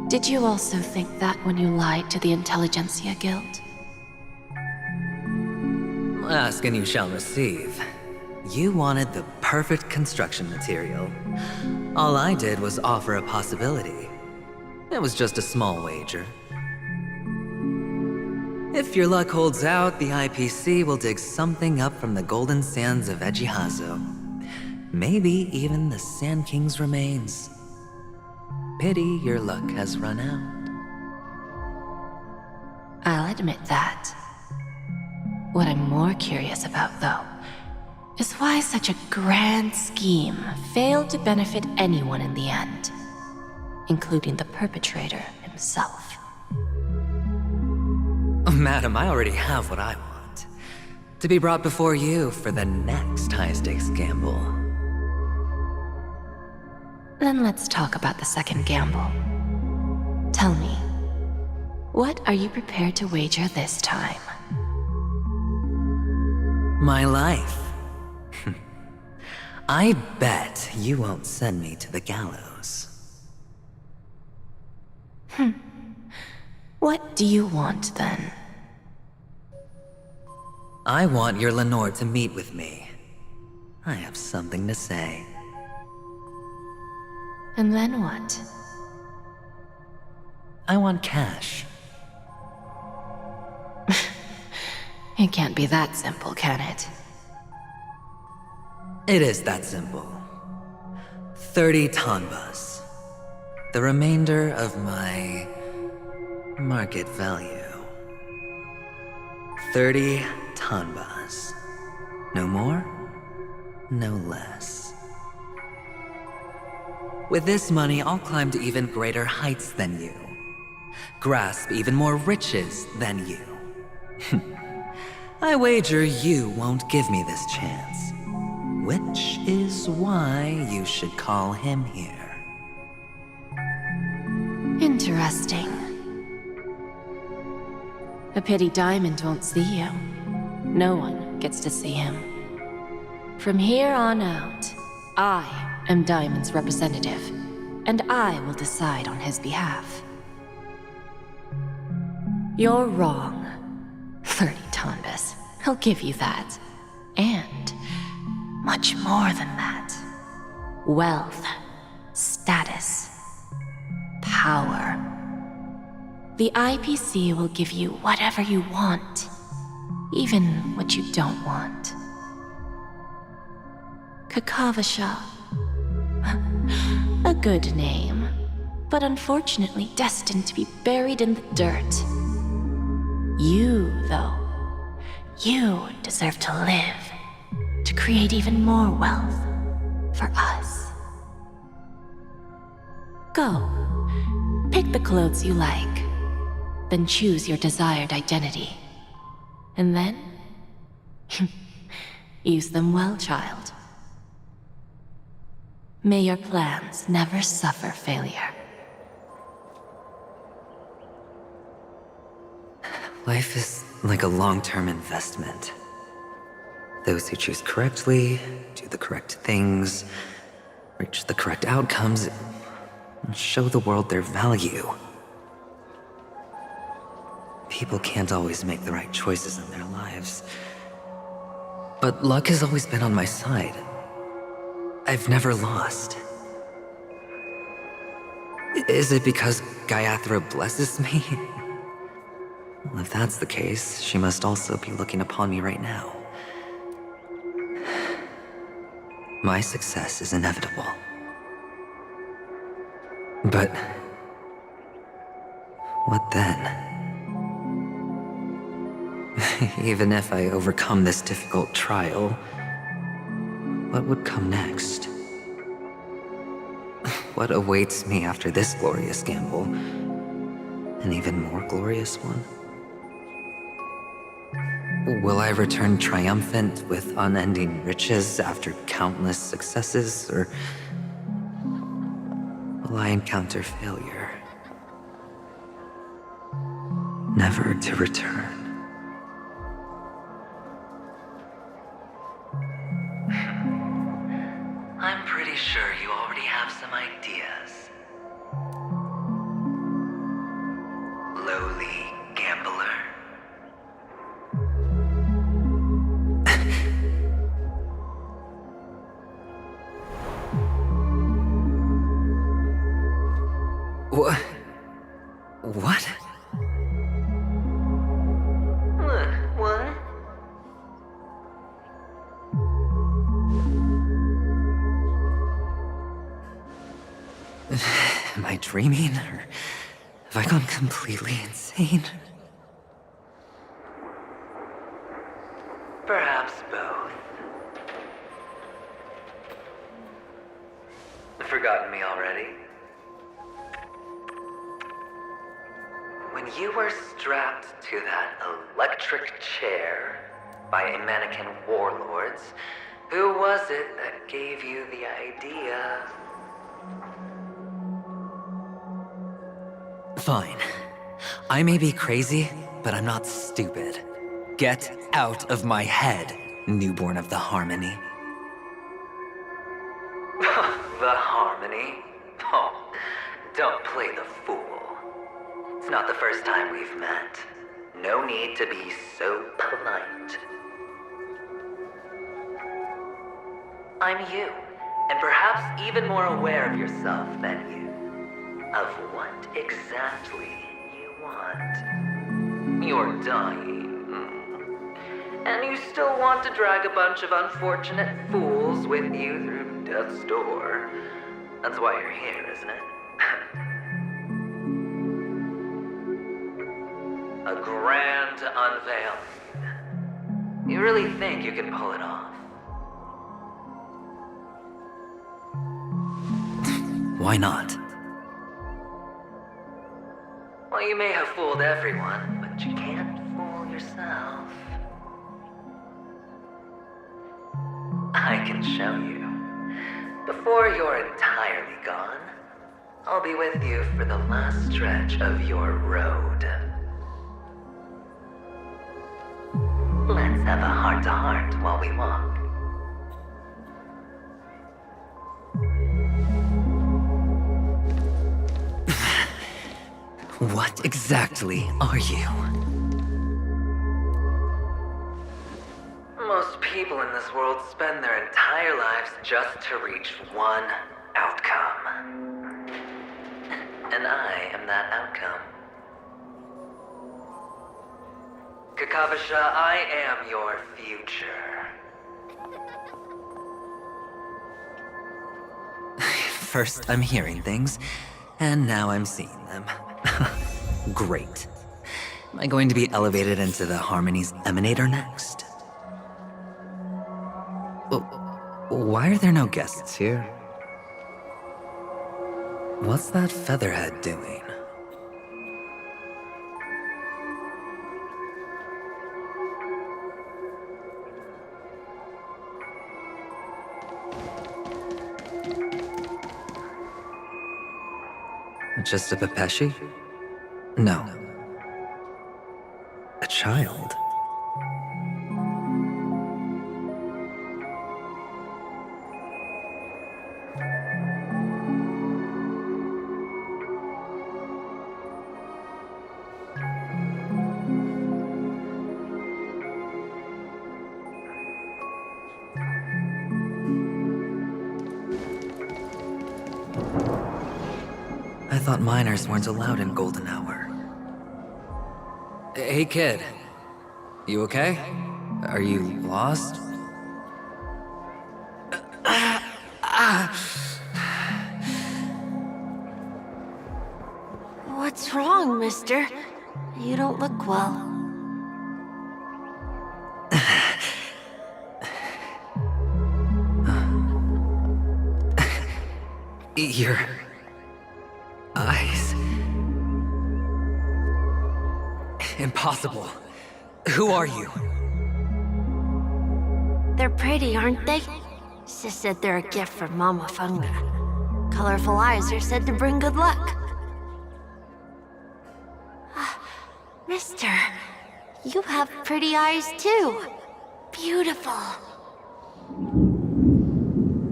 Did you also think that when you lied to the Intelligentsia Guild? Ask and you shall receive. You wanted the perfect construction material. All I did was offer a possibility. It was just a small wager. If your luck holds out, the IPC will dig something up from the golden sands of Ejihazo. Maybe even the Sand King's remains. Pity your luck has run out. I'll admit that. What I'm more curious about, though, is why such a grand scheme failed to benefit anyone in the end, including the perpetrator himself. Madam, I already have what I want. To be brought before you for the next high-stakes gamble. Then let's talk about the second gamble. Tell me, what are you prepared to wager this time? My life. I bet you won't send me to the gallows. What do you want, then? I want your Lenore to meet with me. I have something to say. And then what? I want cash. It can't be that simple, can it? It is that simple. 30 tanbas. The remainder of my market value. 30 tanbas. No more, no less. With this money, I'll climb to even greater heights than you. Grasp even more riches than you. I wager you won't give me this chance. Which is why you should call him here. Interesting. A pity Diamond won't see you. No one gets to see him. From here on out, I am Diamond's representative, and I will decide on his behalf. You're wrong. 30 tanbas. He'll give you that. And much more than that. Wealth, status, power. The IPC will give you whatever you want, even what you don't want. Kakavasha. A good name, but unfortunately destined to be buried in the dirt. You, though, you deserve to live, to create even more wealth for us. Go, pick the clothes you like, then choose your desired identity. And then, use them well, child. May your plans never suffer failure. Life is like a long-term investment. Those who choose correctly, do the correct things, reach the correct outcomes, and show the world their value. People can't always make the right choices in their lives. But luck has always been on my side. I've never lost. Is it because Gayatri blesses me? Well, if that's the case, she must also be looking upon me right now. My success is inevitable. But what then? Even if I overcome this difficult trial, what would come next? What awaits me after this glorious gamble? An even more glorious one? Will I return triumphant with unending riches after countless successes, or will I encounter failure, never to return? I'm pretty sure you already have some ideas. Lowly gambler. What? What? What? Am I dreaming, or have I gone completely insane? Perhaps both. Forgotten me already? When you were strapped to that electric chair by a mannequin warlords, who was it that gave you the idea? Fine. I may be crazy, but I'm not stupid. Get out of my head, newborn of the Harmony. The Harmony? Oh, don't play the fool. It's not the first time we've met. No need to be so polite. I'm you, and perhaps even more aware of yourself than you. Of what exactly you want. You're dying. And you still want to drag a bunch of unfortunate fools with you through death's door. That's why you're here, isn't it? A grand unveiling. You really think you can pull it off? Why not? Well, you may have fooled everyone, but you can't fool yourself. I can show you. Before you're entirely gone, I'll be with you for the last stretch of your road. Let's have a heart-to-heart while we walk. What exactly are you? Most people in this world spend their entire lives just to reach one outcome. And I am that outcome. Kakavasha, I am your future. First, I'm hearing things, and now I'm seeing them. Great. Am I going to be elevated into the Harmony's Emanator next? Why are there no guests here? What's that featherhead doing? Just a Pepeshi? No. A child? I thought minors weren't allowed in Golden Hour. Hey kid, you okay? Are you lost? What's wrong, mister? You don't look well. Your eyes. Impossible. Who are you? They're pretty, aren't they? Sis said they're a gift from Mama Funga. Colorful eyes are said to bring good luck. Mister, you have pretty eyes too. Beautiful.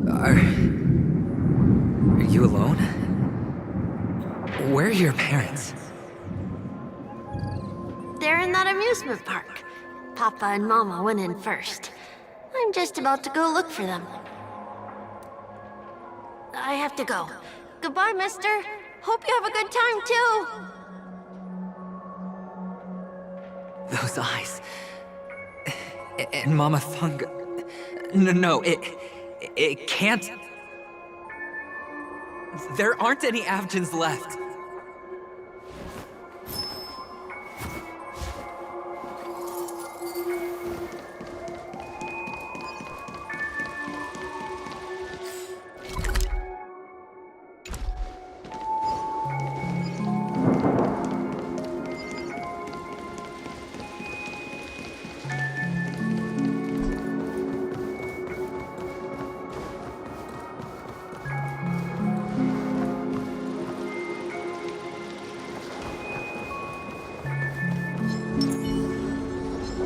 Are you alone? Where are your parents? They're in that amusement park. Papa and Mama went in first. I'm just about to go look for them. I have to go. Goodbye, mister. Hope you have a good time, too. Those eyes. And Mama Funga. No, it can't. There aren't any Avgens left.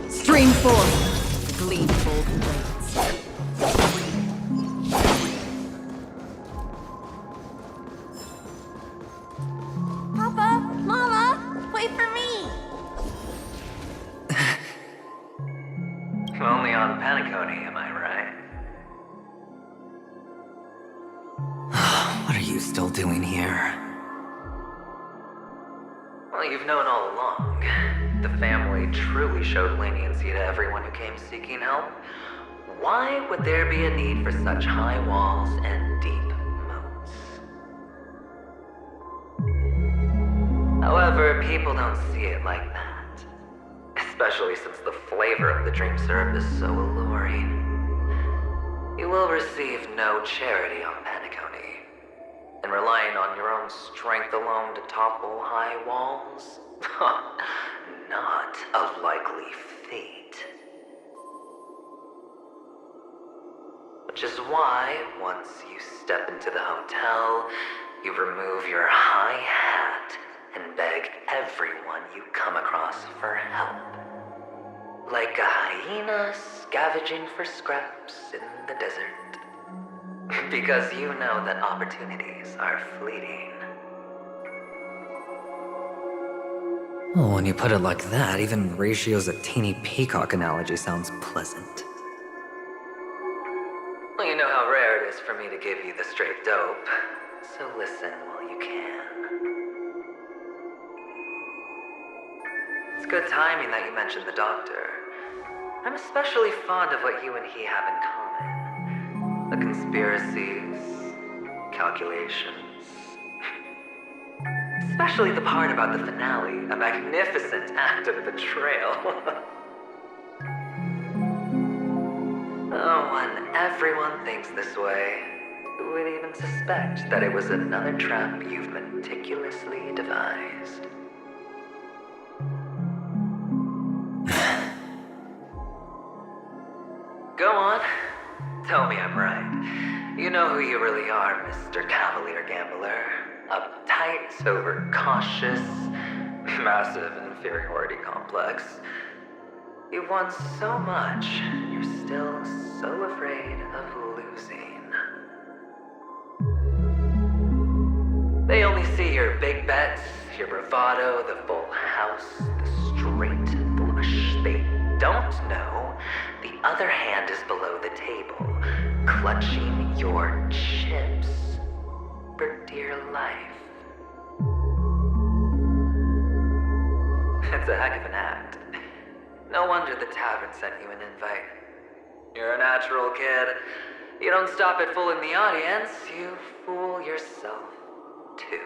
Stream forth, gleeful blades. Papa, Mama, wait for me. Only on Paniconi, am I right? What are you still doing here? Well, you've known all along. The family truly showed leniency to everyone who came seeking help. Why would there be a need for such high walls and deep moats? However, people don't see it like that. Especially since the flavor of the dream syrup is so alluring. You will receive no charity on Paniconi. And relying on your own strength alone to topple high walls? Not a likely fate. Which is why, once you step into the hotel, you remove your high hat and beg everyone you come across for help. Like a hyena scavenging for scraps in the desert. Because you know that opportunities are fleeting. Well, when you put it like that, even Ratio's a teeny peacock analogy sounds pleasant. Well, you know how rare it is for me to give you the straight dope, so listen while you can. It's good timing that you mentioned the doctor. I'm especially fond of what you and he have in common. The conspiracies, calculations. Especially the part about the finale, a magnificent act of betrayal. Oh, when everyone thinks this way, who would even suspect that it was another trap you've meticulously devised? Go on. Tell me I'm right. You know who you really are, Mr. Cavalier Gambler. Uptight, overcautious, massive inferiority complex. You've won so much, you're still so afraid of losing. They only see your big bets, your bravado, the full house, the straight flush. They don't know the other hand is below the table, clutching your chips for dear life. It's a heck of an act. No wonder the tavern sent you an invite. You're a natural kid. You don't stop at fooling the audience, you fool yourself too.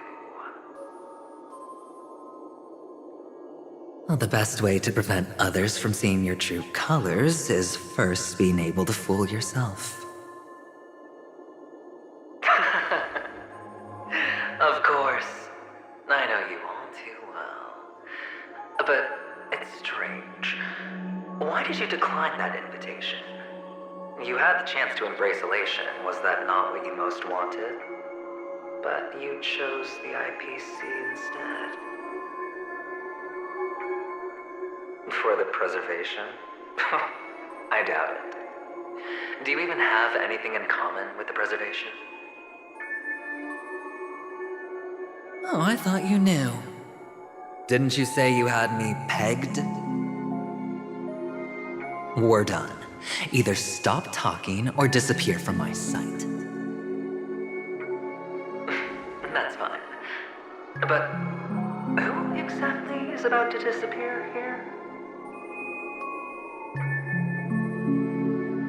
Well, the best way to prevent others from seeing your true colors is first being able to fool yourself. Of course. I know you all too well. But it's strange. Why did you decline that invitation? You had the chance to embrace elation. Was that not what you most wanted? But you chose the IPC instead. For the preservation? I doubt it. Do you even have anything in common with the preservation? Oh, I thought you knew. Didn't you say you had me pegged? We're done. Either stop talking or disappear from my sight. That's fine. But who exactly is about to disappear here?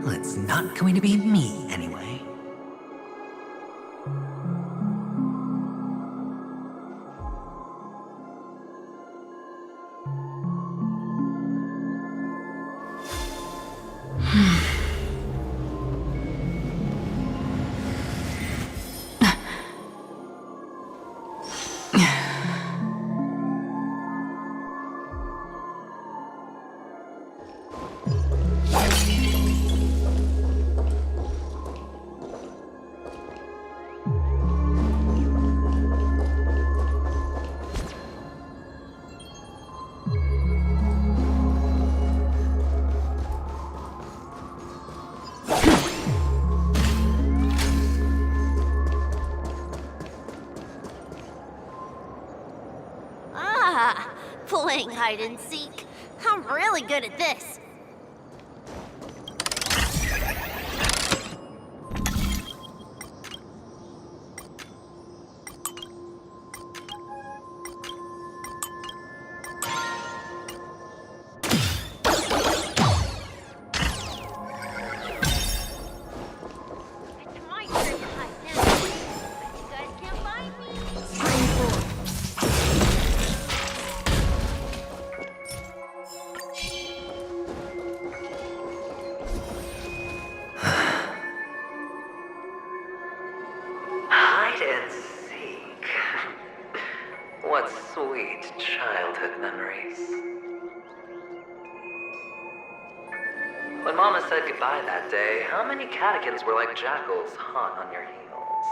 Well, it's not going to be me, anyway. Playing hide and seek. I'm really good at this. What sweet childhood memories. When Mama said goodbye that day, how many catechins were like jackals hot on your heels?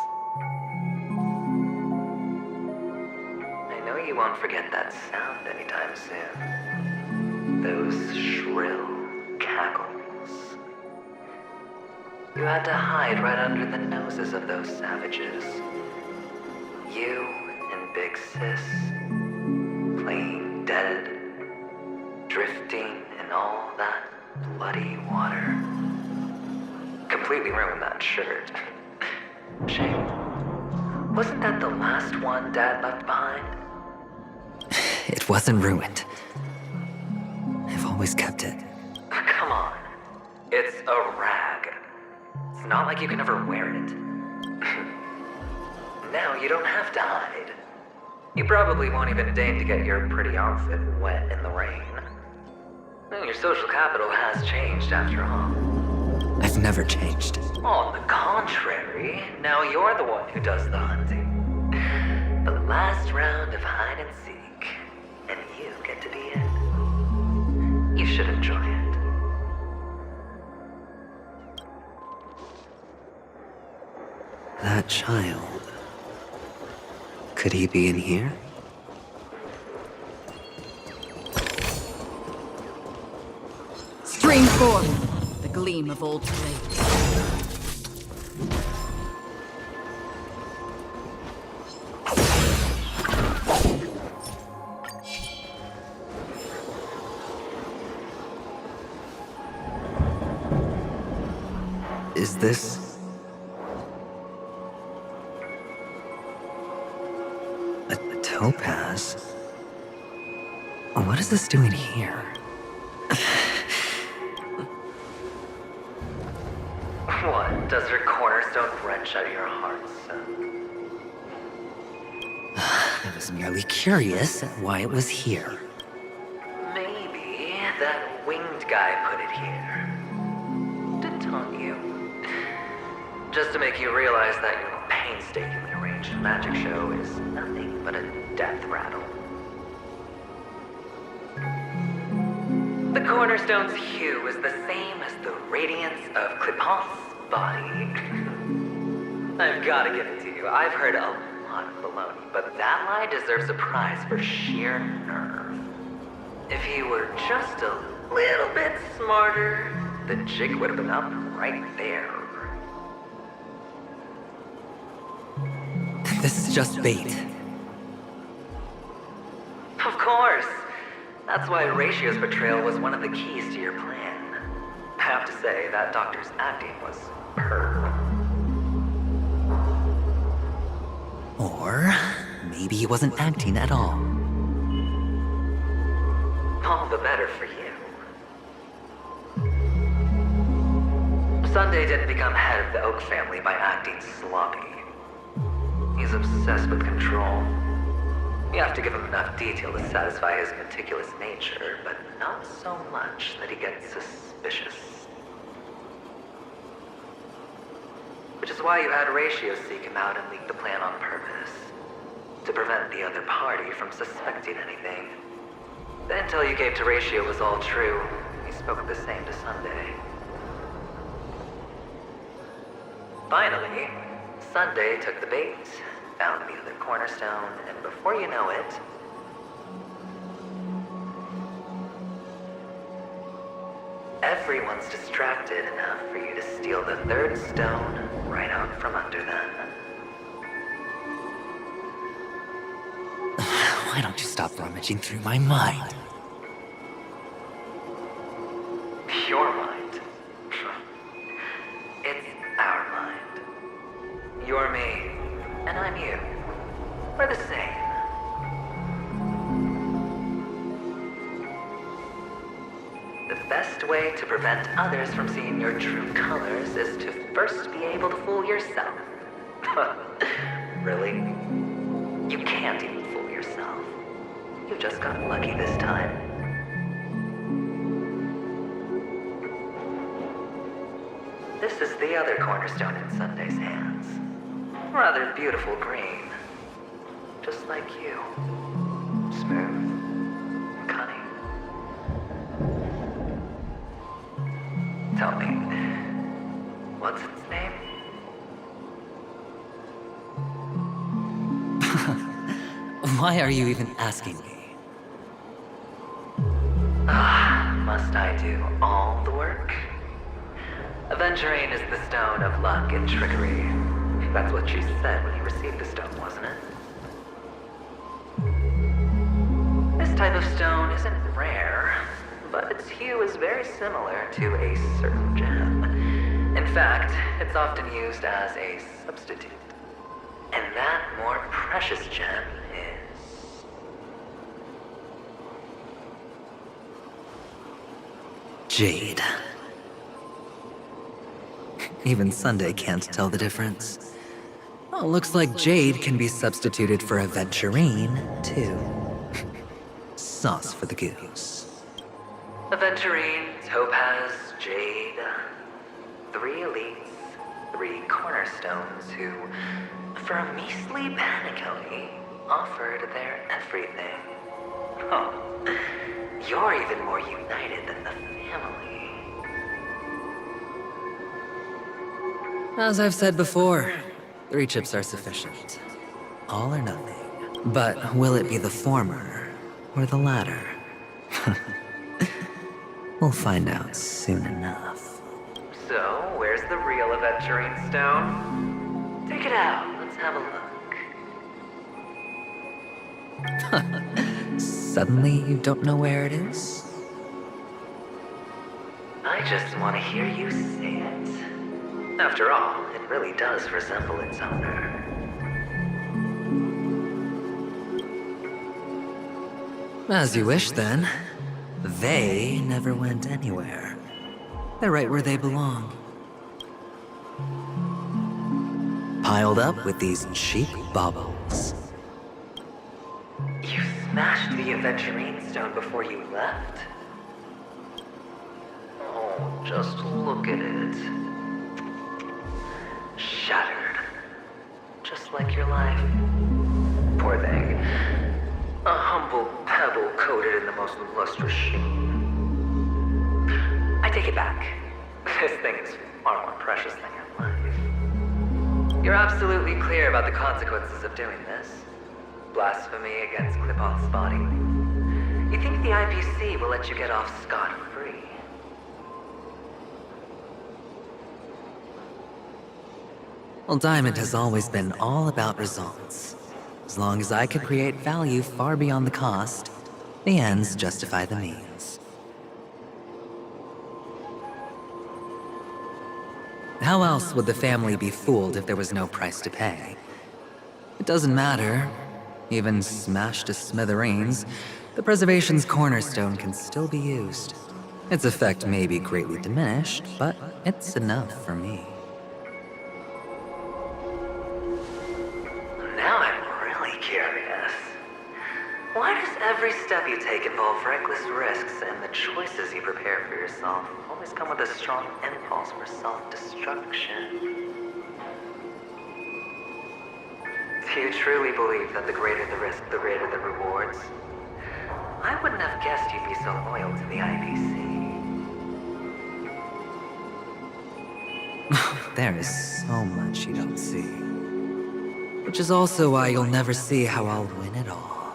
I know you won't forget that sound anytime soon. Those shrill cackles. You had to hide right under the noses of those savages. You and Big Sis, playing dead, drifting in all that bloody water. Completely ruined that shirt. Shame. Wasn't that the last one Dad left behind? It wasn't ruined. I've always kept it. Come on. It's a rag. It's not like you can ever wear it. Now you don't have to hide. You probably won't even deign to get your pretty outfit wet in the rain. Your social capital has changed after all. I've never changed. On the contrary, now you're the one who does the hunting. The last round of hide and seek, and you get to be it. You should enjoy it. That child Could he be in here? Stream forth the gleam of old blades. Is this... a topaz? What is this doing here? What? Does her cornerstone wrench at your heart, son? I was merely curious at why it was here. Maybe that winged guy put it here. To taunt you. Just to make you realize that your painstakingly arranged magic show is nothing but a death rattle. The cornerstone's hue is the same as the radiance of Clipant's body. I've gotta give it to you. I've heard a lot of baloney, but that lie deserves a prize for sheer nerve. If he were just a little bit smarter, the jig would have been up right there. This is just bait. Of course. That's why Ratio's betrayal was one of the keys to your plan. I have to say, that doctor's acting was superb. Or maybe he wasn't acting at all. All the better for you. Sunday didn't become head of the Oak family by acting sloppy. He's obsessed with control. You have to give him enough detail to satisfy his meticulous nature, but not so much that he gets suspicious. Which is why you had Ratio seek him out and leak the plan on purpose. To prevent the other party from suspecting anything. The intel you gave to Ratio was all true. He spoke the same to Sunday. Finally, Sunday took the bait, found the other cornerstone, and before you know it... everyone's distracted enough for you to steal the third stone right out from under them. Why don't you stop rummaging through my mind? Your mind. It's our mind. You're me, and I'm you. We're the same. The best way to prevent others from seeing your true colors is to first be able to fool yourself. Really? You can't even fool yourself. You just got lucky this time. This is the other cornerstone in Sunday's hands. Rather beautiful green. Just like you. Smooth. Cunning. Tell me, what's its name? Why are you even asking me? Must I do all the work? Aventurine is the stone of luck and trickery. That's what you said when you received the stone, wasn't it? This type of stone isn't rare, but its hue is very similar to a certain gem. In fact, it's often used as a substitute. And that more precious gem is... Jade. Even Sunday can't tell the difference. Well, looks like Jade can be substituted for Aventurine, too. Sauce for the goose. Aventurine, Topaz, Jade. 3 elites, 3 cornerstones who, for a measly penny, offered their everything. Oh, you're even more united than the family. As I've said before, 3 chips are sufficient. All or nothing. But will it be the former or the latter? We'll find out soon enough. So, where's the real aventurine stone? Take it out. Let's have a look. Suddenly you don't know where it is? I just want to hear you say it. After all, it really does resemble its owner. As you wish, then. They never went anywhere. They're right where they belong. Piled up with these cheap baubles. You smashed the aventurine stone before you left? Oh, just look at it. Shattered. Just like your life. Poor thing. A humble pebble coated in the most lustrous sheen. I take it back. This thing is far more precious than your life. You're absolutely clear about the consequences of doing this. Blasphemy against Klipoth's body. You think the IPC will let you get off scot-free? Well, Diamond has always been all about results. As long as I could create value far beyond the cost, the ends justify the means. How else would the family be fooled if there was no price to pay? It doesn't matter. Even smashed to smithereens, the preservation's cornerstone can still be used. Its effect may be greatly diminished, but it's enough for me. Now I'm really curious. Why does every step you take involve reckless risks, and the choices you prepare for yourself always come with a strong impulse for self-destruction? Do you truly believe that the greater the risk, the greater the rewards? I wouldn't have guessed you'd be so loyal to the IPC. There is so much you don't see. Which is also why you'll never see how I'll win it all.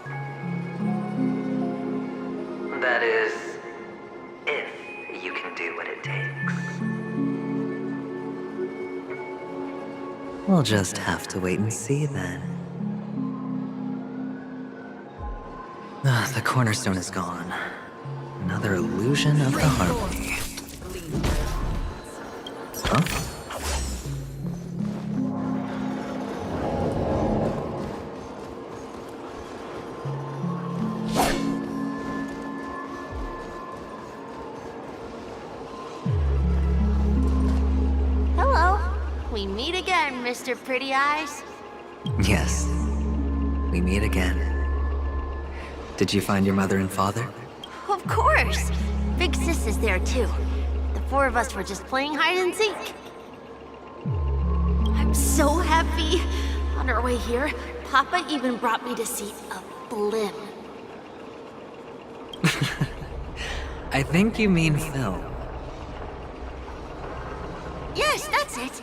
That is, if you can do what it takes. We'll just have to wait and see then. The cornerstone is gone. Another illusion of the harmony. Huh? Hello. We meet again, Mr. Pretty Eyes. Yes. We meet again. Did you find your mother and father? Of course. Big Sis is there too. The four of us were just playing hide and seek. I'm so happy. On our way here, Papa even brought me to see a blimp. I think you mean film. Yes, that's it.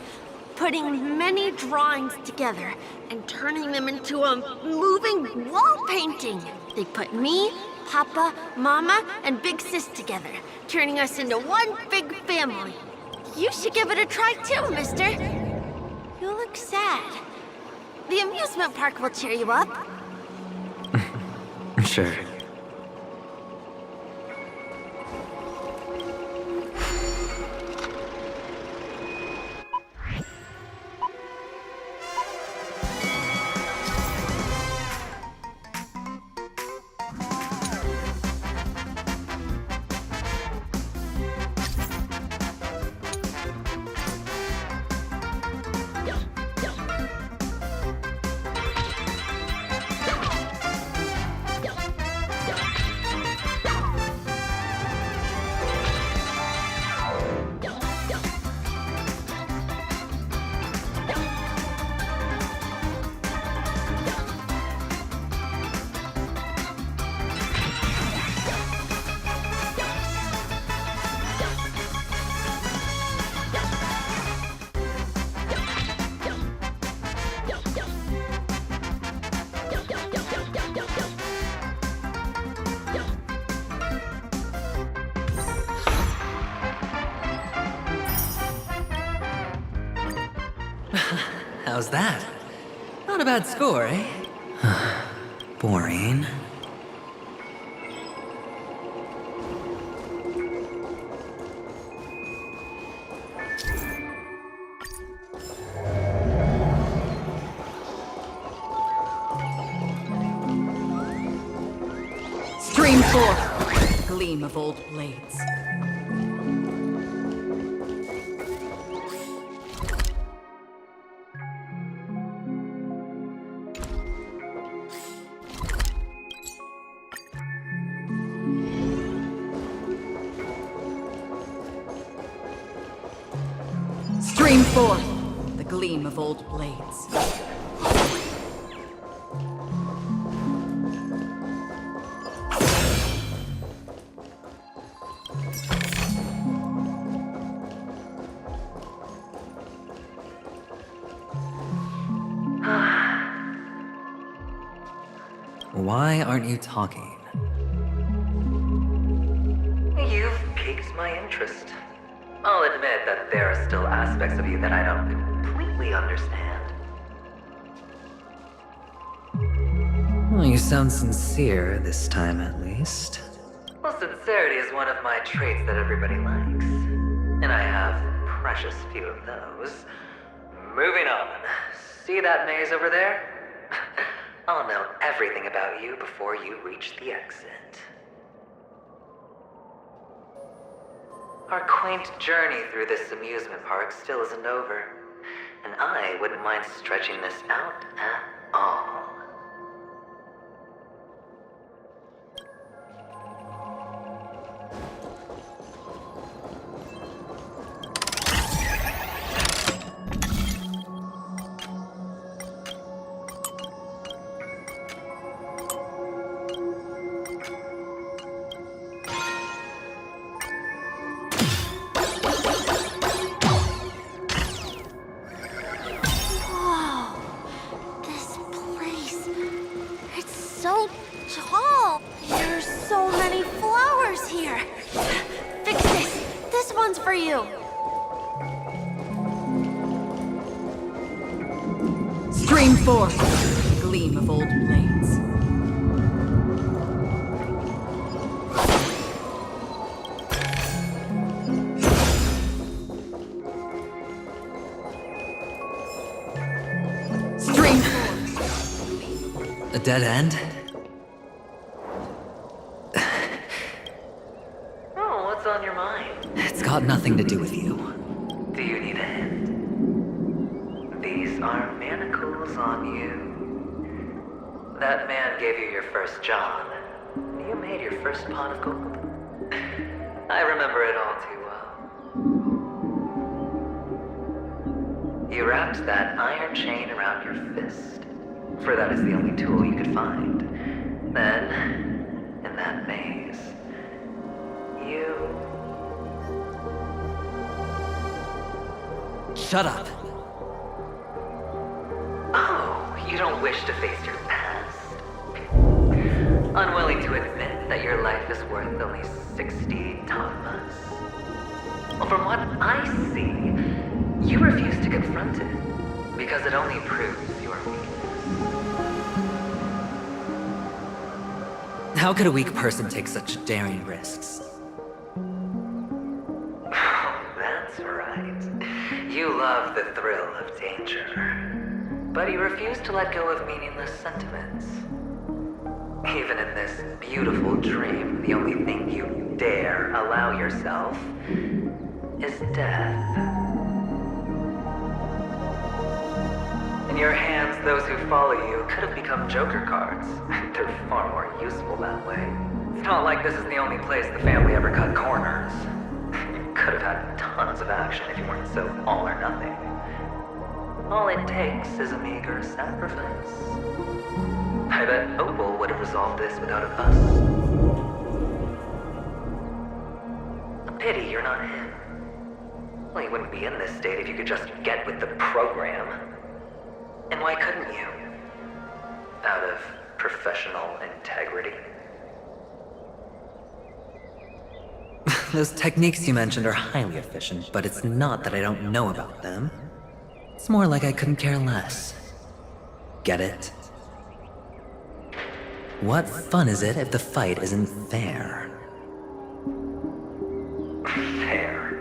Putting many drawings together and turning them into a moving wall painting. They put me, Papa, Mama, and Big Sis together, turning us into one big family. You should give it a try too, mister. You look sad. The amusement park will cheer you up. Sure. How's that? Not a bad score, eh? Boring. Stream forth, gleam of old blades. Stream forth, the gleam of old blades. Why aren't you talking? You've piqued my interest. I'll admit that there are still aspects of you that I don't completely understand. Well, you sound sincere this time, at least. Well, sincerity is one of my traits that everybody likes. And I have precious few of those. Moving on. See that maze over there? I'll know everything about you before you reach the exit. Our quaint journey through this amusement park still isn't over, and I wouldn't mind stretching this out at all. Whoa, this place, it's so tall. There's so many flowers here. Fix this. This one's for you. Stream forth, the gleam of old blades. Stream forth. A dead end? Oh, what's on your mind? It's got nothing to do with you. Do you need a hint? These are manacles on you. That man gave you your first job. You made your first pot of gold. I remember it all too well. You wrapped that iron chain around your fist, for that is the only tool you could find. Then, in that maze, you... Shut up. Oh, you don't wish to face your past? Unwilling to admit that your life is worth only 60 tamas? Well, from what I see, you refuse to confront it, because it only proves your weakness. How could a weak person take such daring risks? That's right. You love the thrill of danger. But you refuse to let go of meaningless sentiments. Even in this beautiful dream, the only thing you dare allow yourself is death. In your hands, those who follow you could have become Joker cards. They're far more useful that way. It's not like this is the only place the family ever cut corners. You could have had tons of action if you weren't so all or nothing. All it takes is a meager sacrifice. I bet Opal would have resolved this without a fuss. A pity you're not him. Well, you wouldn't be in this state if you could just get with the program. And why couldn't you? Out of professional integrity. Those techniques you mentioned are highly efficient, but it's not that I don't know about them. It's more like I couldn't care less. Get it? What fun is it if the fight isn't fair? Fair?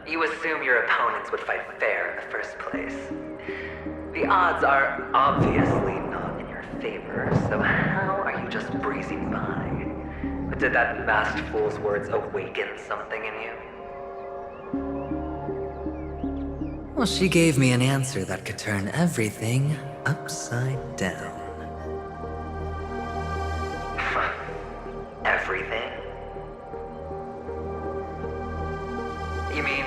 You assume your opponents would fight fair in the first place. The odds are obviously not in your favor, so how are you just breezing by? Did that masked fool's words awaken something in you? Well, she gave me an answer that could turn everything upside down. Everything? You mean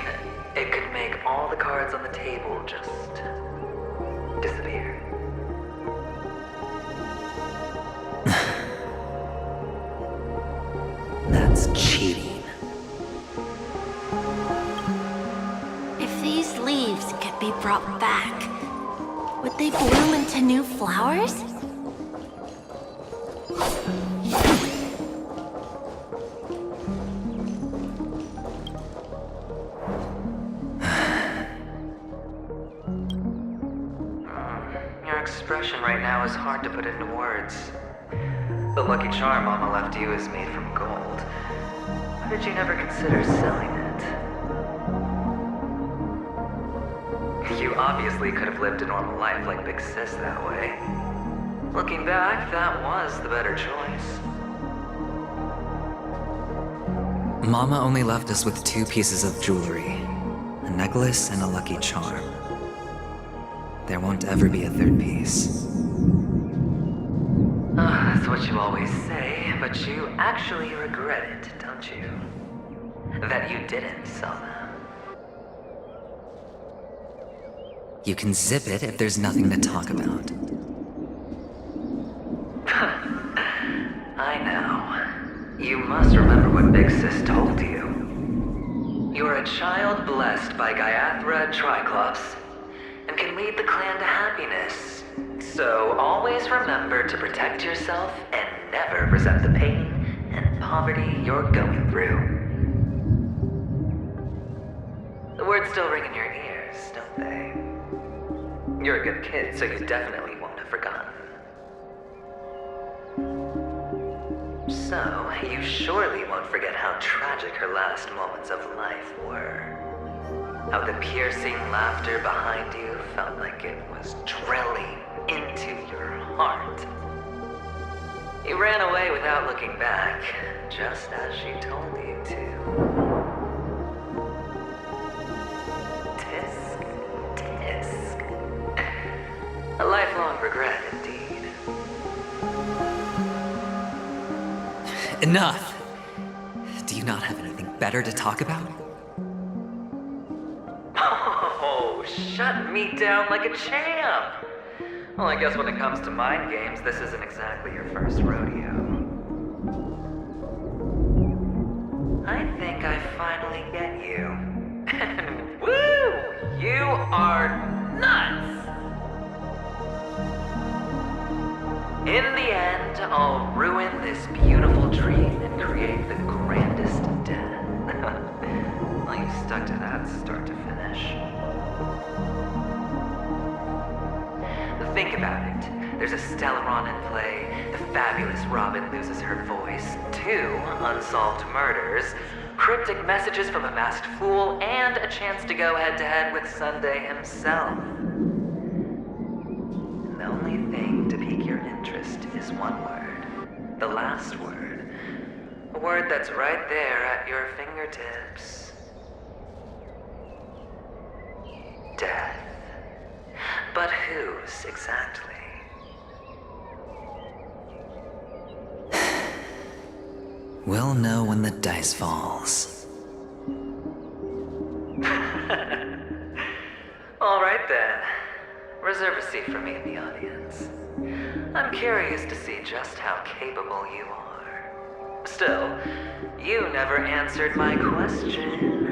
it could make all the cards on the table just disappear? That's cheating. If these leaves could be brought back, would they bloom into new flowers? Your expression right now is hard to put into words. The lucky charm Mama left you is made from gold. Why did you never consider selling it? You obviously could have lived a normal life like Big Sis that way. Looking back, that was the better choice. Mama only left us with 2 pieces of jewelry. A necklace and a lucky charm. There won't ever be a 3rd piece. That's what you always say, but you actually regret it, don't you? That you didn't sell them. You can zip it if there's nothing to talk about. I know. You must remember what Big Sis told you. You're a child blessed by Gaiathra Triclops, and can lead the clan to happiness. So always remember to protect yourself and never resent the pain and poverty you're going through. The words still ring in your ears, don't they? You're a good kid, so you definitely won't have forgotten. So, you surely won't forget how tragic her last moments of life were. How the piercing laughter behind you felt like it was drilling into your heart. You ran away without looking back, just as she told you to. Tisk, tisk. A lifelong regret, indeed. Enough! Do you not have anything better to talk about? Oh, shut me down like a champ! Well, I guess when it comes to mind games, this isn't exactly your first rodeo. I think I finally get you. And woo! You are nuts! In the end, I'll ruin this beautiful dream and create the grandest death. Well, you stuck to that start to finish. Think about it. There's a Stellaron in play, the fabulous Robin loses her voice, 2 unsolved murders, cryptic messages from a masked fool, and a chance to go head-to-head with Sunday himself. And the only thing to pique your interest is one word. The last word. A word that's right there at your fingertips. Death. But whose, exactly? We'll know when the dice falls. All right then. Reserve a seat for me in the audience. I'm curious to see just how capable you are. Still, you never answered my question.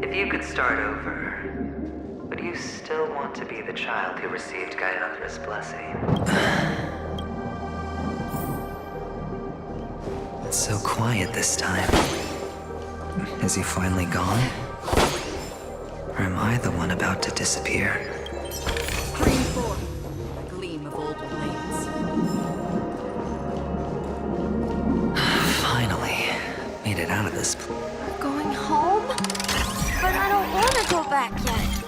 If you could start over, would you still want to be the child who received Gaiathra's blessing? It's so quiet this time. Is he finally gone? Or am I the one about to disappear? Dream forth, gleam of old blades. Finally, made it out of this. We're going home? But I don't want to go back yet.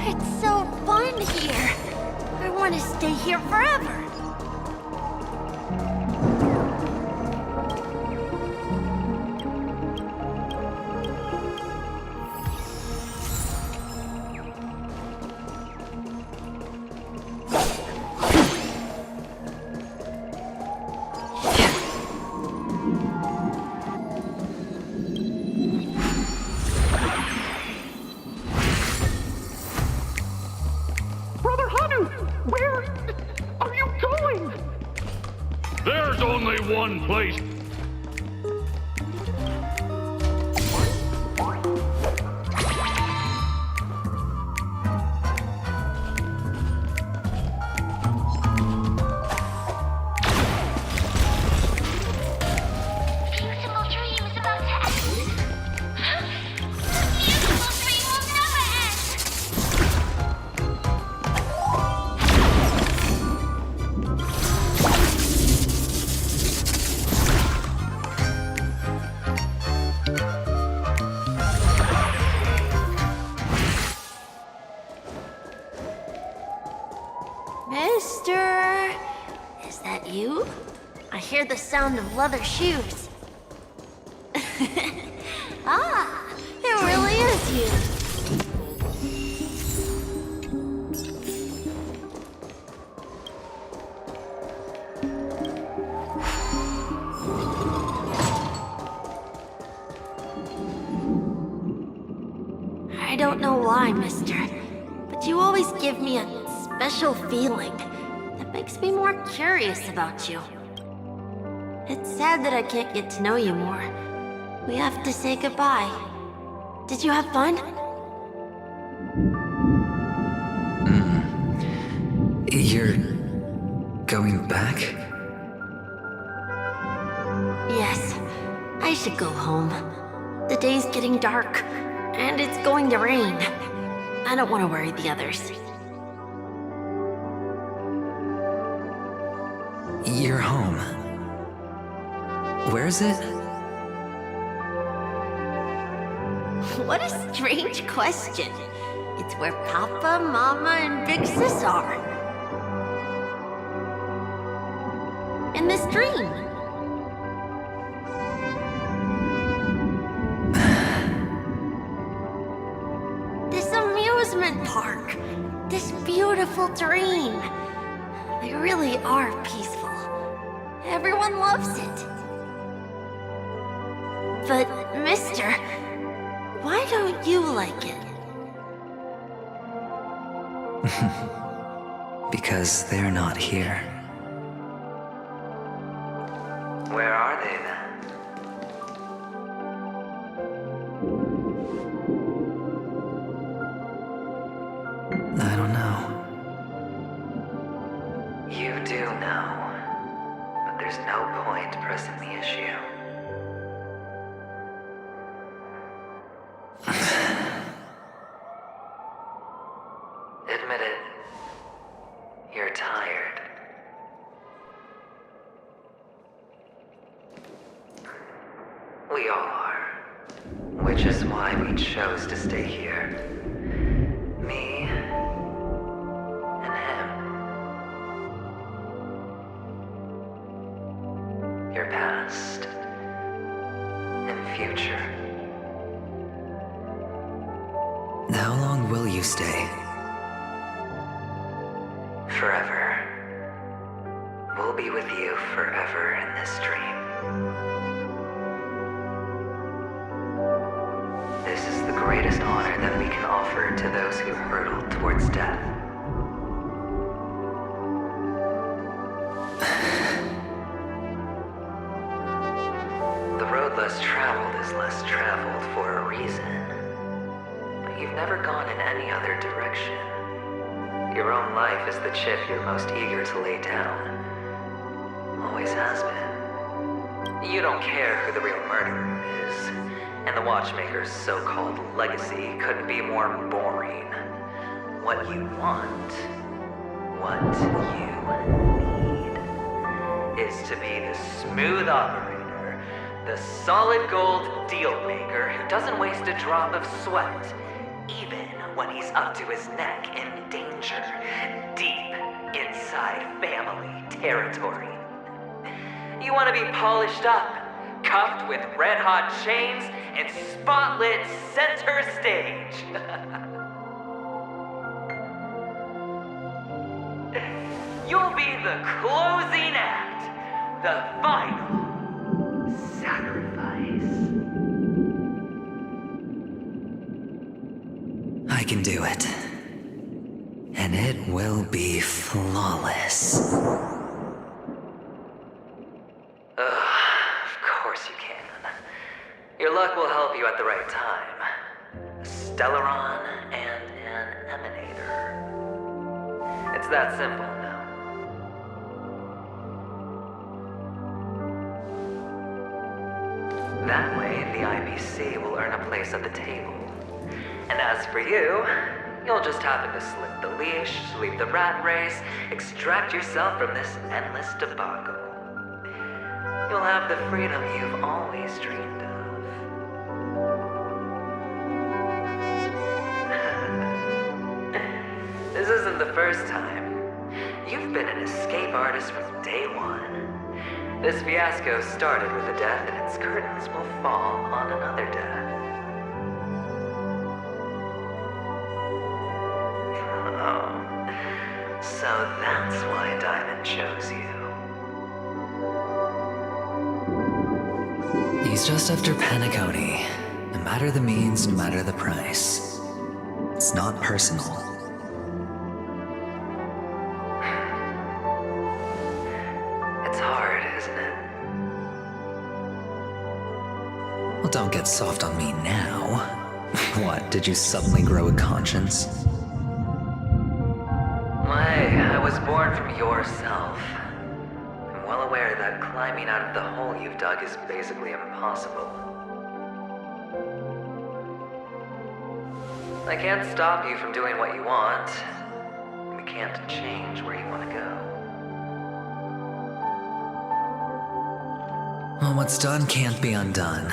It's so fun here. I want to stay here forever. Brother Hanu, where are you going? There's only one place. Beautiful dream is about to end. Beautiful dream will never end. Mister, is that you? I hear the sound of leather shoes. Ah, it really is you. I don't know why, mister, but you always give me a special feeling that makes me more curious about you. It's sad that I can't get to know you more. We have to say goodbye. Did you have fun? You're going back? Yes, I should go home. The day's getting dark, and it's going to rain. I don't want to worry the others. You're home. Where is it? What a strange question. It's where Papa, Mama, and Big Sis are. In this dream. This amusement park. This beautiful dream. They really are peaceful. Everyone loves it. But, mister, why don't you like it? Because they're not here. Where are they then? I don't know. You do know, but there's no point pressing the issue. Admit it. You're tired. We all are. Which is why we chose to stay here. Me and him. Your past and future. How long will you stay? Forever. We'll be with you forever in this dream. greatest honor that we can offer to those who hurtle towards death. The road less traveled is less traveled for a reason. But you've never gone in any other direction. Your own life is the chip you're most eager to lay down. Always has been. You don't care who the real murderer is, and the Watchmaker's so-called legacy couldn't be more boring. What you want, what you need, is to be the smooth operator, the solid gold deal maker who doesn't waste a drop of sweat, even when he's up to his neck in danger, deep inside family territory. You want to be polished up, cuffed with red-hot chains, and spotlit center stage. You'll be the closing act, the final sacrifice. I can do it. And it will be flawless. Of course you can. Your luck will help you at the right time. A Stellaron and an Emanator. It's that simple now. That way, the IPC will earn a place at the table. And as for you, you'll just happen to slip the leash, sweep the rat race, extract yourself from this endless debacle. You'll have the freedom you've always dreamed of. This isn't the first time. You've been an escape artist from day one. This fiasco started with a death, and its curtains will fall on another death. Oh, so that's why Diamond chose you. He's just after Penacony. No matter the means, no matter the price. It's not personal. It's hard, isn't it? Well, don't get soft on me now. What, did you suddenly grow a conscience? I was born from yourself. I'm well aware that climbing out of the hole you've dug is basically impossible. I can't stop you from doing what you want. We can't change where you want to go. Well, what's done can't be undone.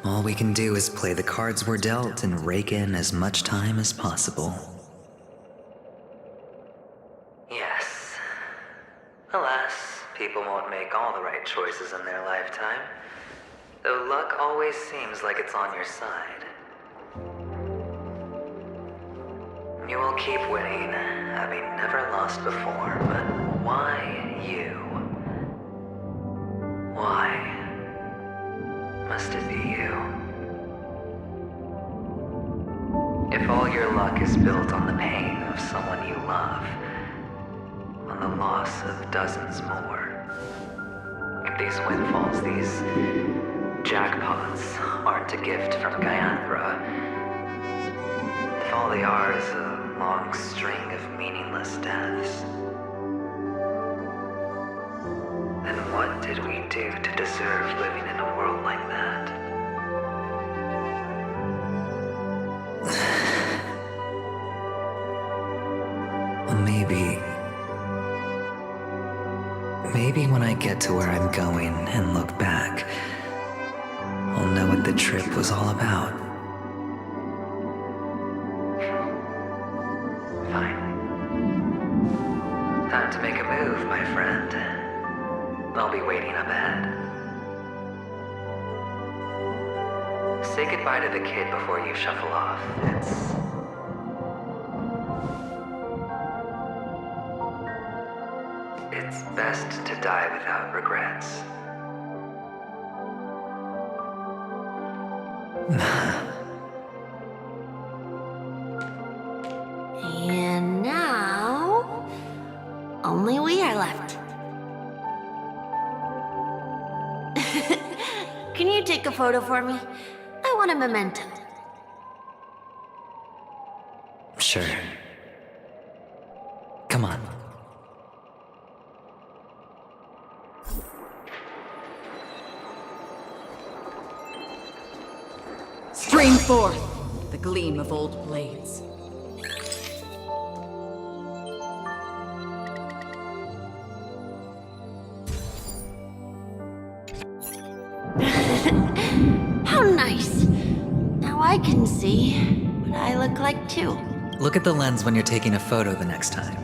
All we can do is play the cards we're dealt and rake in as much time as possible. Yes. Alas, people won't make all the right choices in their lifetime. Though luck always seems like it's on your side. You will keep winning, having never lost before, but why you? Why must it be you? If all your luck is built on the pain of someone you love, on the loss of dozens more, if these windfalls, these jackpots, aren't a gift from Gaiathra, if all they are is a long string of meaningless deaths, then what did we do to deserve living in a world like that? Well, maybe when I get to where I'm going and look back, I'll know what the trip was all about. Fine. Time to make a move, my friend. I'll be waiting up ahead. Say goodbye to the kid before you shuffle off. It's best to die without regrets. can you take a photo for me? I want a memento. Sure. Come on. Stream forth the gleam of old blades. How nice. Now I can see what I look like too. Look at the lens when you're taking a photo the next time.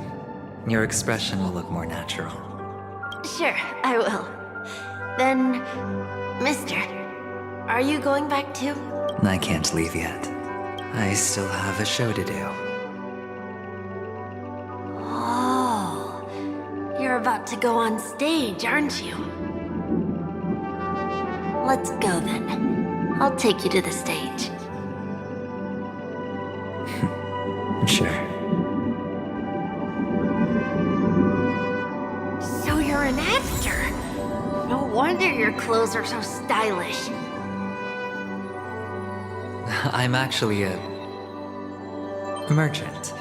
Your expression will look more natural. Sure, I will. Then, mister, are you going back too? I can't leave yet. I still have a show to do. Oh, you're about to go on stage, aren't you? Let's go then. I'll take you to the stage. Sure. So you're an actor? No wonder your clothes are so stylish. I'm actually a merchant.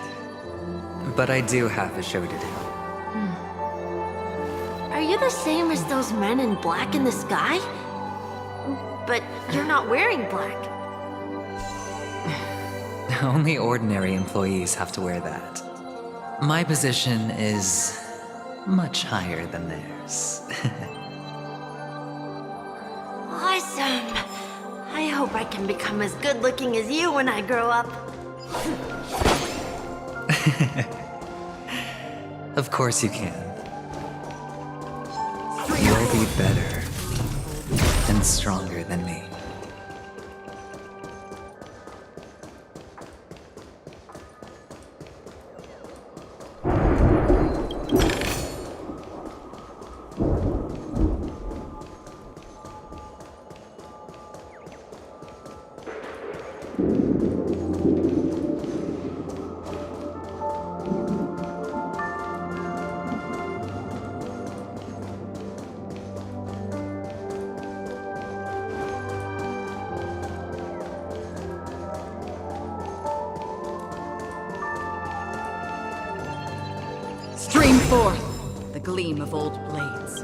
But I do have a show to do. Are you the same as those men in black in the sky? But you're not wearing black. Only ordinary employees have to wear that. My position is much higher than theirs. Awesome. I hope I can become as good looking as you when I grow up. Of course you can. You'll be better and stronger than me. Stream forth the gleam of old blades.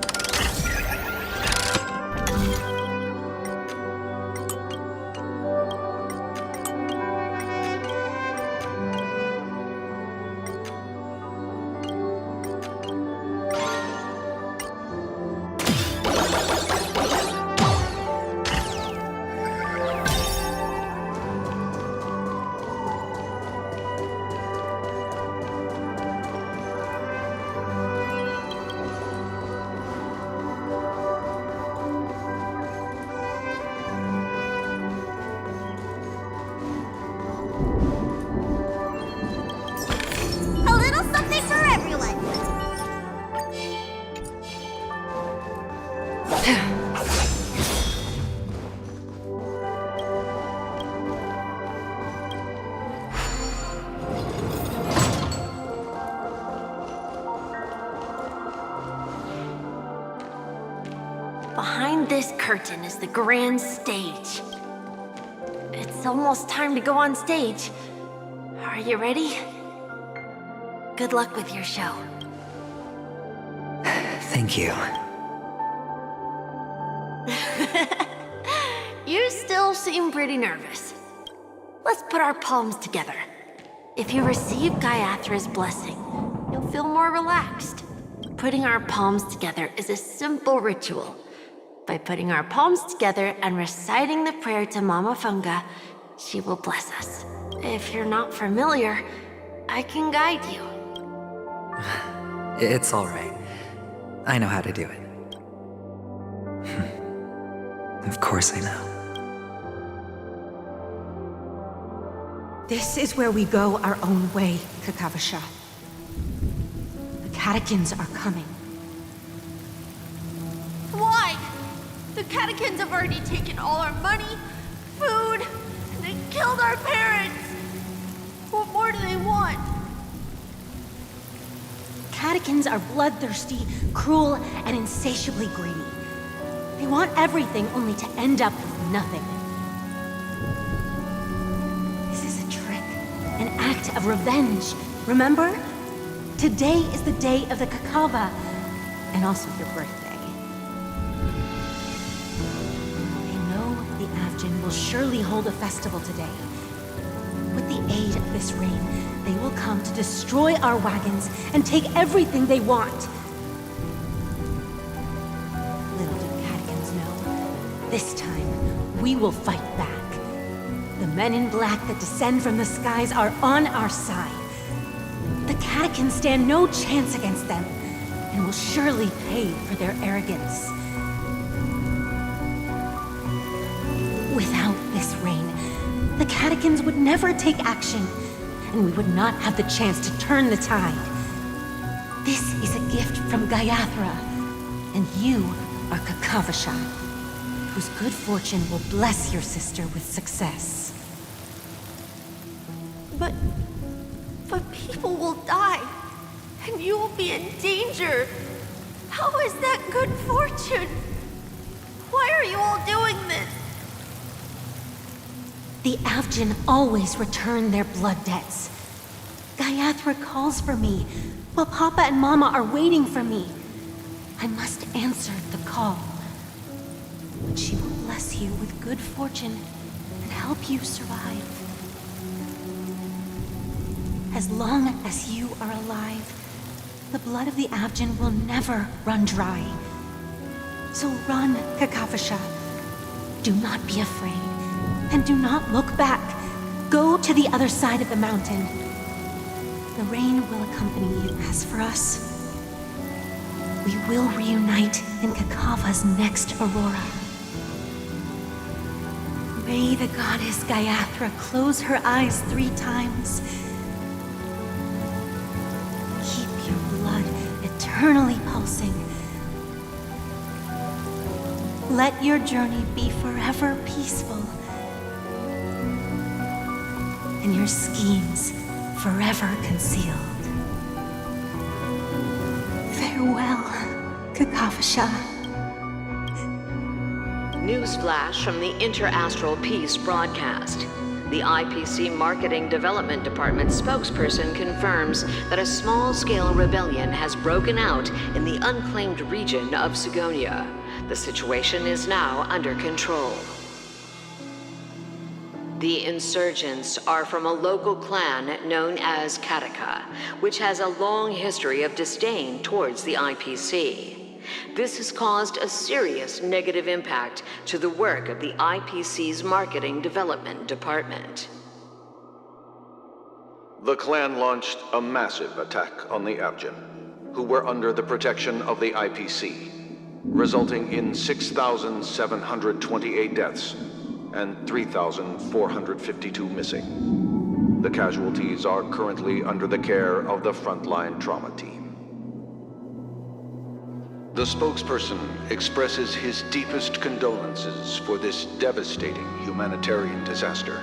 A little something for everyone. Behind this curtain is the grand stage. It's almost time to go on stage. Are you ready? Good luck with your show. Thank you. You still seem pretty nervous. Let's put our palms together. If you receive Gaiathra's blessing, you'll feel more relaxed. Putting our palms together is a simple ritual. By putting our palms together and reciting the prayer to Mama Funga, she will bless us. If you're not familiar, I can guide you. It's all right. I know how to do it. Of course I know. This is where we go our own way, Kakavasha. The catechins are coming. Why? The catechins have already taken all our money, food, and they killed our parents. What more do they want? Catechins are bloodthirsty, cruel, and insatiably greedy. They want everything only to end up with nothing. This is a trick, an act of revenge. Remember? Today is the day of the Kakava, and also your birthday. They know the Avgin will surely hold a festival today. With the aid of this rain, they will come to destroy our wagons and take everything they want. Little do Catkins know, this time we will fight back. The men in black that descend from the skies are on our side. The Catkins stand no chance against them, and will surely pay for their arrogance. Without this rain, the Catkins would never take action, and we would not have the chance to turn the tide. This is a gift from Gayathra, and you are Kakavasha, whose good fortune will bless your sister with success. But people will die, and you will be in danger. How is that good fortune? Why are you all doing this? The Avgin always return their blood debts. Gayathra calls for me, while Papa and Mama are waiting for me. I must answer the call. But she will bless you with good fortune and help you survive. As long as you are alive, the blood of the Avgin will never run dry. So run, Kakavasha. Do not be afraid, and do not look back. Go to the other side of the mountain. The rain will accompany you. As for us, we will reunite in Kakava's next aurora. May the goddess Gayathra close her eyes 3 times. Keep your blood eternally pulsing. Let your journey be forever peaceful, and your schemes forever concealed. Farewell, Kakavasha. Newsflash from the Inter-Astral Peace broadcast. The IPC Marketing Development Department spokesperson confirms that a small-scale rebellion has broken out in the unclaimed region of Sigonia. The situation is now under control. The insurgents are from a local clan known as Kataka, which has a long history of disdain towards the IPC. This has caused a serious negative impact to the work of the IPC's Marketing Development Department. The clan launched a massive attack on the Avgin, who were under the protection of the IPC, resulting in 6,728 deaths and 3,452 missing. The casualties are currently under the care of the frontline trauma team. The spokesperson expresses his deepest condolences for this devastating humanitarian disaster.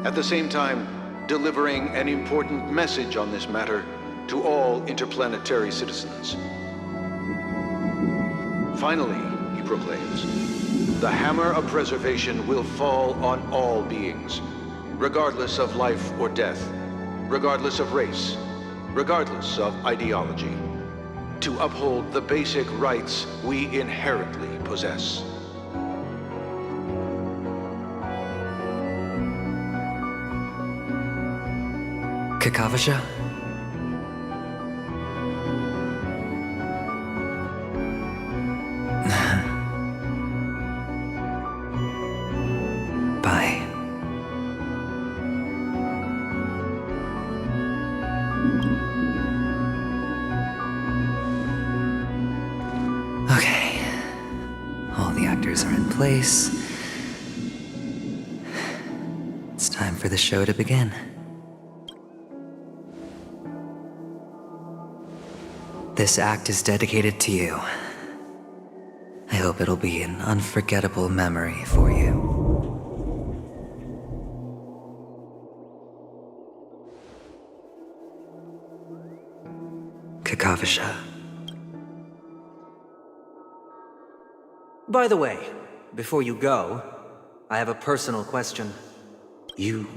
At the same time, delivering an important message on this matter to all interplanetary citizens. Finally, he proclaims, the hammer of preservation will fall on all beings, regardless of life or death, regardless of race, regardless of ideology, to uphold the basic rights we inherently possess. Kakavasha? Bye. Okay. All the actors are in place. It's time for the show to begin. This act is dedicated to you. I hope it'll be an unforgettable memory for you. Kakavasha. By the way, before you go, I have a personal question. Do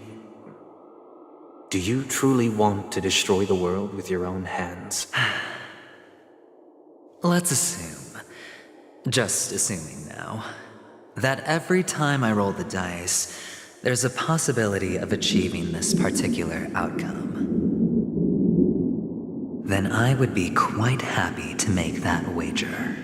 you truly want to destroy the world with your own hands? Let's assume, just assuming now, that every time I roll the dice, there's a possibility of achieving this particular outcome. Then I would be quite happy to make that wager.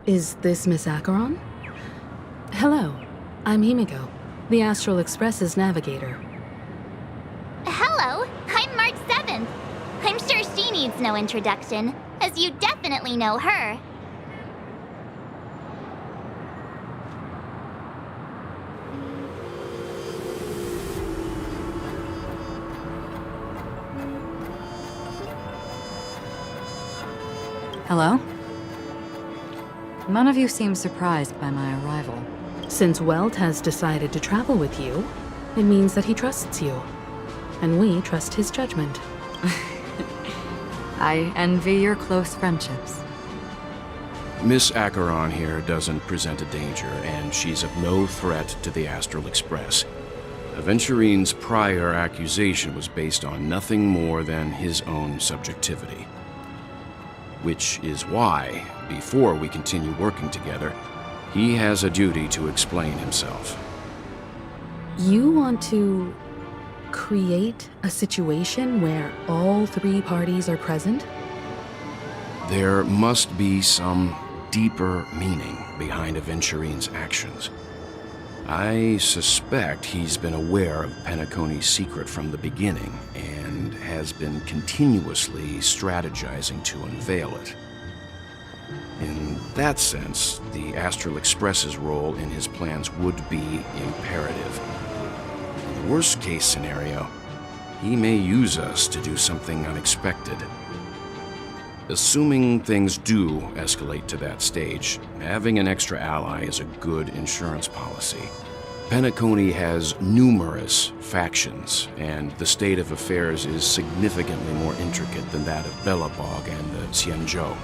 Is this Miss Acheron? Hello, I'm Himiko, the Astral Express's navigator. Hello, I'm March 7th. I'm sure she needs no introduction, as you definitely know her. Hello? None of you seem surprised by my arrival. Since Welt has decided to travel with you, it means that he trusts you. And we trust his judgment. I envy your close friendships. Miss Acheron here doesn't present a danger, and she's of no threat to the Astral Express. Aventurine's prior accusation was based on nothing more than his own subjectivity. Which is why, before we continue working together, he has a duty to explain himself. You want to create a situation where all three parties are present? There must be some deeper meaning behind Aventurine's actions. I suspect he's been aware of Penacony's secret from the beginning and has been continuously strategizing to unveil it. In that sense, the Astral Express's role in his plans would be imperative. In the worst-case scenario, he may use us to do something unexpected. Assuming things do escalate to that stage, having an extra ally is a good insurance policy. Penacony has numerous factions, and the state of affairs is significantly more intricate than that of Bellabog and the Xianzhou.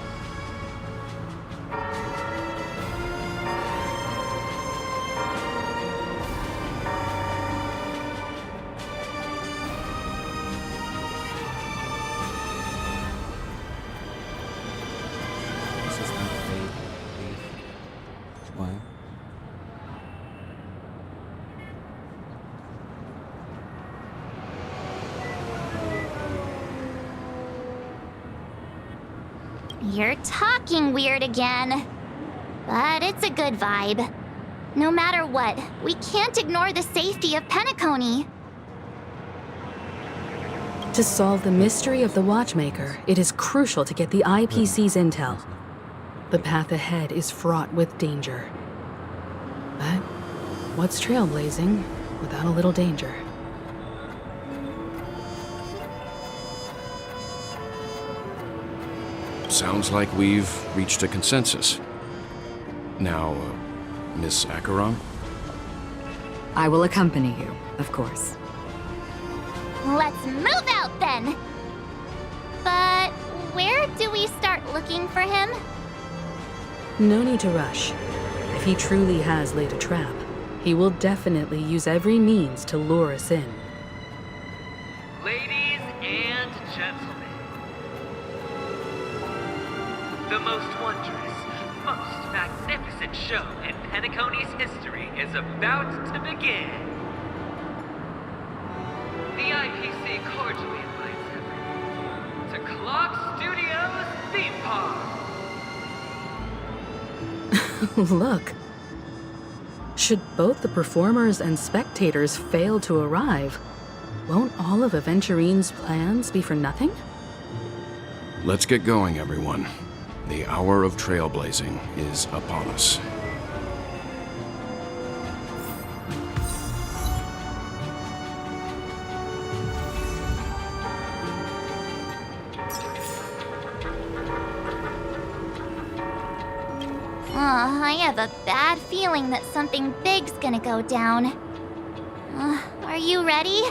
You're talking weird again. But it's a good vibe. No matter what, we can't ignore the safety of Penacony. To solve the mystery of the Watchmaker, it is crucial to get the IPC's intel. The path ahead is fraught with danger. But what's trailblazing without a little danger? Sounds like we've reached a consensus. Now, Miss Acheron? I will accompany you, of course. Let's move out then! But where do we start looking for him? No need to rush. If he truly has laid a trap, he will definitely use every means to lure us in. Ladies and gentlemen, the most wondrous, most magnificent show in Penacony's history is about to begin. The IPC cordially invites everyone to Clock Studios Theme Park. Look. Should both the performers and spectators fail to arrive, won't all of Aventurine's plans be for nothing? Let's get going, everyone. The hour of trailblazing is upon us. I have a bad feeling that something big's gonna go down. Are you ready?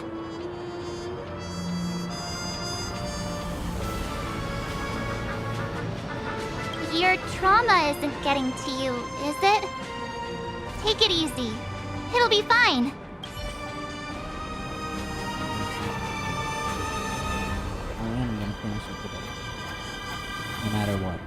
Your trauma isn't getting to you, is it? Take it easy. It'll be fine. I am gonna finish it today. No matter what.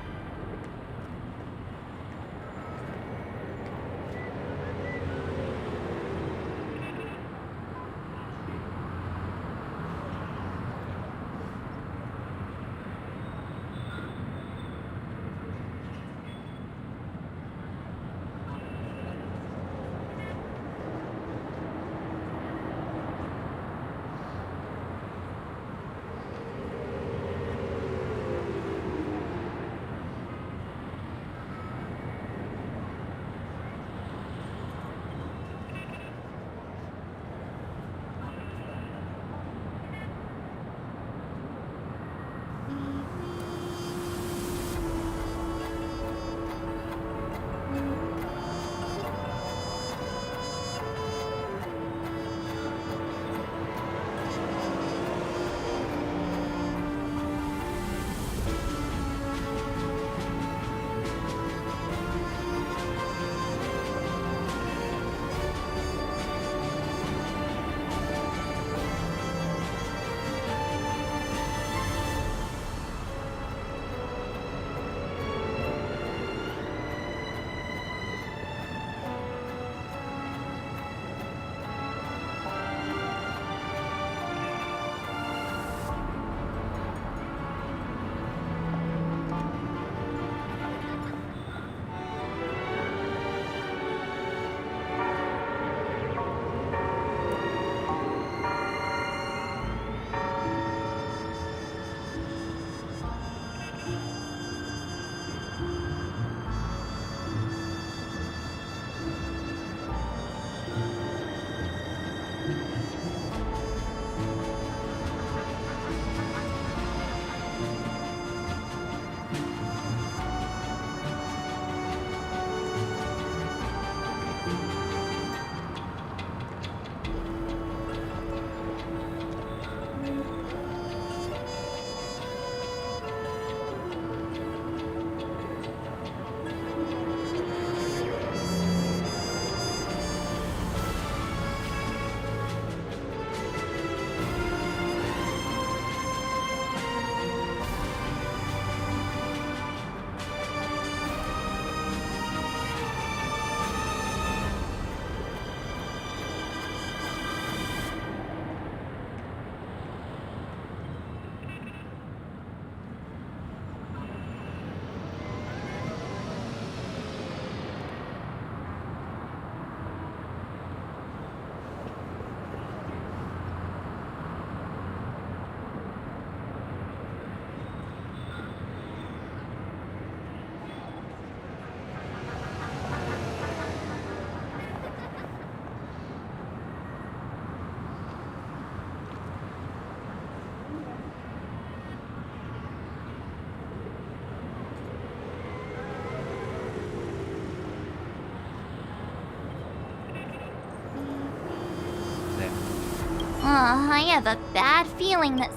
I have a bad feeling that...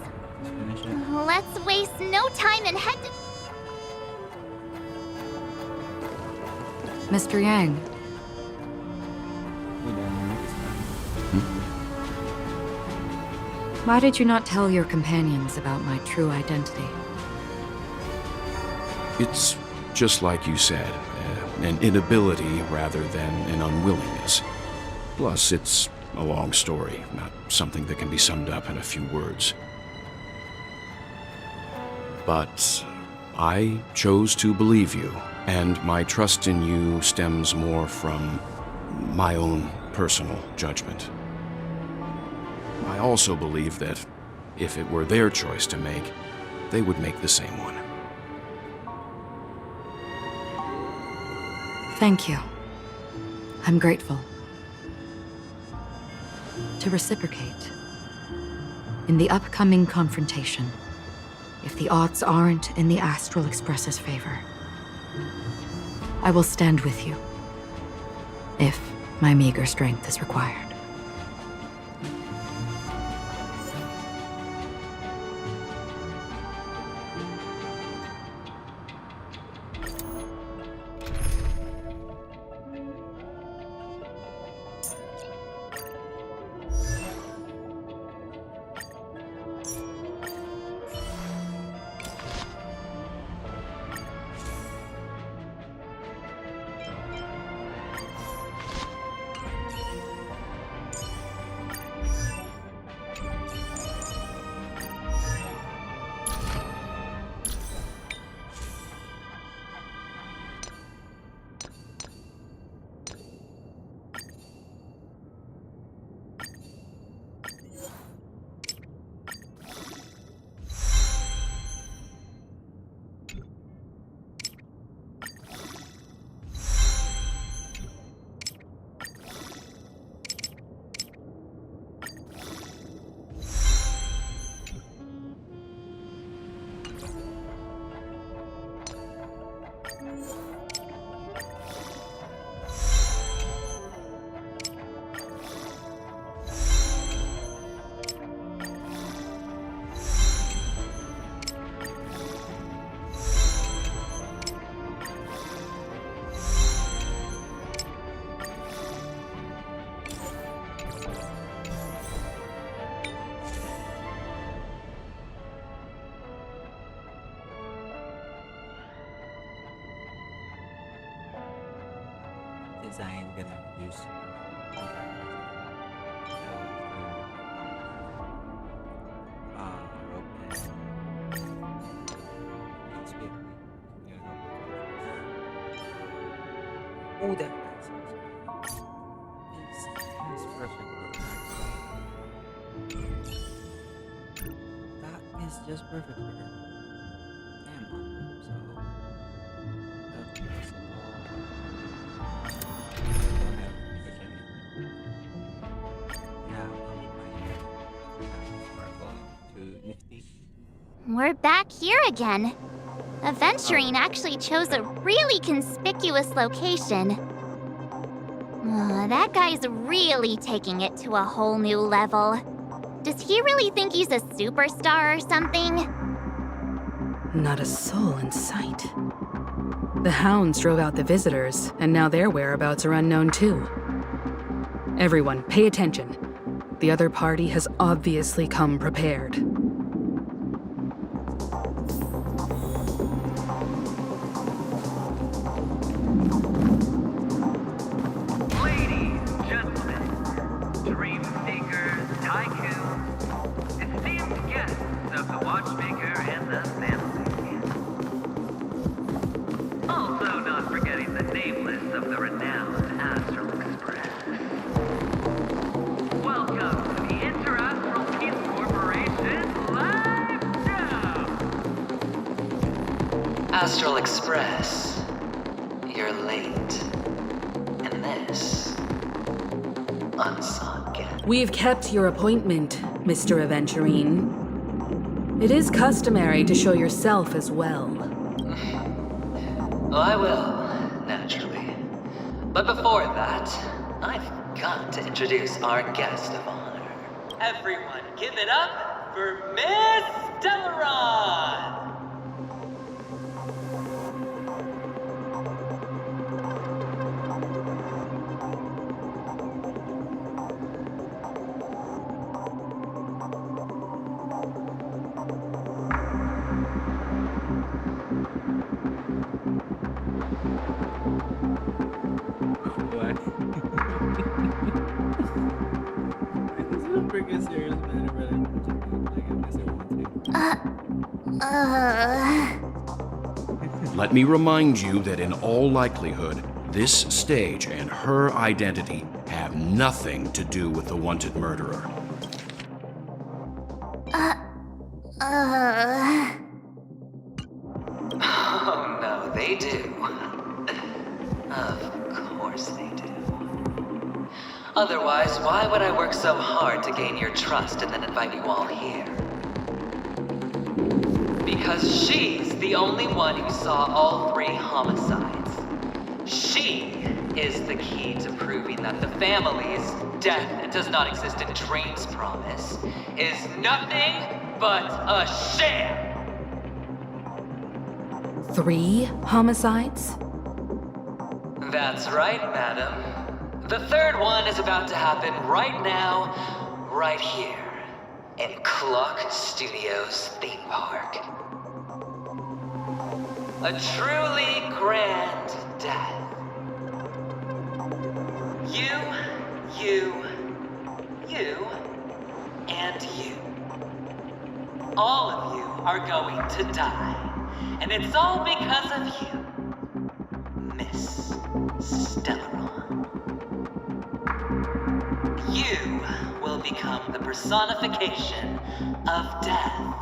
Let's waste no time and head to... Mr. Yang. Why did you not tell your companions about my true identity? It's just like you said, an inability rather than an unwillingness. Plus, it's a long story, not something that can be summed up in a few words. But I chose to believe you, and my trust in you stems more from my own personal judgment. I also believe that if it were their choice to make, they would make the same one. Thank you. I'm grateful. To reciprocate, in the upcoming confrontation, if the odds aren't in the Astral Express's favor, I will stand with you, if my meager strength is required. since I ain't gonna use rope and speed. Oh, that is perfect. That is just perfect for her. Damn. So that was We're back here again. Aventurine actually chose a really conspicuous location. That guy's really taking it to a whole new level. Does he really think he's a superstar or something? Not a soul in sight. The hounds drove out the visitors, and now their whereabouts are unknown too. Everyone, pay attention. The other party has obviously come prepared. Astral Express, you're late. And this, unsought guest. We've kept your appointment, Mr. Aventurine. It is customary to show yourself as well. Well, I will, naturally. But before that, I've got to introduce our guest of honor. Everyone, give it up for Miss Stellaron! Let me remind you that in all likelihood, this stage and her identity have nothing to do with the wanted murderer. Oh, no, they do. Of course they do. Otherwise, why would I work so hard to gain your trust and then invite you all here? Because she's the only one who saw all 3 homicides. She is the key to proving that the family's death that does not exist in Dream's promise is nothing but a sham! 3 homicides? That's right, madam. The 3rd one is about to happen right now, right here, in Clock Studios theme park. A truly grand death. You, and you. All of you are going to die. And it's all because of you, Miss Stellaron. You will become the personification of death.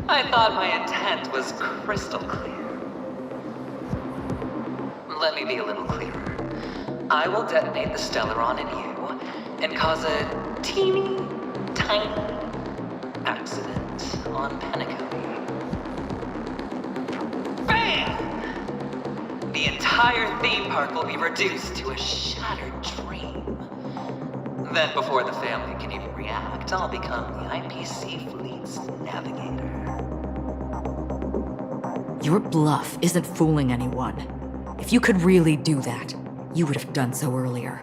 I thought my intent was crystal clear. Let me be a little clearer. I will detonate the Stellaron in you and cause a teeny, tiny accident on Penacony. Bam! The entire theme park will be reduced to a shattered dream. Then before the family can even react, I'll become the IPC fleet's navigator. Your bluff isn't fooling anyone. If you could really do that, you would have done so earlier.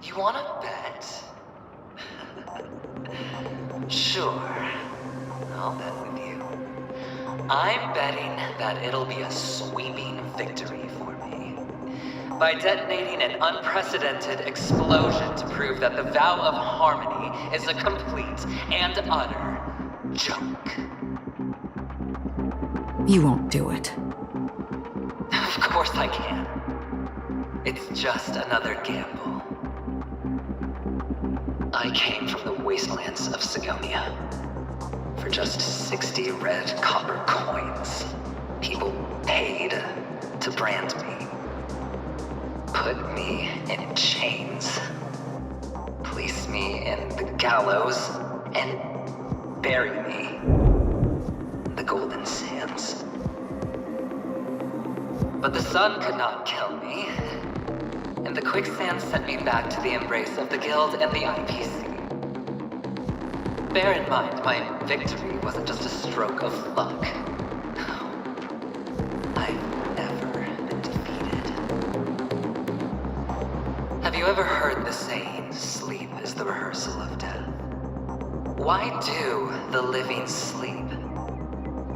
You wanna bet? Sure. I'll bet with you. I'm betting that it'll be a sweeping victory for me. By detonating an unprecedented explosion to prove that the vow of harmony is a complete and utter joke. You won't do it. Of course I can. It's just another gamble. I came from the wastelands of Sigonia. For just 60 red copper coins, people paid to brand me. Put me in chains. Place me in the gallows and bury me in the golden sands. But the sun could not kill me, and the quicksand sent me back to the embrace of the Guild and the IPC. Bear in mind, my victory wasn't just a stroke of luck. I've never been defeated. Have you ever heard the saying, sleep is the rehearsal of death? Why do the living sleep?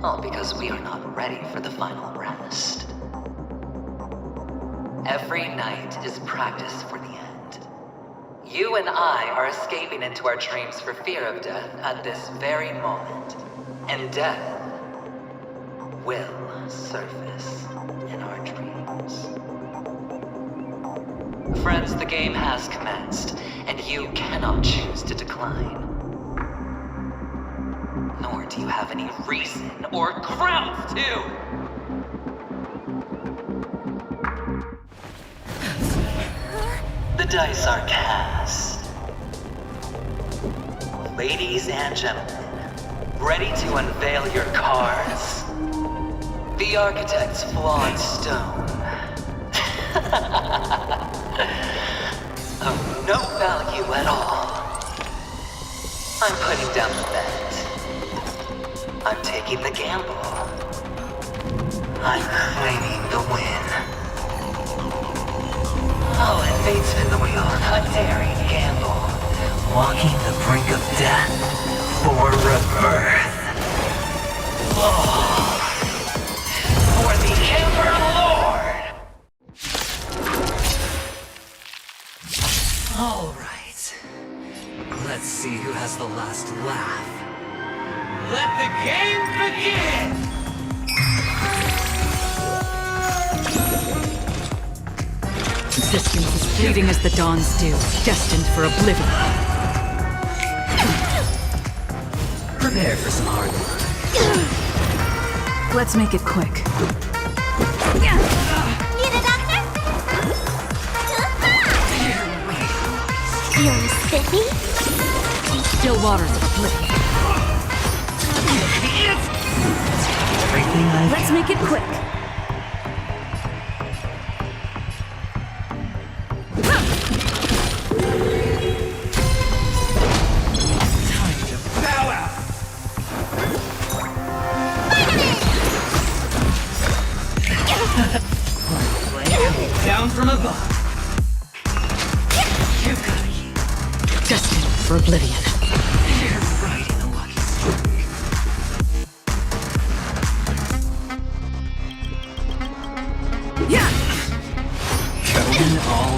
All because we are not ready for the final rest. Every night is practice for the end. You and I are escaping into our dreams for fear of death at this very moment. And death will surface in our dreams. Friends, the game has commenced, and you cannot choose to decline. Nor do you have any reason or grounds to! The dice are cast. Ladies and gentlemen, ready to unveil your cards? The architect's flawed stone. Of no value at all. I'm putting down the bet. I'm taking the gamble. I'm claiming the win. Oh, and fate spin the wheel, a daring gamble. Walking the brink of death for rebirth. Oh, for the Emperor Lord! All right. Let's see who has the last laugh. Let the game begin! Existence is fleeting as the dawns do, destined for oblivion. Prepare for some hard work. Let's make it quick. Need a doctor? You're spiffy? Still waters of oblivion. Everything I've Let's make it quick. Down from above. Destined for oblivion. You're riding a lucky streak. Yeah! Going all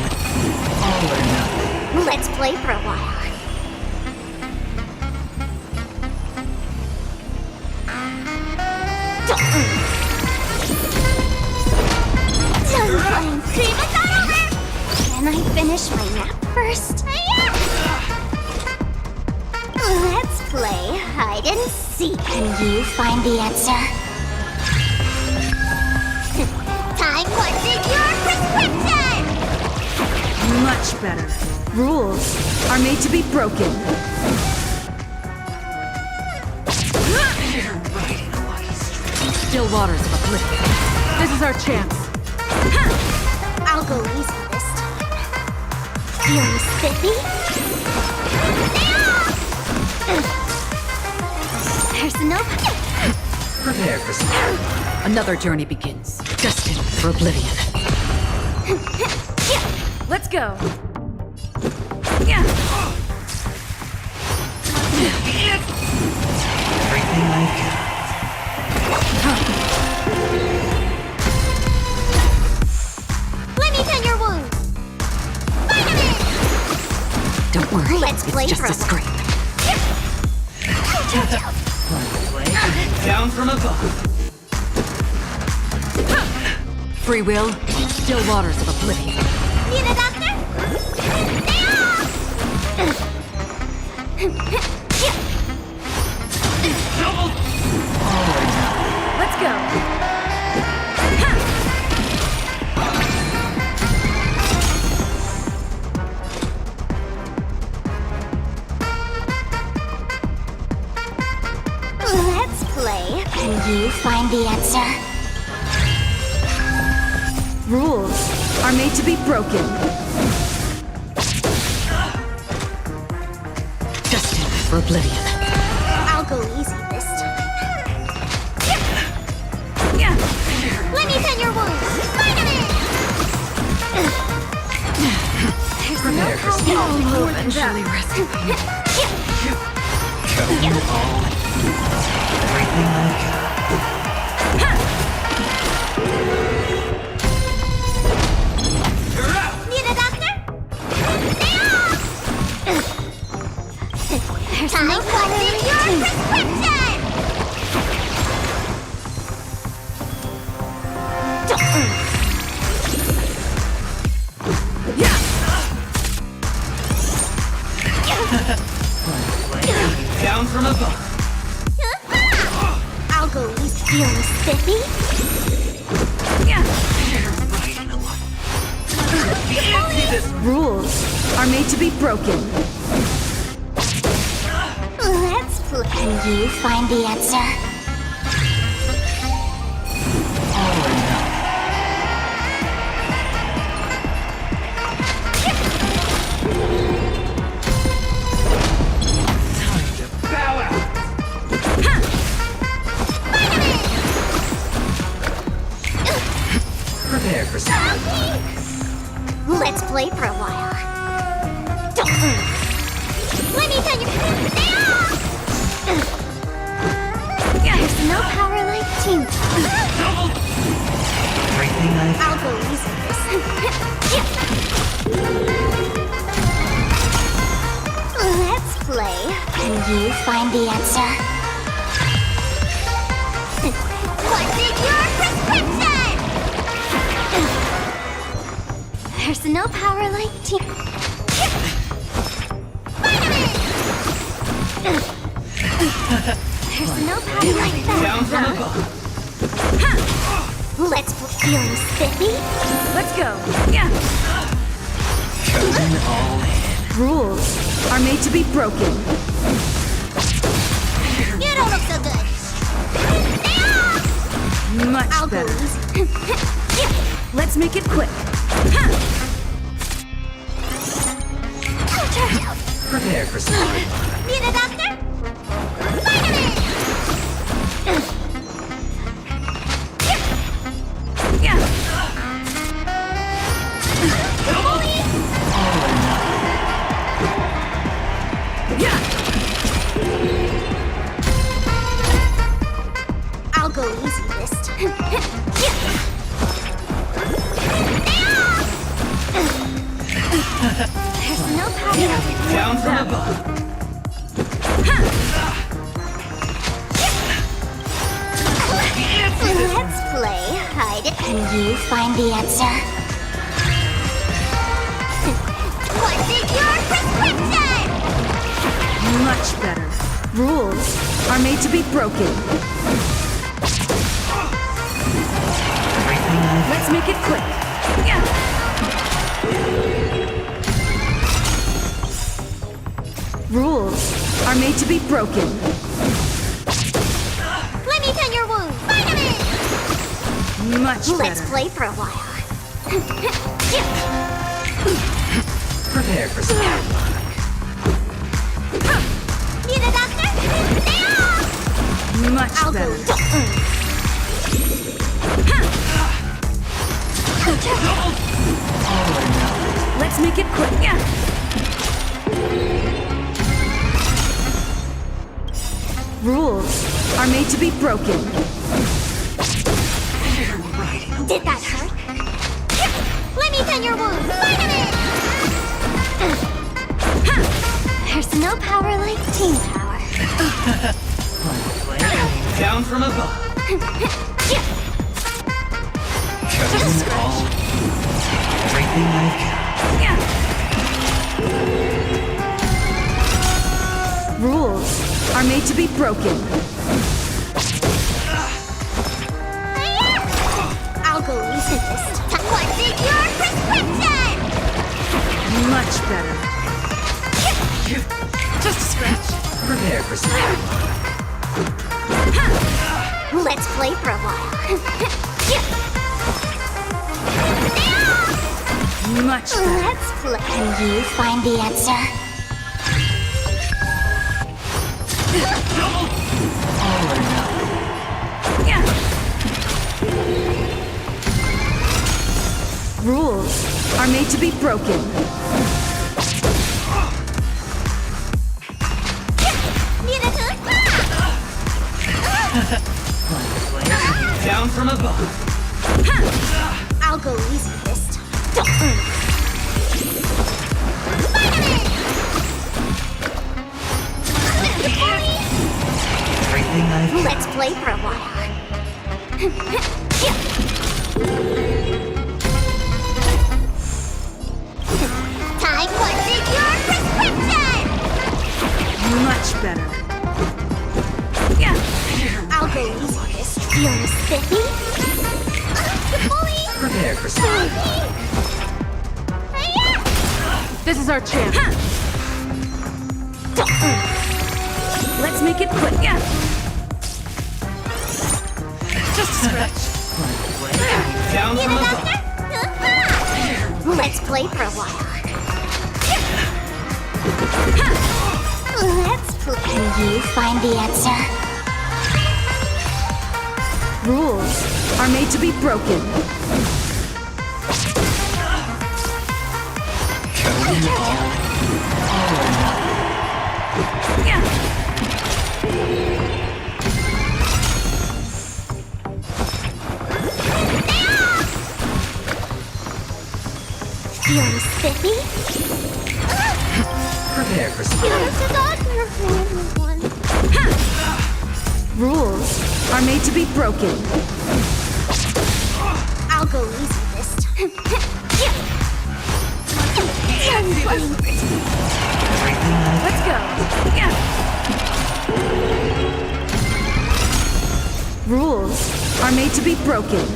or nothing. Let's play for a while. Done playing prima donna. Can I finish my nap first? Let's play hide and seek. Can you find the answer? Time punching your prescription! Much better. Rules are made to be broken. You're riding a lucky streak. Still waters of oblivion. This is our chance. I'll go easy this time. Feeling spiffy? There's no... Prepare for some. Another journey begins, destined for oblivion. Let's go. Everything I've Let me tend your wound. Don't worry, Let's play it's just for a scrape. Down from above. Free will, still waters of oblivion. Need a doctor? Let's go. Let's play. Can you find the answer? Rules are made to be broken. Destined for oblivion. I'll go easy this time. Let me tend your wounds. Finally! Prepare for some. You'll eventually rescue me. Everything I've got. Need a doctor? Time for your prescription! Down from above. I'll go easy. Feeling spiffy? Rules are made to be broken. Let's play. Can you find the answer? Prepare for some. Let's play for a while. Let me tell you. There's no power like teamwork. Everything I've I'll go easy this. Let's play. Can you find the answer? What's in your prescription? There's no power like team. There's no power like that. Down from above. Let's feeling spiffy. Let's go. Going all in. Rules are made to be broken. You don't look so good. Much I'll go better. easy. Let's make it quick. Prepare for some. Need a doctor? I'll go easy this time. There's no power. Down from above. Let's play hide it. Can you find the answer? What's in your prescription? Much better. Rules are made to be broken. Let's make it quick. Rules are made to be broken. Let me tend your wound. Much Let's better. play for a while. Prepare for some. Need a doctor? Much better. Let's make it quick. Rules are made to be broken. Did that hurt? Let me tend your wounds. Vitamin! There's no power like team power. Down from above. Just scratch. Everything I've got. Rules are made to be broken. I'll go easy this time. What's in your prescription? Much better. Just a scratch. Prepare for something. Let's play for a while. Much better. Let's play. Can you find the answer? All or nothing. Rules are made to be broken. Down from above. I'll go easy this time. Everything I've got. Let's play for a while. Time what's in your prescription! Much better. I'll go easy this time. Feeling spiffy? Prepare for something. This is our chance. Let's make it quick. Just a scratch. Down Need from a above. doctor? Let's play for a while. Let's play. Can you find the answer? Rules are made to be broken. Feeling spiffy? Prepare for something. Here's the doctor for everyone. Rules are made to be broken. I'll go easy this time. Let's go. Rules are made to be broken.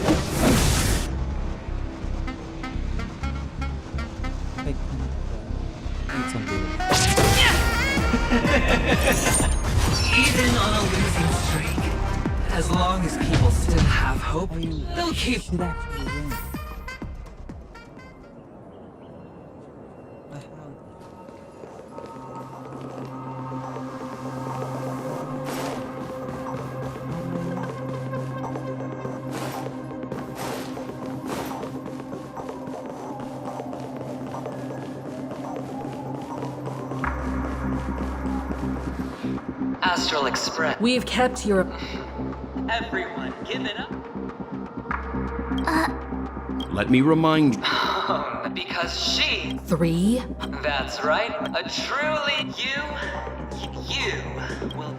Even on a losing streak, as long as people still have hope, they'll keep. Astral Express. We've kept your... Everyone, give it up. Let me remind you. Because she... 3? That's right. A truly you will...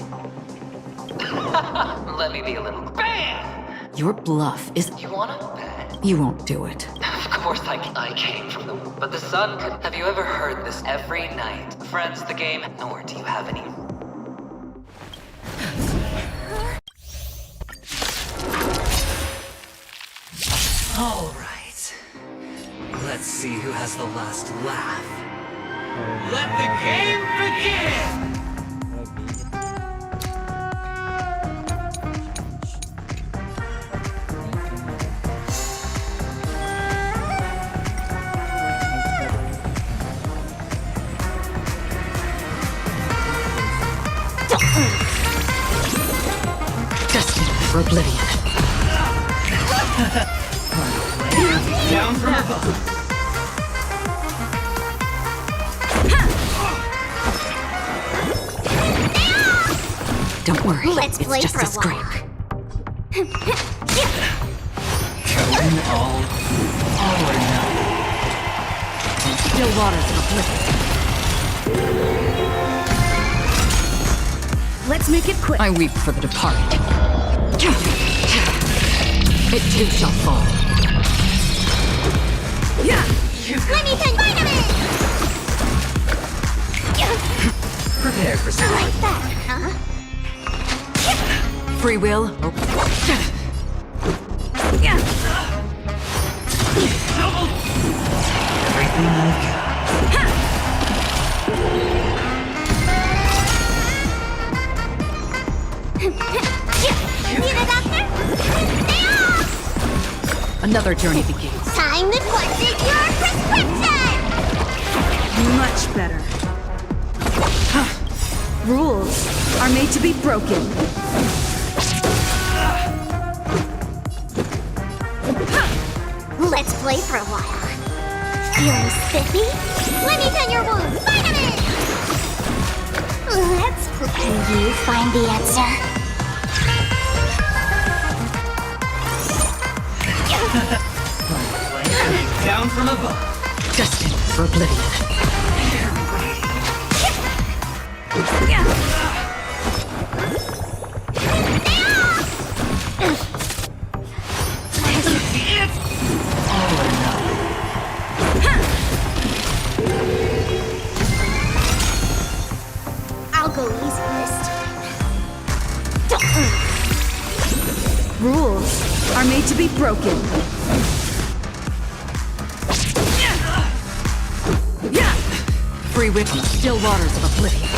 Let me be a little... BAM! Your bluff is... You wanna bet? You won't do it. Of course I came from the... But the sun could... Have you ever heard this every night? Friends, the game, nor do you have any... All right. Let's see who has the last laugh. Let the game begin! Down from above. Don't worry, Let's it's play just for a a scrape. Going all or nothing. Still waters of oblivion. Let's make it quick. I weep for the departed. It too shall fall. Yeah. Let me think. Vitamin! Prepare for some. Like that, huh? Free will. Everything I've got. Need a doctor? Another journey begins. Time to put in your prescription! Much better. Rules are made to be broken. Let's play for a while. Feeling spiffy? Let me pen your wounds. Vitamin! Let's play. Can you find the answer? Down from above. Destined for oblivion. All or nothing. I'll go easy this time. Rules are made to be broken. Free will. Still waters of oblivion.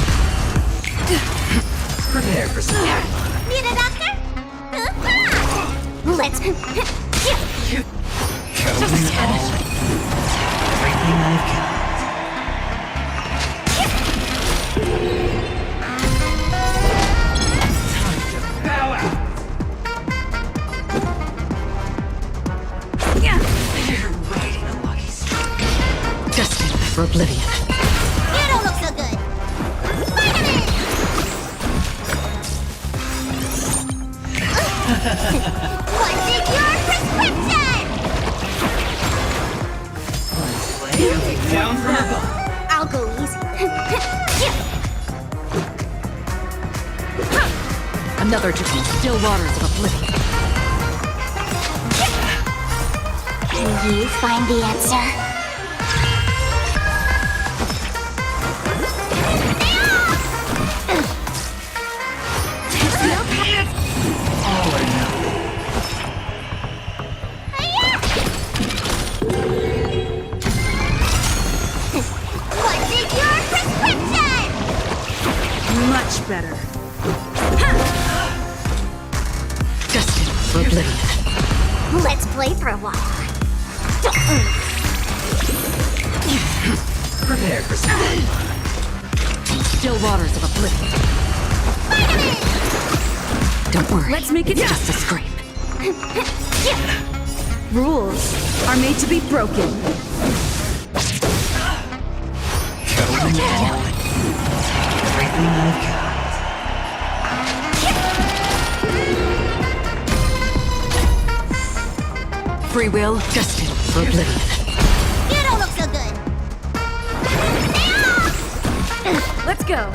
Prepare for some. Need a doctor? Let's. Going all. Everything I've got. Time to bow out. You're riding a lucky streak. Destined for oblivion. You don't look so good. Vitamin! What's in your prescription? Down from above. I'll go easy. Another journey. Still waters of oblivion. Can you find the answer? All or nothing. What's in your prescription? Much better. Destined for oblivion. Let's play for a while. Prepare for some. Still waters of oblivion. Don't worry. Let's make it just a scrape. Rules are made to be broken. Going all. Everything I've got. Free will. Destined for oblivion. You don't look so good. Let's go.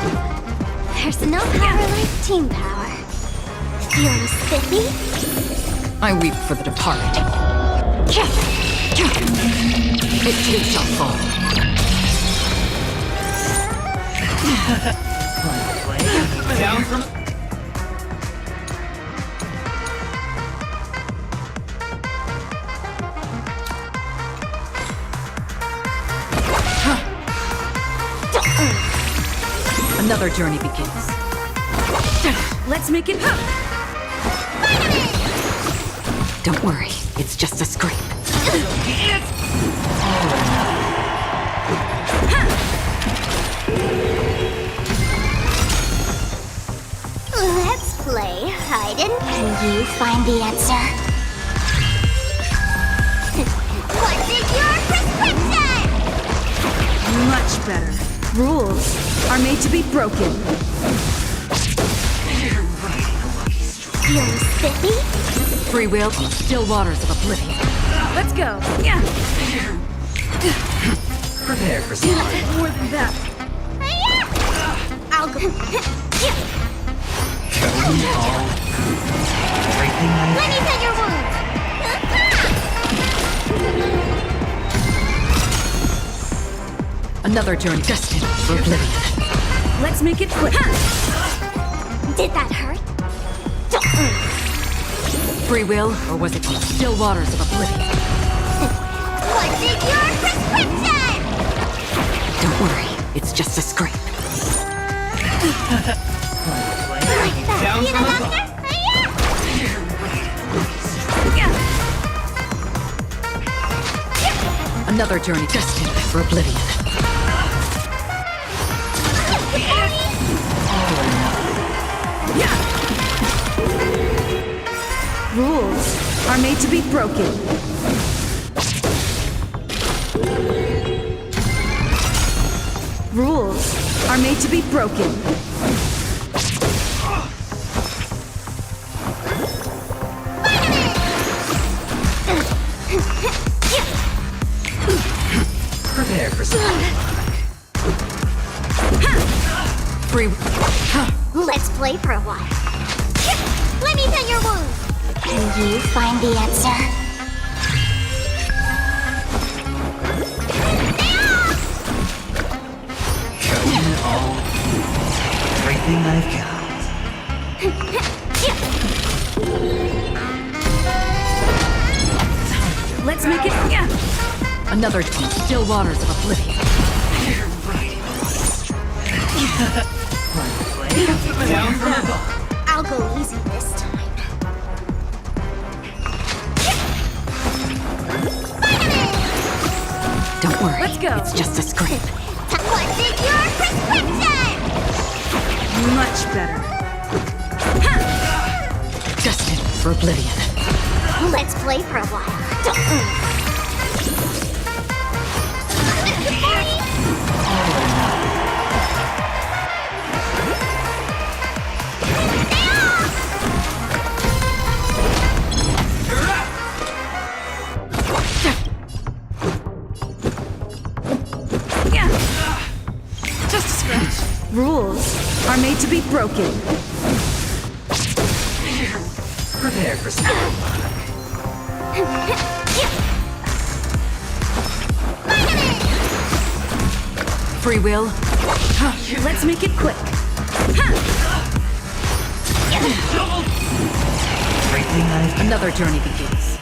There's no power like team power. Feeling spiffy? I weep for the departed. It too shall fall. Down from. Another journey begins. Let's make it. Don't worry, it's just a scrape. Let's play hide and can you find the answer? better. Rules are made to be broken. Feeling spiffy? Free will, still waters of oblivion. Let's go. Yeah. Prepare for More than that. I'll go. everything I Let me pet your wound. Another journey destined for oblivion. Let's make it quick. Did that hurt? Free will, or was it still waters of oblivion? What's in your prescription? Don't worry, it's just a scrape. Down from above. Another journey destined for oblivion. Rules are made to be broken. Rules are made to be broken. prepare for some. Free. Let's play for a while. Let me pet your wound. Can you find the answer? Everything I've got. Let's make it. Yeah. Another still waters of oblivion. Down from above. I'll go easy this time. Don't worry. Let's go. It's just a scrape. What's in your prescription? Much better. Destined for oblivion. Let's play for a while. Just a scratch. Rules are made to be broken. Prepare for some. Free will. Let's make it quick. Everything I've got. Another journey begins.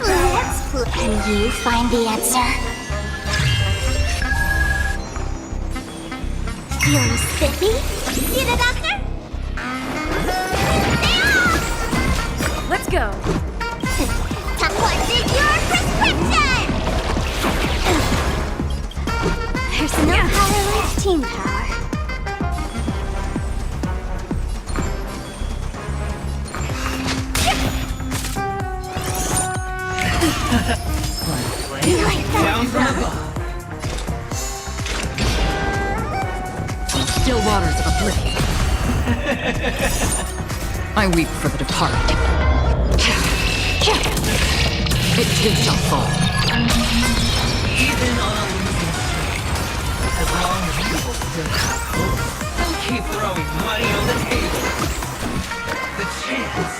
Let's play. Can you find the answer? Feeling spiffy? See the doctor? Let's go. What's in your prescription? There's no power like team power. Down from above. Still waters of oblivion. I weep for the departed. It too shall fall. Even on a losing streak, as long as you will still have hope, I'll keep throwing money on the table. The chance,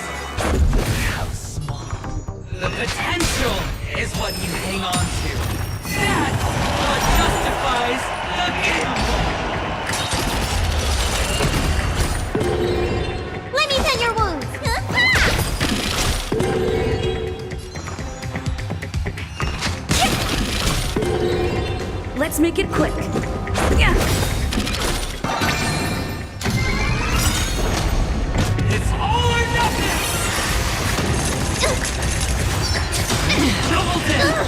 how small. The potential is what you hang on to. That's what justifies the gamble. Let me pet your wounds. Let's make it quick. Yeah. It's all or nothing. Double down.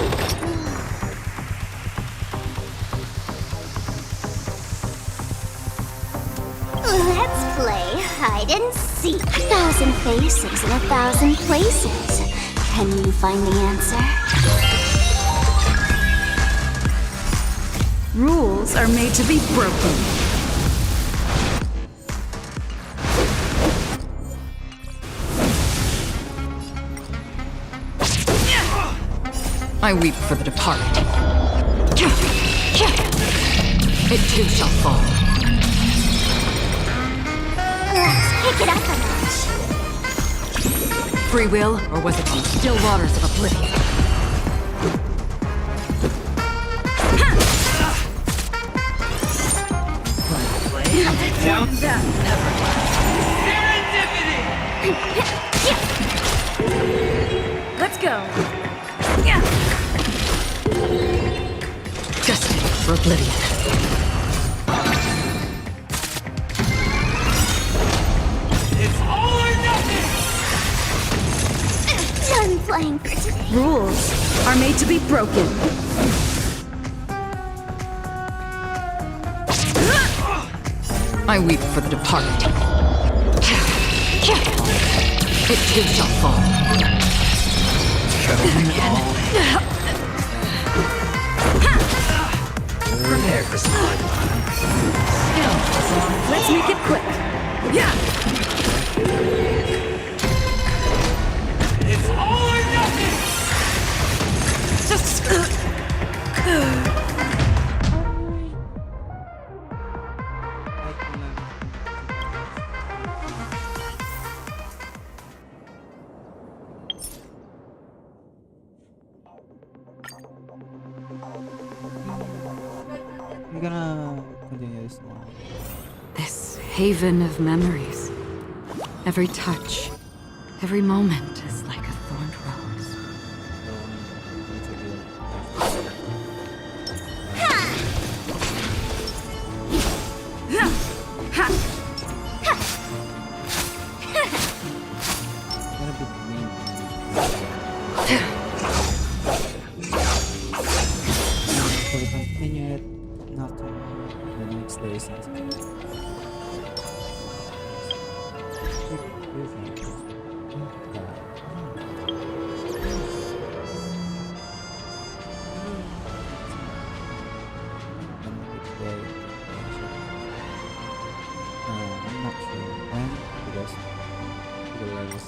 Let's play hide and seek. 1,000 faces in 1,000 places. Can you find the answer? Rules are made to be broken. I weep for the departed. It too shall fall. Let's pick it up a notch. Free will, or was it on the still waters of oblivion? That never Serendipity! Let's go. Destined for oblivion. It's all or nothing! Done playing for today. Rules are made to be broken. I weep for the departed. It too shall fall. Prepare for some hard fun. Let's make it quick. Yeah. It's all or nothing! Just I'm gonna continue this one. this haven of memories. Every touch, every moment is like a thorned rose. So we continue it not to the next day since I'm not sure when because the levels